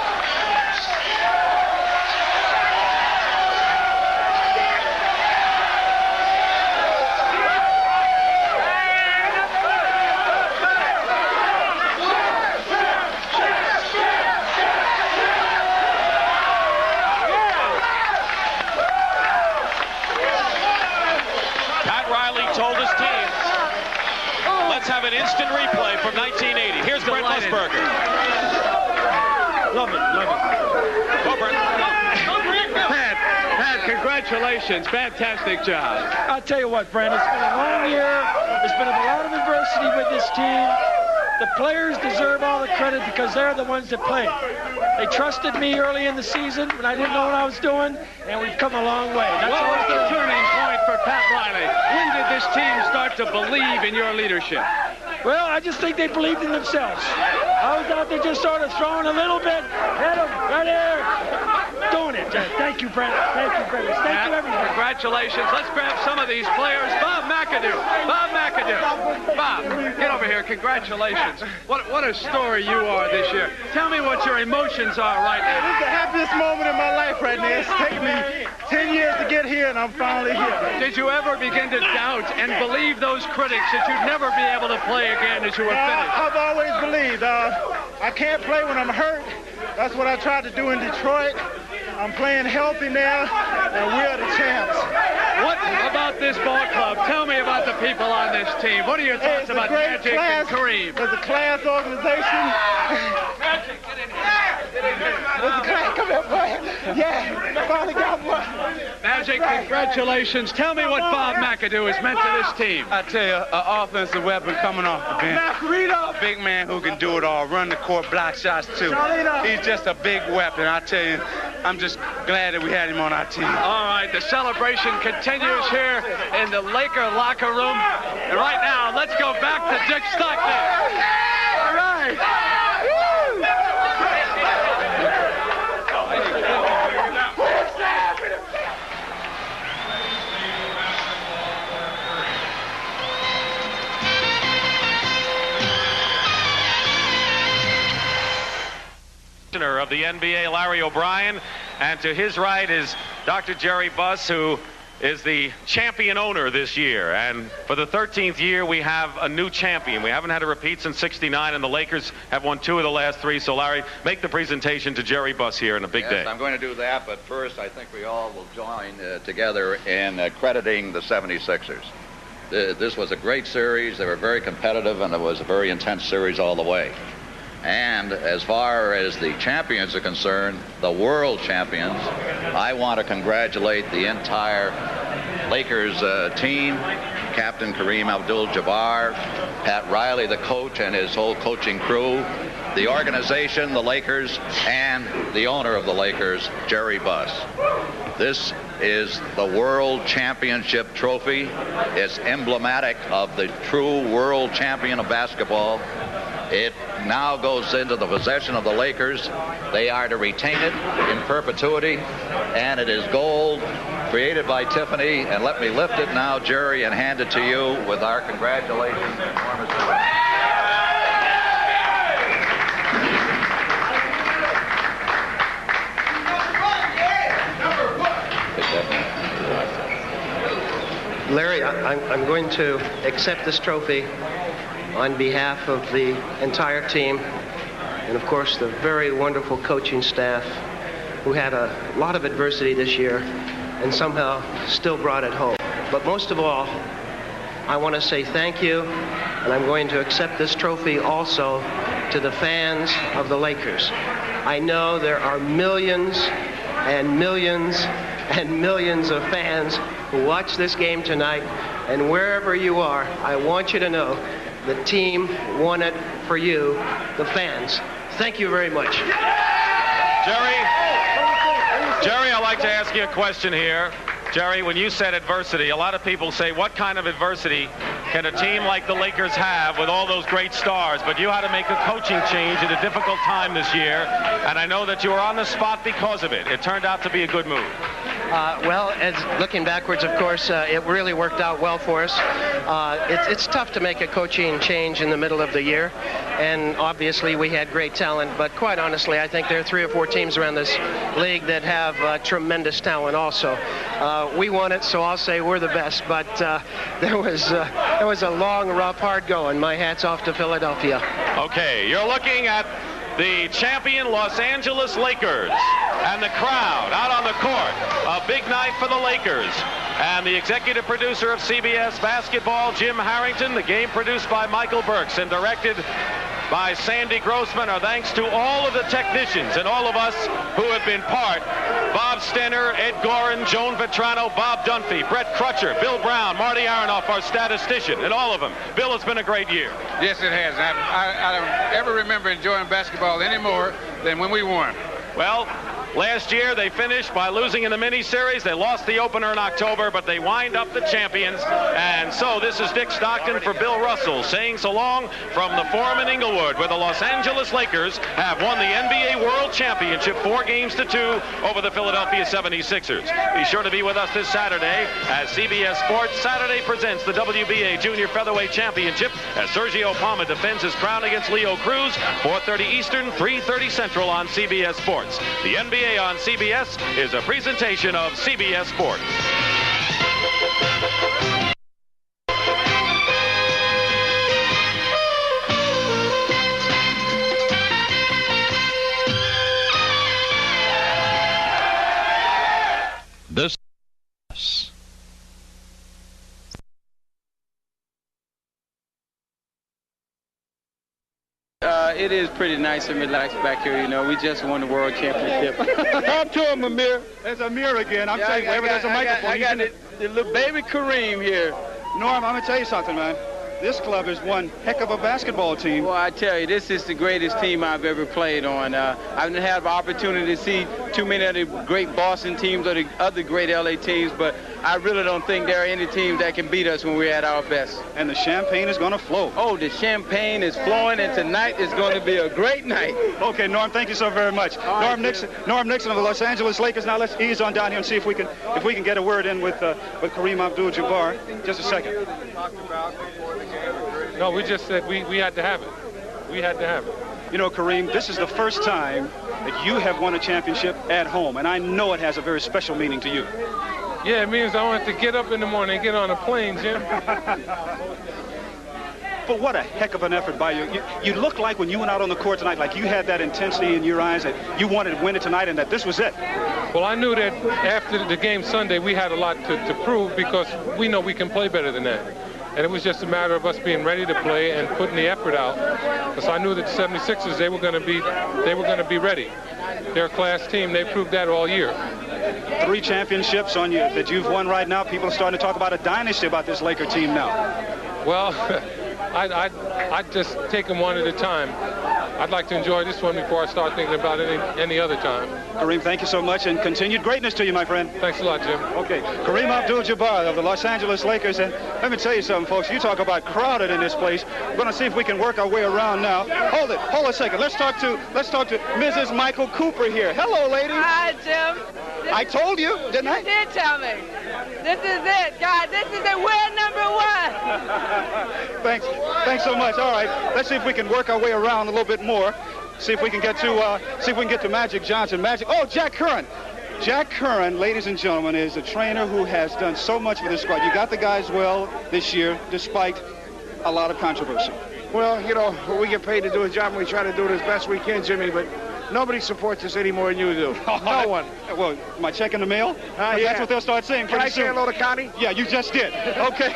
Told his team, let's have an instant replay from 1980. Here's Brent Musburger. Love it, love it. Go, Brent. Pat, congratulations. Fantastic job. I'll tell you what, Brent, it's been a long year. There's been a lot of adversity with this team. The players deserve all the credit because they're the ones that play. They trusted me early in the season when I didn't know what I was doing, and we've come a long way. That's What all was I the can- turning point for Pat Riley? When did this team start to believe in your leadership? Well, I just think they believed in themselves. I was out there just sort of throwing a little bit. Hit them, right there. Doing it. Thank you, Brent. Thank you, Brent. Thank Pat, you, everybody. congratulations. Let's grab some of these players. Bob McAdoo. Bob McAdoo. Bob, get over here. Congratulations. What a story you are this year. Tell me what your emotions are right This now. is the happiest moment in my life right now. It's taken me 10 years to get here, and I'm finally here. Did you ever begin to doubt and believe those critics that you'd never be able to play again as you were finished? I've always believed. I can't play when I'm hurt. That's what I tried to do in Detroit. I'm playing healthy now, and we're the champs. What about this ball club? Tell me about the people on this team. What are your thoughts It's a about great Magic class. and Kareem? It's a class organization. Magic, get in here. It's a class. Come here, boy. Yeah, finally got one. Magic, congratulations. Tell me what Bob McAdoo has meant to this team. I tell you, an offensive weapon coming off the bench. Macarito. A big man who can do it all, run the court, block shots too. Charlito. He's just a big weapon. I tell you, I'm just glad that we had him on our team. All right, the celebration continues here in the Laker locker room. And right now, let's go back to Dick Stockton. All right. Of the NBA, Larry O'Brien, and to his right is Dr. Jerry Buss, who is the champion owner this year. And for the 13th year, we have a new champion. We haven't had a repeat since '69, and the Lakers have won 2 of the last 3. So, Larry, make the presentation to Jerry Buss here in a big day. I'm going to do that, but first I think we all will join together in crediting the 76ers. This was a great series. They were very competitive, and it was a very intense series all the way. And as far as the champions are concerned, the world champions, I want to congratulate the entire Lakers team, Captain Kareem Abdul-Jabbar, Pat Riley, the coach, and his whole coaching crew, the organization, the Lakers, and the owner of the Lakers, Jerry Buss. This is the World Championship trophy. It's emblematic of the true world champion of basketball. It now goes into the possession of the Lakers. They are to retain it in perpetuity, and it is gold, created by Tiffany. And let me lift it now, Jerry, and hand it to you with our congratulations. Larry, I'm going to accept this trophy on behalf of the entire team and, of course, the very wonderful coaching staff who had a lot of adversity this year and somehow still brought it home. But most of all, I want to say thank you, and I'm going to accept this trophy also to the fans of the Lakers. I know there are millions and millions and millions of fans who watch this game tonight, and wherever you are, I want you to know the team won it for you, the fans. Thank you very much. Jerry, I'd like to ask you a question here. Jerry, when you said adversity, a lot of people say, what kind of adversity can a team like the Lakers have with all those great stars? But you had to make a coaching change at a difficult time this year, and I know that you were on the spot because of it. It turned out to be a good move. Well, as looking backwards, of course, it really worked out well for us. It's tough to make a coaching change in the middle of the year, and obviously we had great talent, but quite honestly, I think there are 3 or 4 teams around this league that have tremendous talent also. We won it, so I'll say we're the best, but there was a long, rough, hard going. My hat's off to Philadelphia. Okay, you're looking at the champion Los Angeles Lakers and the crowd out on the court. A big night for the Lakers. And the executive producer of CBS Basketball, Jim Harrington, the game produced by Michael Burks and directed by Sandy Grossman. Our thanks to all of the technicians and all of us who have been part. Bob Stenner, Ed Gorin, Joan Vetrano, Bob Dunphy, Brett Crutcher, Bill Brown, Marty Aronoff, our statistician, and all of them. Bill, it's been a great year. Yes, it has. I don't ever remember enjoying basketball any more than when we won. Well, last year they finished by losing in the mini-series. They lost the opener in October, but they wind up the champions. And so this is Dick Stockton for Bill Russell saying so long from the Forum in Inglewood, where the Los Angeles Lakers have won the NBA World Championship 4-2 over the Philadelphia 76ers. Be sure to be with us this Saturday as CBS Sports Saturday presents the WBA Junior Featherweight Championship as Sergio Palma defends his crown against Leo Cruz, 4:30 Eastern, 3:30 Central on CBS Sports. The NBA on CBS is a presentation of CBS Sports. This it is pretty nice and relaxed back here, you know. We just won the World Championship. Talk to him, Amir. There's Amir again. I'm saying wherever there's a microphone. I got the little baby Kareem here. Norm, I'm going to tell you something, man. This club is one heck of a basketball team. Well, I tell you, this is the greatest team I've ever played on. I haven't had the opportunity to see too many of the great Boston teams or the other great LA teams, but I really don't think there are any teams that can beat us when we're at our best. And the champagne is going to flow. Oh, the champagne is flowing, and tonight is going to be a great night. Okay, Norm, thank you so very much. Norm Nixon of the Los Angeles Lakers. Now let's ease on down here and see if we can get a word in with Kareem Abdul-Jabbar. Just a second. No, we just said we had to have it. We had to have it. You know, Kareem, this is the first time that you have won a championship at home, and I know it has a very special meaning to you. Yeah, it means I don't have to get up in the morning and get on a plane, Jim. But what a heck of an effort by you. You looked like when you went out on the court tonight, like you had that intensity in your eyes that you wanted to win it tonight and that this was it. Well, I knew that after the game Sunday, we had a lot to prove because we know we can play better than that. And it was just a matter of us being ready to play and putting the effort out. Because I knew that the 76ers, they were going to be ready. They're a class team. They proved that all year. 3 championships on you that you've won right now. People are starting to talk about a dynasty about this Laker team now. Well, I'd just take them one at a time. I'd like to enjoy this one before I start thinking about any other time. Kareem, thank you so much, and continued greatness to you, my friend. Thanks a lot, Jim. Okay, Kareem Abdul-Jabbar of the Los Angeles Lakers, and let me tell you something, folks. You talk about crowded in this place. We're going to see if we can work our way around now. Hold a second. Let's talk to Mrs. Michael Cooper here. Hello, lady. Hi, Jim. I told you, didn't I? You did tell me. This is it, God. This is it. We're number 1. Thanks so much. All right, let's see if we can work our way around a little bit more. See if we can get to Magic Johnson. Oh, Jack Curran. Jack Curran, ladies and gentlemen, is a trainer who has done so much for this squad. You got the guys well this year, despite a lot of controversy. Well, you know, we get paid to do a job, and we try to do it as best we can, Jimmy, but nobody supports us any more than you do. No one. Well, am I checking the mail? Yeah. That's what they'll start saying pretty soon. Can I say hello to Connie? Yeah, you just did. Okay.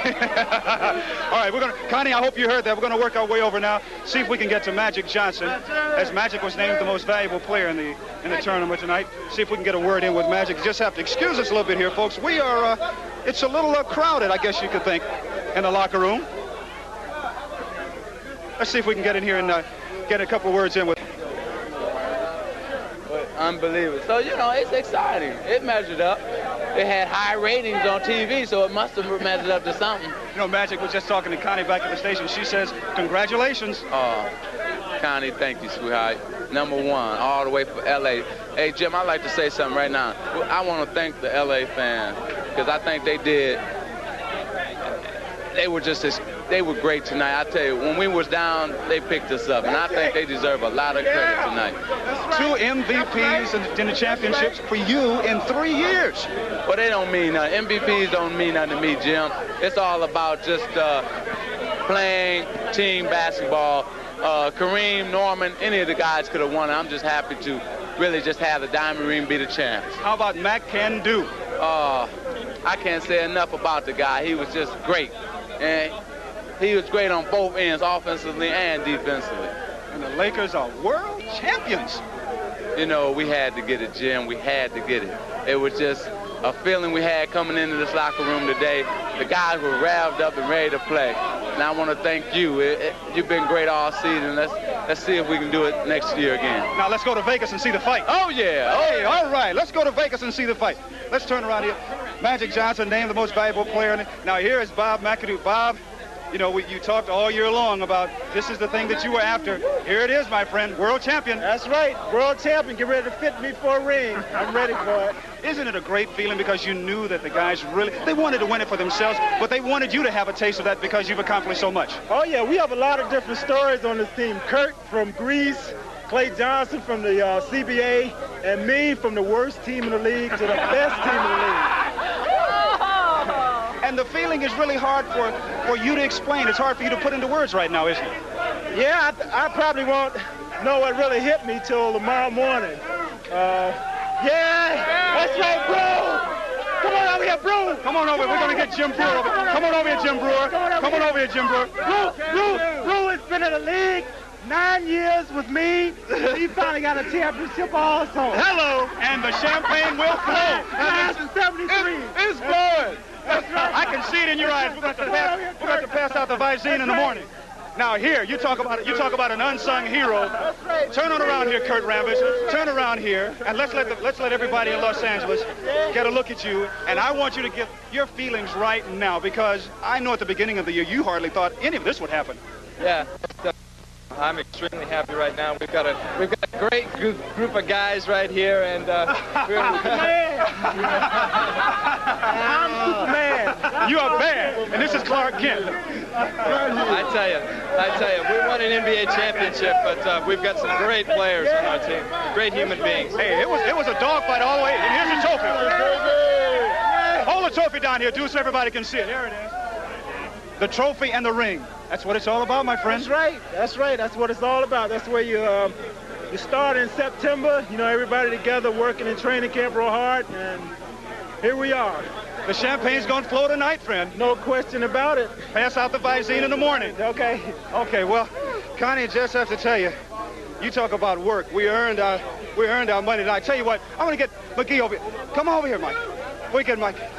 All right, Connie, I hope you heard that. We're going to work our way over now, see if we can get to Magic Johnson, as Magic was named the most valuable player in the tournament tonight. See if we can get a word in with Magic. You just have to excuse us a little bit here, folks. We are, it's a little crowded, I guess you could think, in the locker room. Let's see if we can get in here and get a couple of words in with. Unbelievable. So, you know, it's exciting. It measured up. It had high ratings on TV, so it must have measured up to something. You know, Magic was just talking to Connie back at the station. She says, congratulations. Oh, Connie, thank you, sweetheart. Number one, all the way from L.A. Hey, Jim, I'd like to say something right now. I want to thank the L.A. fans, because I think they were great tonight. I tell you, when we was down, they picked us up, and I think they deserve a lot of credit tonight. 2 MVPs in the championships for you in 3 years. Well, they don't mean nothing. MVPs don't mean nothing to me, Jim. It's all about just playing team basketball. Kareem, Norman, any of the guys could have won. I'm just happy to really just have the Diamond Ring be the champs. How about Mac Can Do? I can't say enough about the guy. He was just great. And he was great on both ends, offensively and defensively. And the Lakers are world champions. You know, we had to get it, Jim. We had to get it. It was just a feeling we had coming into this locker room today. The guys were revved up and ready to play. And I want to thank you. You've been great all season. Let's see if we can do it next year again. Now let's go to Vegas and see the fight. Oh, yeah. Hey, all right. Let's go to Vegas and see the fight. Let's turn around here. Magic Johnson named the most valuable player. Now here is Bob McAdoo. Bob, you know, you talked all year long about this is the thing that you were after. Here it is, my friend, world champion. That's right, world champion. Get ready to fit me for a ring. I'm ready for it. Isn't it a great feeling because you knew that the guys they wanted to win it for themselves, but they wanted you to have a taste of that because you've accomplished so much? Oh, yeah, we have a lot of different stories on this team. Kurt from Greece, Clay Johnson from the CBA, and me from the worst team in the league to the best team in the league. And the feeling is really hard for you to explain. It's hard for you to put into words right now, isn't it? Yeah, I probably won't know what really hit me till tomorrow morning. Yeah, that's right, bro. Come on over here, bro. Come on over. We're going to get Jim Brewer over. Come on over here, Jim Brewer. Come on over here, Jim Brewer. Bro has been in the league 9 years with me. He finally got a championship also. Hello, and the champagne will flow. 1973. It's flowing. I can see it in your eyes. We're going to pass out the Visine in the morning. Now here, you talk about an unsung hero. Turn on around here, Kurt Rambis. Turn around here, and let's let everybody in Los Angeles get a look at you. And I want you to give your feelings right now, because I know at the beginning of the year you hardly thought any of this would happen. Yeah. I'm extremely happy right now. We've got a great group of guys right here, and I'm Superman. You are bad, and this is Clark Kent. I tell you, we won an NBA championship, but we've got some great players on our team, great human beings. Hey, it was a dogfight all the way, and here's the trophy. Hold the trophy down here, dude, so everybody can see it. There it is. The trophy and the ring. That's what it's all about, my friend. That's right. That's right. That's what it's all about. That's where you start in September. You know, everybody together working in training camp real hard, and here we are. The champagne's going to flow tonight, friend. No question about it. Pass out the Visine in the morning. Okay. Okay. Well, Connie, I just have to tell you, you talk about work. We earned our money tonight. I tell you what, I want to get McGee over here. Come over here, Mike. Mike.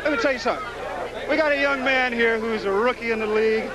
Let me tell you something. We got a young man here who's a rookie in the league,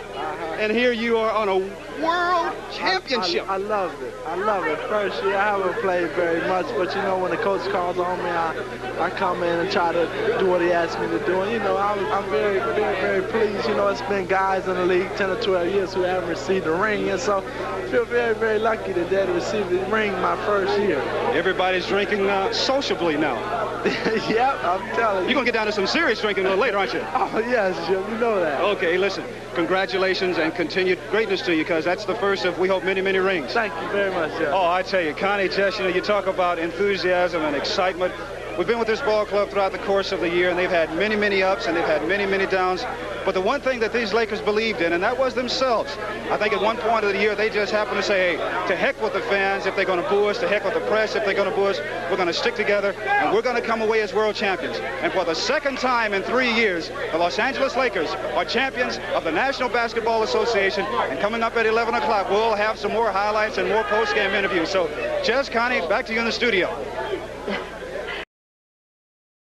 and here you are on a world championship. I love it. I love it. First year, I haven't played very much, but you know, when the coach calls on me, I come in and try to do what he asks me to do. And you know, I'm very, very, very pleased. You know, it's been guys in the league 10 or 12 years who haven't received a ring, and so I feel very, very lucky today to receive the ring my first year. Everybody's drinking sociably now. Yep, I'm telling you. You're going to get down to some serious drinking a little later, aren't you? Oh, yes, Jim, you know that. Okay, listen, congratulations and continued greatness to you, because that's the first of, we hope, many, many rings. Thank you very much, Jim. Oh, I tell you, Connie, just, you know, you talk about enthusiasm and excitement. We've been with this ball club throughout the course of the year, and they've had many, many ups, and they've had many, many downs. But the one thing that these Lakers believed in, and that was themselves. I think at one point of the year, they just happened to say, hey, to heck with the fans if they're going to boo us, to heck with the press if they're going to boo us. We're going to stick together, and we're going to come away as world champions. And for the second time in 3 years, the Los Angeles Lakers are champions of the National Basketball Association. And coming up at 11 o'clock, we'll have some more highlights and more post-game interviews. So, Jess, Connie, back to you in the studio.